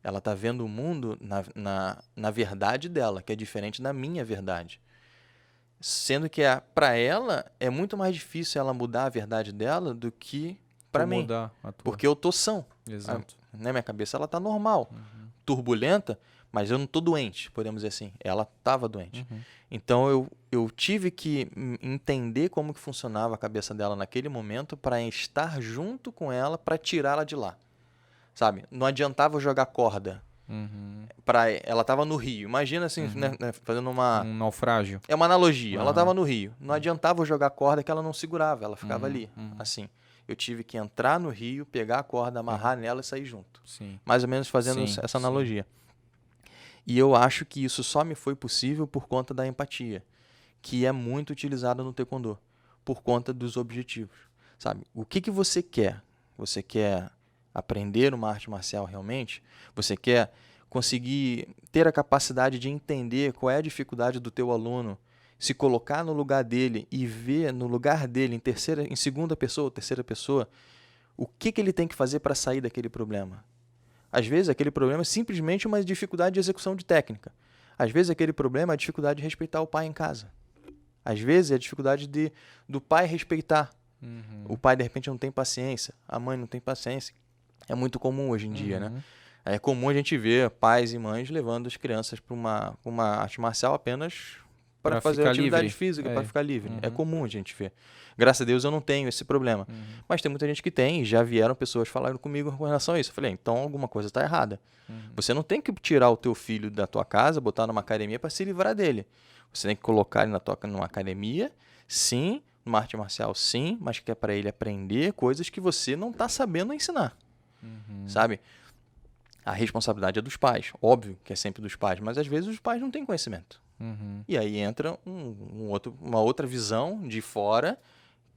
Ela está vendo o mundo na verdade dela, que é diferente da minha verdade. Sendo que para ela é muito mais difícil ela mudar a verdade dela do que para mim. Mudar a tua. Porque eu tô são. Exato. Minha cabeça ela tá normal, turbulenta, mas eu não tô doente, podemos dizer assim. Ela estava doente. Então eu tive que entender como que funcionava a cabeça dela naquele momento para estar junto com ela, para tirá-la de lá. Sabe? Não adiantava eu jogar corda. Ela estava no rio. Imagina assim, né, fazendo Um naufrágio. É uma analogia. Ela estava no rio. Não adiantava eu jogar corda que ela não segurava. Ela ficava ali, assim. Eu tive que entrar no rio, pegar a corda, amarrar nela e sair junto. Sim. Mais ou menos fazendo essa analogia. E eu acho que isso só me foi possível por conta da empatia, que é muito utilizada no taekwondo, por conta dos objetivos. Sabe? O que você quer? Você quer aprender uma arte marcial realmente? Você quer conseguir ter a capacidade de entender qual é a dificuldade do teu aluno, se colocar no lugar dele e ver no lugar dele, em segunda pessoa, terceira pessoa, o que ele tem que fazer para sair daquele problema? Às vezes aquele problema é simplesmente uma dificuldade de execução de técnica. Às vezes aquele problema é a dificuldade de respeitar o pai em casa. Às vezes é a dificuldade do pai respeitar. O pai de repente não tem paciência, a mãe não tem paciência. É muito comum hoje em dia, né? É comum a gente ver pais e mães levando as crianças para uma arte marcial apenas para fazer atividade livre. Física, para ficar livre. É comum a gente ver. Graças a Deus eu não tenho esse problema. Mas tem muita gente que tem, e já vieram pessoas falando comigo com relação a isso. Eu falei, então alguma coisa está errada. Você não tem que tirar o teu filho da tua casa, botar numa academia para se livrar dele. Você tem que colocar ele numa academia, sim, numa arte marcial, sim, mas que é para ele aprender coisas que você não está sabendo ensinar. Sabe? A responsabilidade é dos pais. Óbvio que é sempre dos pais, mas às vezes os pais não têm conhecimento. E aí entra uma outra visão de fora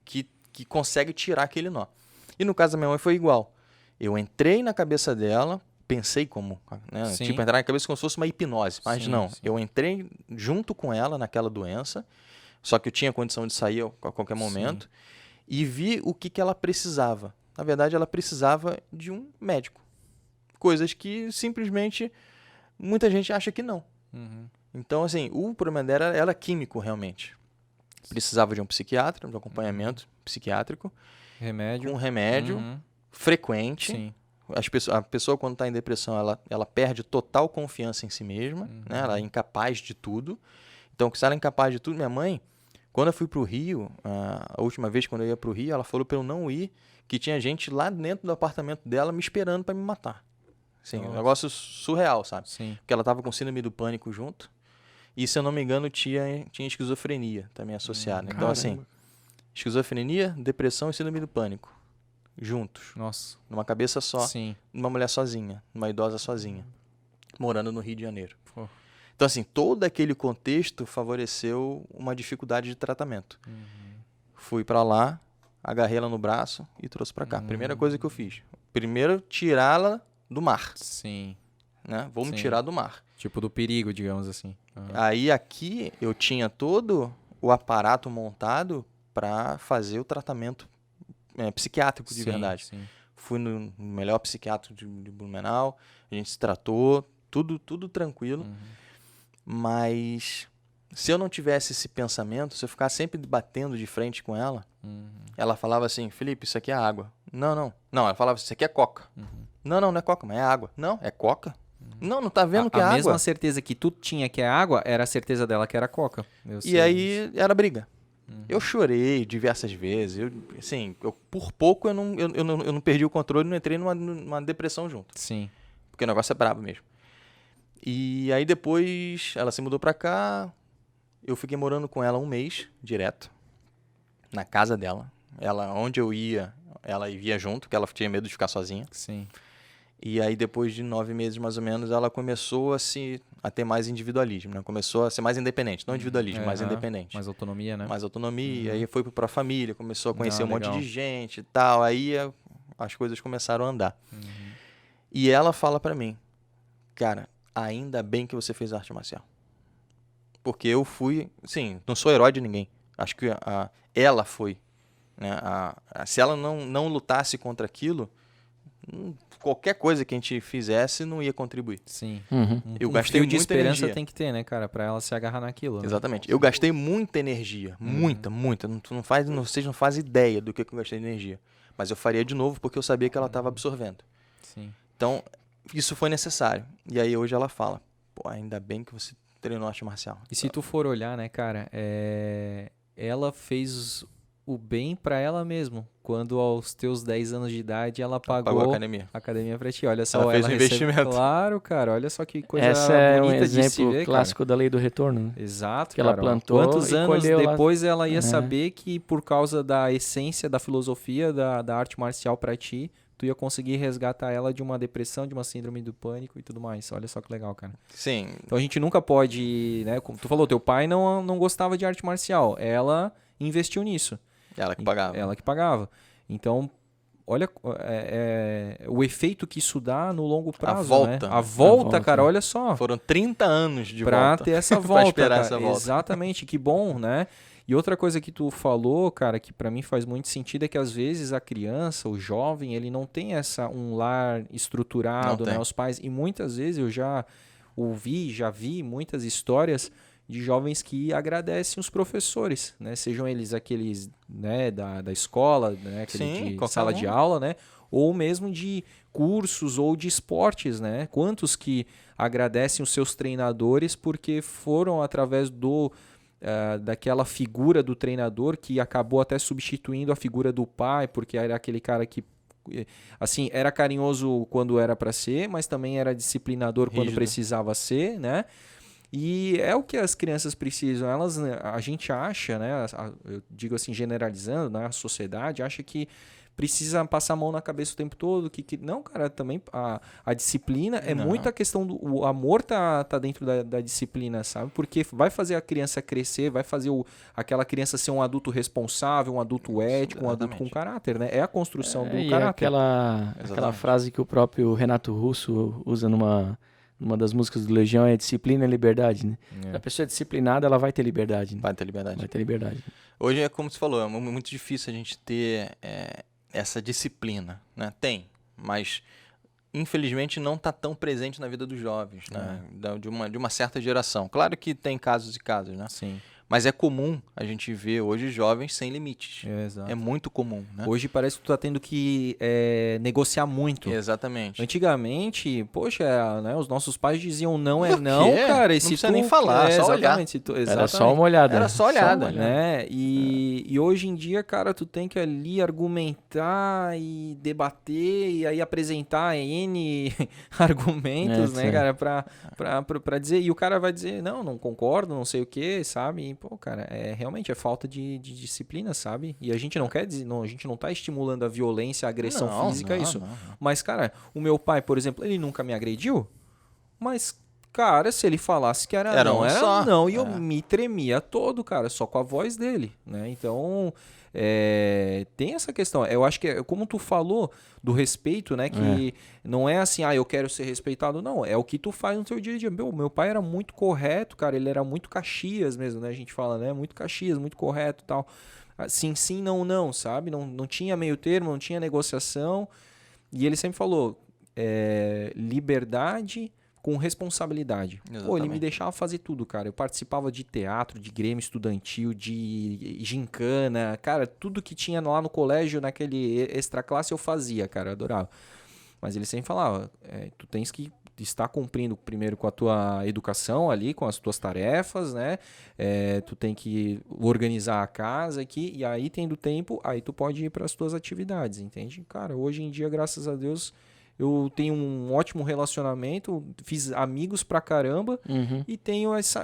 que consegue tirar aquele nó. E no caso da minha mãe foi igual. Eu entrei na cabeça dela, pensei como, né? Sim. Tipo, entrar na cabeça como se fosse uma hipnose. Mas Sim, não, sim. eu entrei junto com ela naquela doença, só que eu tinha condição de sair a qualquer momento, e vi o que ela precisava. Na verdade, ela precisava de um médico. Coisas que simplesmente muita gente acha que não. Uhum. Então, assim, o problema dela era químico, realmente. Precisava de um psiquiatra, de um acompanhamento psiquiátrico, Remédio. com remédio Uhum. frequente. Sim. A pessoa, quando está em depressão, ela perde total confiança em si mesma, né? Ela é incapaz de tudo. Então, se ela é incapaz de tudo, minha mãe, quando eu fui para o Rio, a última vez quando eu ia para o Rio, ela falou para eu não ir, que tinha gente lá dentro do apartamento dela me esperando para me matar. Assim, um negócio surreal, sabe? Sim. Porque ela estava com síndrome do pânico junto. E, se eu não me engano, tinha esquizofrenia também associada. Então, assim, esquizofrenia, depressão e síndrome do pânico. Juntos. Nossa. Numa cabeça só. Sim. Numa mulher sozinha. Numa idosa sozinha. Morando no Rio de Janeiro. Pô. Então, assim, todo aquele contexto favoreceu uma dificuldade de tratamento. Fui pra lá, agarrei ela no braço e trouxe pra cá. Primeira coisa que eu fiz. Primeiro, tirá-la do mar. Sim. Né? Vamos Sim. tirar do mar. Tipo do perigo, digamos assim. Aí aqui eu tinha todo o aparato montado para fazer o tratamento psiquiátrico de verdade. Sim. Fui no melhor psiquiatra de Blumenau, a gente se tratou, tudo tranquilo. Mas se eu não tivesse esse pensamento, se eu ficar sempre batendo de frente com ela, ela falava assim, Felipe, isso aqui é água. Não, ela falava, isso aqui é coca. Não é coca, mas é água. Não, é coca. Não tá vendo que é água. A mesma certeza que tu tinha que é água, era a certeza dela que era coca. E aí era briga. Eu chorei diversas vezes. Por pouco eu não perdi o controle, não entrei numa depressão junto. Sim. Porque o negócio é brabo mesmo. E aí depois ela se mudou pra cá. Eu fiquei morando com ela um mês direto. Na casa dela. Ela, onde eu ia, ela ia junto, porque ela tinha medo de ficar sozinha. Sim. E aí, depois de 9 meses, mais ou menos, ela começou a ter mais individualismo, né? Começou a ser mais independente. Não individualismo, mais independente. Mais autonomia, né? Mais autonomia. Aí foi pra família, começou a conhecer um monte legal. de gente e tal. Aí as coisas começaram a andar. E ela fala pra mim, cara, ainda bem que você fez arte marcial. Porque eu fui, não sou herói de ninguém. Acho que ela foi. Né? Se ela não lutasse contra aquilo, qualquer coisa que a gente fizesse não ia contribuir. Sim. Eu gastei fio de muita esperança energia. tem que ter, né, cara? Pra ela se agarrar naquilo. Né? Exatamente. Eu gastei muita energia. Muita. Vocês não fazem ideia do que eu gastei de energia. Mas eu faria de novo porque eu sabia que ela estava absorvendo. Sim. Então, isso foi necessário. E aí hoje ela fala, pô, ainda bem que você treinou arte marcial. E se tu for olhar, né, cara, ela fez o bem pra ela mesmo. Quando aos teus 10 anos de idade ela pagou a academia pra ti. Olha só, ela fez um investimento. Claro, cara, olha só que coisa Essa é um bonita de se exemplo ver, clássico da lei do retorno. Né? Exato, que cara. ela plantou Quantos e anos colheu depois ela ia saber que por causa da essência, da filosofia, da arte marcial pra ti, tu ia conseguir resgatar ela de uma depressão, de uma síndrome do pânico e tudo mais. Olha só que legal, cara. Sim. Então a gente nunca pode, né? Como tu falou, teu pai não gostava de arte marcial. Ela investiu nisso. Ela que pagava. Ela que pagava. Então, olha o efeito que isso dá no longo prazo. A volta. Né? A volta, cara, olha só. Foram 30 anos de pra volta. ter essa volta, esperar cara. essa volta. Exatamente, que bom, né? E outra coisa que tu falou, cara, que pra mim faz muito sentido é que às vezes a criança, o jovem, ele não tem um lar estruturado, né? Os pais, e muitas vezes eu já vi muitas histórias de jovens que agradecem os professores, né? Sejam eles aqueles, né, da escola, né, aquele de sala de aula, né? Ou mesmo de cursos ou de esportes, né? Quantos que agradecem os seus treinadores porque foram através daquela figura do treinador que acabou até substituindo a figura do pai, porque era aquele cara que assim, era carinhoso quando era para ser, mas também era disciplinador quando precisava ser, né? E é o que as crianças precisam. A gente acha, né? Eu digo assim, generalizando, né? A sociedade acha que precisa passar a mão na cabeça o tempo todo. Não, cara, também a disciplina é muita questão o amor tá dentro da disciplina, sabe? Porque vai fazer a criança crescer, vai fazer aquela criança ser um adulto responsável, um adulto ético, um adulto com caráter, né? É a construção do caráter. Aquela frase que o próprio Renato Russo usa numa das músicas do Legião é disciplina e liberdade, né? A pessoa é disciplinada, ela vai ter liberdade. Né? Vai ter liberdade. Vai ter liberdade. Hoje é como você falou, é muito difícil a gente ter essa disciplina, né? Tem, mas infelizmente não está tão presente na vida dos jovens, né? De uma certa geração. Claro que tem casos e casos, né? Sim. Mas é comum a gente ver hoje jovens sem limites. Exato. É muito comum, né? Hoje parece que tu tá tendo que negociar muito. Exatamente. Antigamente, poxa, né, os nossos pais diziam não é não, cara. Não precisa nem falar, só olhar. Era só uma olhada. Era só olhada. Né? E hoje em dia, cara, tu tem que ali argumentar e debater e aí apresentar N argumentos, né, cara, pra dizer. E o cara vai dizer, não concordo, não sei o que, sabe? E, pô, cara, realmente é falta de disciplina, sabe? E a gente não quer dizer, a gente não tá estimulando a violência, a agressão física, isso. Não. Mas, cara, o meu pai, por exemplo, ele nunca me agrediu, mas, cara, se ele falasse que era não, e eu me tremia todo, cara, só com a voz dele, né? Então, tem essa questão. Eu acho que, como tu falou do respeito, né? Que não é assim, eu quero ser respeitado. Não, é o que tu faz no teu dia a dia. Meu pai era muito correto, cara. Ele era muito Caxias mesmo, né? A gente fala, né? Muito Caxias, muito correto e tal. Sim, não, sabe? Não tinha meio termo, não tinha negociação. E ele sempre falou, liberdade com responsabilidade. Pô, ele me deixava fazer tudo, cara. Eu participava de teatro, de grêmio estudantil, de gincana. Cara, tudo que tinha lá no colégio, naquele extra classe, eu fazia, cara. Eu adorava. Mas ele sempre falava, tu tens que estar cumprindo primeiro com a tua educação ali, com as tuas tarefas, né? Tu tem que organizar a casa aqui. E aí, tendo tempo, aí tu pode ir para as tuas atividades, entende? Cara, hoje em dia, graças a Deus, eu tenho um ótimo relacionamento, fiz amigos pra caramba e tenho essa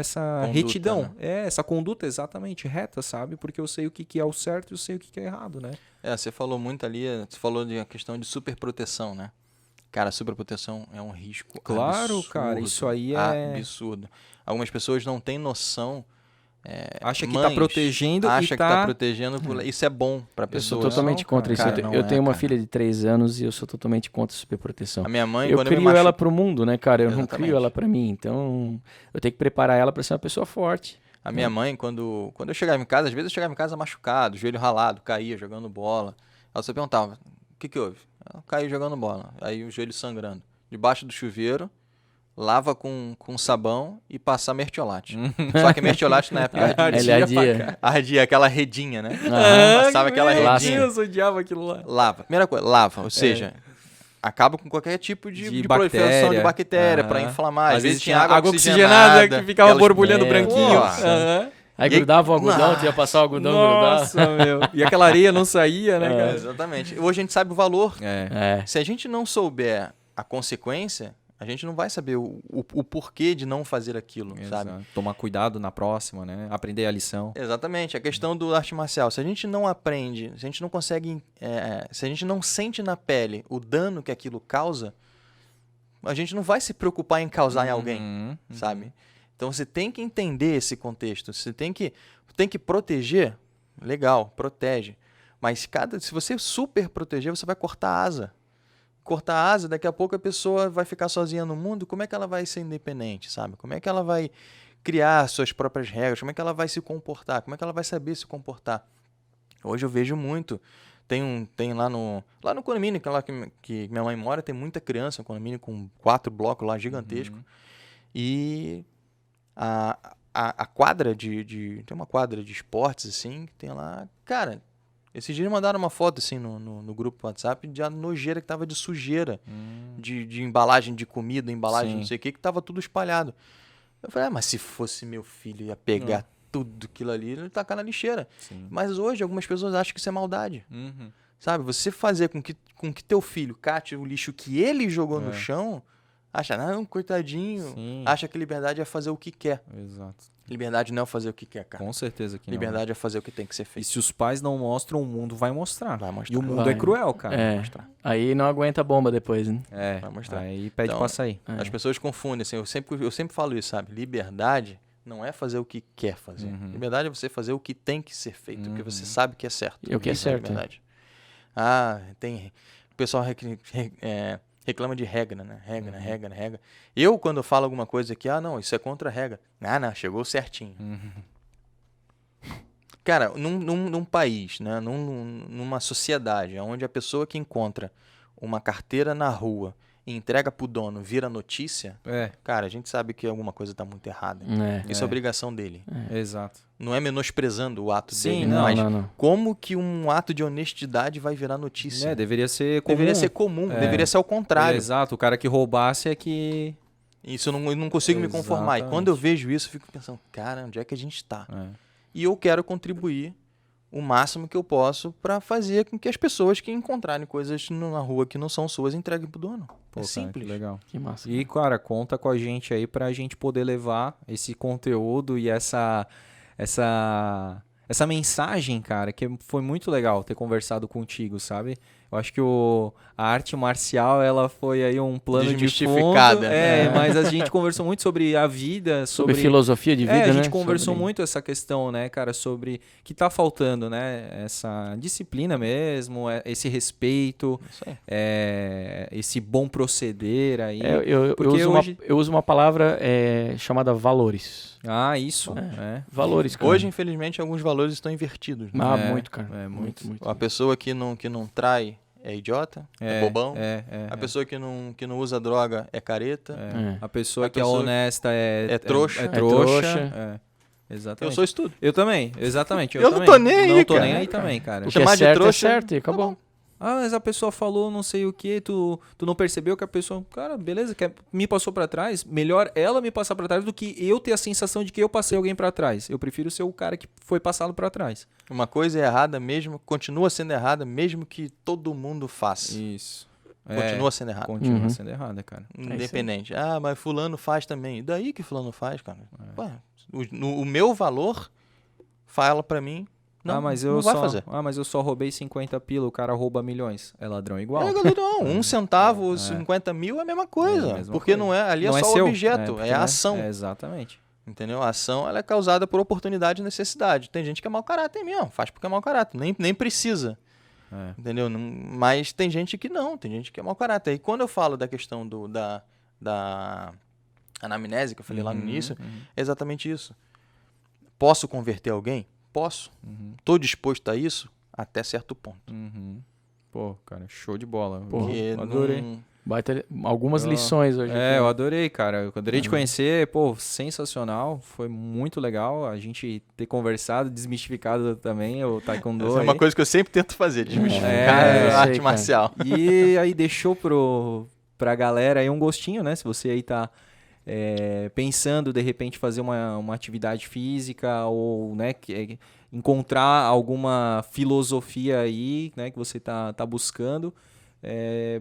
conduta, retidão, né? Essa conduta exatamente reta, sabe? Porque eu sei o que é o certo e eu sei o que é errado, né? Você falou muito ali, você falou de a questão de superproteção, né? Cara, a superproteção é um risco absurdo, cara, isso aí absurdo. Algumas pessoas não têm noção. Acha que está protegendo acha que está protegendo. Isso é bom para a pessoa. Eu sou totalmente contra isso. Eu tenho uma filha de 3 anos e eu sou totalmente contra a superproteção. A minha mãe, eu crio ela para o mundo, né, cara? Eu não crio ela para mim. Então, eu tenho que preparar ela para ser uma pessoa forte. A minha mãe, quando eu chegava em casa, às vezes eu chegava em casa machucado, joelho ralado, caía jogando bola. Ela só perguntava, o que houve? Eu caí jogando bola. Aí o joelho sangrando. Debaixo do chuveiro, lava com sabão e passar mertiolate. Só que mertiolate na época ardia aquela redinha, né? Passava aquela redinha. Eu odiava aquilo lá. Lava. Primeira coisa, lava. Ou seja, acaba com qualquer tipo de proliferação de bactéria para inflamar. Às vezes tinha água oxigenada que ficava borbulhando branquinho. Aí grudava o algodão, tu ia passar o algodão grudar. Nossa, meu. E aquela areia não saía, né, cara? Exatamente. Hoje a gente sabe o valor. Se a gente não souber a consequência, a gente não vai saber o porquê de não fazer aquilo, sabe? Tomar cuidado na próxima, né? Aprender a lição. Exatamente. A questão do arte marcial. Se a gente não aprende, se a gente não consegue... se a gente não sente na pele o dano que aquilo causa, a gente não vai se preocupar em causar em alguém, sabe? Então você tem que entender esse contexto. Você tem que proteger. Legal, protege. Mas se você super proteger, você vai cortar a asa. Cortar a asa, daqui a pouco a pessoa vai ficar sozinha no mundo, como é que ela vai ser independente, sabe? Como é que ela vai criar suas próprias regras? Como é que ela vai se comportar? Como é que ela vai saber se comportar? Hoje eu vejo muito. Tem lá no condomínio que minha mãe mora, tem muita criança, um condomínio com 4 blocos lá, gigantesco. E a quadra tem uma quadra de esportes, assim, que tem lá... Cara... Esses dias mandaram uma foto assim no grupo WhatsApp de a nojeira que tava de sujeira, de embalagem de comida, embalagem não sei o que tava tudo espalhado. Eu falei, mas se fosse meu filho, ia pegar tudo aquilo ali e tacar na lixeira. Sim. Mas hoje algumas pessoas acham que isso é maldade. Sabe? Você fazer com que teu filho cate o lixo que ele jogou no chão, Acha, não, coitadinho. Sim. Acha que liberdade é fazer o que quer. Exato. Liberdade não é fazer o que quer, cara. Com certeza que não. Liberdade é fazer o que tem que ser E feito. se os pais não mostram, o mundo vai mostrar. Vai mostrar. E o mundo Vai. é cruel, cara. É. mostrar. Aí não aguenta a bomba depois, né? É, Vai mostrar. aí pede Então, pra sair. As pessoas confundem, assim, eu sempre falo isso, sabe? Liberdade não é fazer o que quer fazer. Uhum. Liberdade é você fazer o que tem que ser feito, o que você sabe que é certo. E o que é Isso certo, liberdade. O pessoal reclama de regra, né? Regra. Eu, quando eu falo alguma coisa aqui, não, isso é contra a regra. Não, chegou certinho. Cara, num país, né? Numa sociedade onde a pessoa que encontra uma carteira na rua e entrega pro dono vira notícia, cara, a gente sabe que alguma coisa tá muito errada. Isso é obrigação dele. Exato. Não é menosprezando o ato Sim, dele, não, mas não. como que um ato de honestidade vai virar notícia? Deveria ser comum. Deveria ser comum, deveria ser ao contrário. Exato, o cara que roubasse é que... Isso eu não consigo me conformar. E Exatamente. quando eu vejo isso, eu fico pensando, cara, onde é que a gente tá? E eu quero contribuir o máximo que eu posso para fazer com que as pessoas que encontrarem coisas na rua que não são suas entreguem pro dono. Pô, É cara, simples. que legal. Que massa. E, cara, conta com a gente aí pra gente poder levar esse conteúdo e essa mensagem, cara, que foi muito legal ter conversado contigo, sabe? Eu acho que a arte marcial, ela foi aí um plano de fundo. Desmistificada. Mas a gente conversou muito sobre a vida, Sobre filosofia de vida, né? a gente conversou Sobre- muito essa questão, né, cara, sobre que tá faltando, né? Essa disciplina mesmo, esse respeito, Isso aí. esse bom proceder aí. Eu Porque uso uma palavra chamada valores. Ah, isso. Valores, cara. Hoje, infelizmente, alguns valores estão invertidos. Né? Muito, cara. É, muito. A pessoa que não trai é idiota, é bobão. A pessoa que não usa droga é careta. A pessoa A que é pessoa honesta é trouxa. É É trouxa. trouxa. Exatamente. Eu sou isso tudo. Eu também, exatamente. Eu não também. tô nem aí, Não tô cara. nem aí também, cara. O que Chamar é de certo trouxa- é certo e acabou. Ah, mas a pessoa falou não sei o que, tu não percebeu que a pessoa... Cara, beleza, me passou pra trás. Melhor ela me passar pra trás do que eu ter a sensação de que eu passei alguém pra trás. Eu prefiro ser o cara que foi passado pra trás. Uma coisa é errada mesmo, continua sendo errada, mesmo que todo mundo faça. Isso. Continua sendo errado. Continua sendo errada, cara. Independente. Mas fulano faz também. E daí que fulano faz, cara? Ué, o meu valor fala pra mim, não, mas não vai fazer. mas eu só roubei 50 pila, o cara rouba milhões. É ladrão igual. Não, 1 centavo, 50 mil é a mesma coisa. É a mesma porque coisa. não é, ali Não é só seu. o objeto, Porque é a não ação. Exatamente. Entendeu? A ação ela é causada por oportunidade e necessidade. Tem gente que é mau caráter mesmo, faz porque é mau caráter, nem precisa. Entendeu? Mas tem gente que não, tem gente que é mau caráter. E quando eu falo da questão da anamnese, que eu falei lá no início, é exatamente isso. Posso converter alguém? Posso. Estou disposto a isso? Até certo ponto. Pô, cara, show de bola. Porque Eu adorei. Baita algumas lições hoje. aqui. Eu adorei, cara. Eu adorei te conhecer. Pô, sensacional. Foi muito legal a gente ter conversado, desmistificado também o Taekwondo. Essa é uma aí. coisa que eu sempre tento fazer, desmistificar eu a arte sei, cara. marcial. E aí deixou pra galera aí um gostinho, né? Se você aí tá pensando, de repente, fazer uma atividade física ou, né, encontrar alguma filosofia aí, né, que você tá buscando,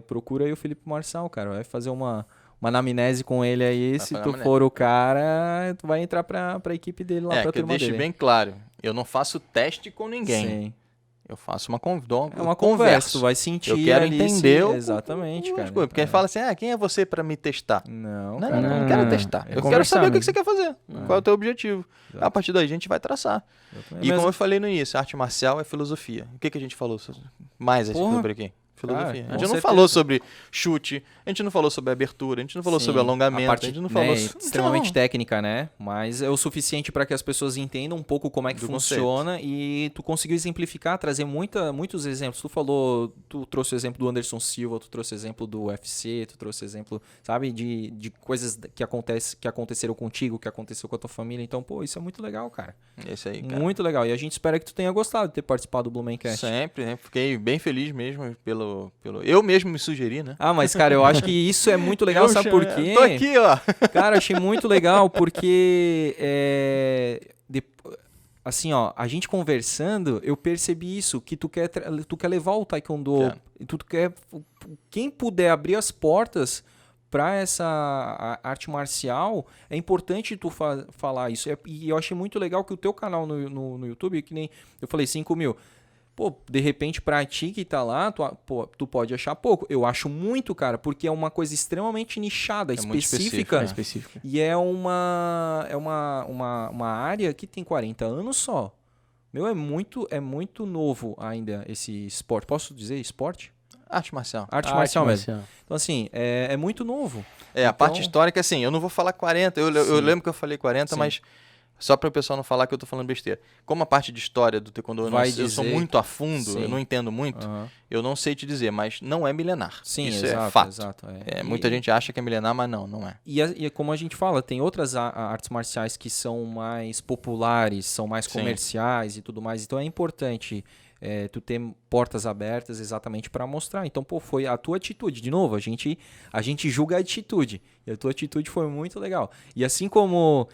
procura aí o Felipe Marçal, cara. Vai fazer uma anamnese com ele aí. Se tu for o cara, tu vai entrar pra equipe dele lá, pra Que eu turma deixe dele. bem claro, eu não faço teste com ninguém. Sim. Eu faço uma É uma conversa, tu vai sentir Eu quero ali entender exatamente, cara. Porque ele fala assim, quem é você pra me testar? Não, Não, cara. eu não quero testar. Eu quero conversar saber o que mesmo. você quer fazer. Qual é o teu objetivo. A partir daí a gente vai traçar. E como eu falei no início, arte marcial é filosofia. O que a gente falou mais sobre aqui? Filosofia. Cara, a gente com não falou sobre chute, a gente não falou sobre abertura, a gente não falou sobre alongamento, a gente não falou extremamente técnica, né? Mas é o suficiente para que as pessoas entendam um pouco como é que funciona e tu conseguiu exemplificar, trazer muitos exemplos. Tu trouxe o exemplo do Anderson Silva, tu trouxe o exemplo do UFC, tu trouxe exemplo, sabe, de coisas que aconteceram contigo, que aconteceu com a tua família. Então, pô, isso é muito legal, cara. Esse aí, cara. Muito legal. E a gente espera que tu tenha gostado de ter participado do Blumencast. Sempre, né? Fiquei bem feliz mesmo pelo... Eu mesmo me sugeri, né? Mas, cara, eu acho que isso é muito legal, sabe por quê? Tô aqui, ó. Cara, achei muito legal porque, assim, ó, a gente conversando, eu percebi isso, que tu quer levar o Taekwondo, quem puder abrir as portas para essa arte marcial, é importante tu falar isso. E eu achei muito legal que o teu canal no YouTube, que nem eu falei, 5 mil. Pô, de repente pra ti que tá lá, tu pode achar pouco. Eu acho muito, cara, porque é uma coisa extremamente nichada, específica. E é uma área que tem 40 anos só. Meu, é muito novo ainda esse esporte. Posso dizer esporte? Arte marcial. Arte marcial mesmo. Então, assim, é muito novo. A parte histórica, assim, eu não vou falar 40. Eu lembro que eu falei 40, mas só para o pessoal não falar que eu tô falando besteira. Como a parte de história do taekwondo eu sou muito a fundo, eu não entendo muito, eu não sei te dizer, mas não é milenar. Sim, isso exato, é fato. Exato, muita gente acha que é milenar, mas não é. E como a gente fala, tem outras artes marciais que são mais populares, são mais comerciais e tudo mais. Então é importante tu ter portas abertas exatamente para mostrar. Então, foi a tua atitude. De novo, a gente julga a atitude. E a tua atitude foi muito legal. E assim como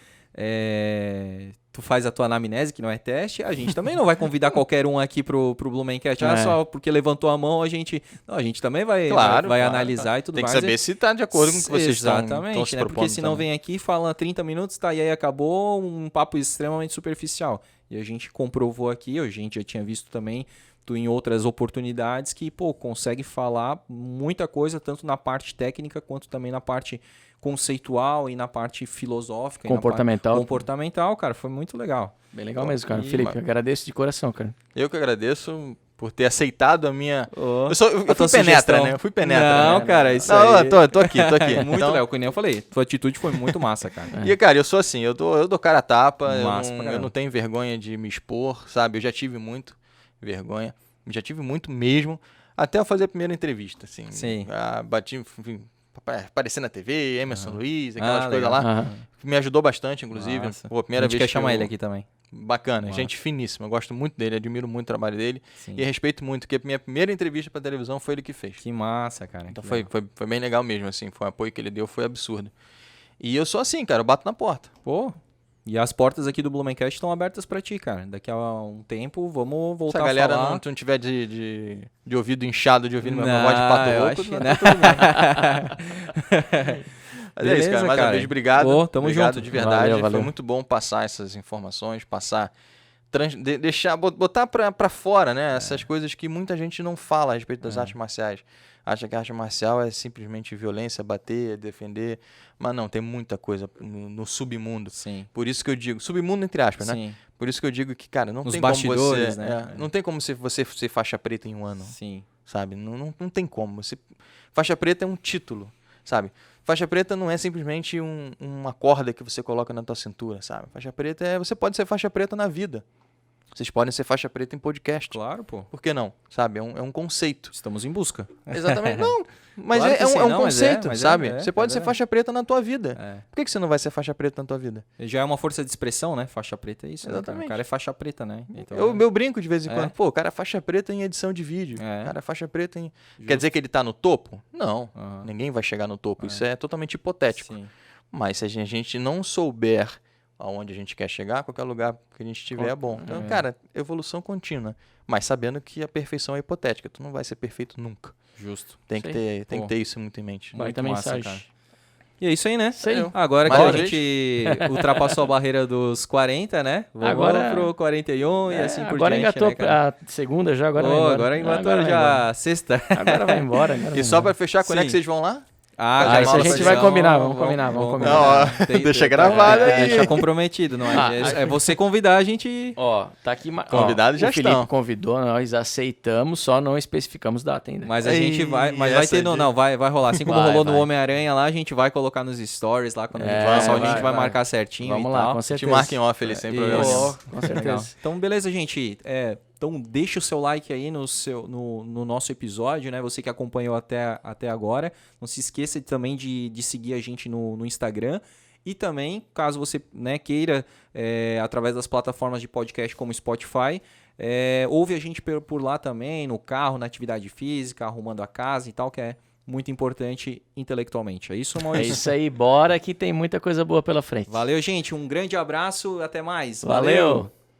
tu faz a tua anamnese, que não é teste, a gente também não vai convidar qualquer um aqui pro Blumencast. Só porque levantou a mão, a gente também vai analisar e tudo mais. Tem que saber se tá de acordo com o que vocês estão se propondo. Porque senão vem aqui, fala 30 minutos, tá, e aí acabou, um papo extremamente superficial. E a gente comprovou aqui, a gente já tinha visto também tu em outras oportunidades que, consegue falar muita coisa, tanto na parte técnica quanto também na parte conceitual e na parte filosófica. Comportamental, cara, foi muito legal. Bem legal mesmo, cara. Felipe, eu agradeço de coração, cara. Eu que agradeço por ter aceitado a minha... Eu fui penetra, né? Eu fui penetra. Não, cara, isso aí... Eu tô aqui. Muito legal, como eu falei. Tua atitude foi muito massa, cara. E, cara, eu sou assim, eu dou cara a tapa, eu não tenho vergonha de me expor, sabe? Eu já tive muito vergonha, já tive muito mesmo, até eu fazer a primeira entrevista, assim. Sim. Bati, enfim, aparecer na TV, Emerson Luiz, aquelas coisas lá. Me ajudou bastante, inclusive. Pô, primeira vez que chamar ele aqui também. Bacana, gente finíssima. Eu gosto muito dele, admiro muito o trabalho dele. Sim. E respeito muito, porque a minha primeira entrevista pra televisão foi ele que fez. Que massa, cara. Então foi bem legal mesmo, assim. Foi o apoio que ele deu, foi absurdo. E eu sou assim, cara, eu bato na porta. Pô, e as portas aqui do Blumencast estão abertas pra ti, cara. Daqui a um tempo, vamos voltar a falar. Se a galera não tiver de ouvido inchado, de ouvindo minha voz de pato louco, tudo bem. Mas beleza, é isso, cara. Mais uma vez, obrigado. Tamo junto. De verdade. Valeu. Foi muito bom passar essas informações, botar pra fora, né? Essas coisas que muita gente não fala a respeito das artes marciais. Acha que a arte marcial é simplesmente violência, bater, defender. Mas não, tem muita coisa no submundo. Sim. Por isso que eu digo, submundo entre aspas, Sim. né? Por isso que eu digo que, cara, não Nos tem como bastidores, você... né? Não tem como você ser faixa preta em um ano. Sim. Sabe? Não tem como. Faixa preta é um título, sabe? Faixa preta não é simplesmente uma corda que você coloca na tua cintura, sabe? Faixa preta você pode ser faixa preta na vida. Vocês podem ser faixa preta em podcast. Claro, pô. Por que não? Sabe? É um conceito. Estamos em busca. Exatamente. Não, mas claro é um conceito, sabe? Você pode ser faixa preta na tua vida. Por que você não vai ser faixa preta na tua vida? Já é uma força de expressão, né? Faixa preta é isso. Exatamente. Né, cara? O cara é faixa preta, né? Então, eu brinco de vez em quando. Pô, o cara é faixa preta em edição de vídeo. O cara é faixa preta em... Justo. Quer dizer que ele tá no topo? Não. Ninguém vai chegar no topo. Isso é totalmente hipotético. Sim. Mas se a gente não souber aonde a gente quer chegar, qualquer lugar que a gente estiver é bom. Então, cara, evolução contínua. Mas sabendo que a perfeição é hipotética. Tu não vai ser perfeito nunca. Justo. Tem que ter isso muito em mente. Muita mensagem. Cara. E é isso aí, né? Isso aí. Agora que a gente ultrapassou a barreira dos 40, né? Vamos pro 41 e assim por diante. Agora engatou a segunda já, agora engatou já a sexta. Agora vai embora. E só pra fechar, quando é que vocês vão lá? Isso a gente vai combinar, vamos combinar. Deixa gravado aí. Deixa comprometido, não é? É você convidar a gente... Tá aqui... Convidados já estão. O Felipe convidou, nós aceitamos, só não especificamos data ainda. Mas a gente vai... Mas vai ter... Não, vai rolar. Assim como rolou no Homem-Aranha lá, a gente vai colocar nos stories lá, quando a gente vai marcar certinho. Vamos lá, com certeza. Te marquem off ali, sem problema. Com certeza. Então, beleza, gente. Então deixa o seu like aí no nosso episódio, né? Você que acompanhou até agora. Não se esqueça também de seguir a gente no Instagram. E também, caso você queira, através das plataformas de podcast como Spotify, ouve a gente por lá também, no carro, na atividade física, arrumando a casa e tal, que é muito importante intelectualmente. É isso, Maurício? É isso aí, bora que tem muita coisa boa pela frente. Valeu, gente. Um grande abraço. Até mais. Valeu.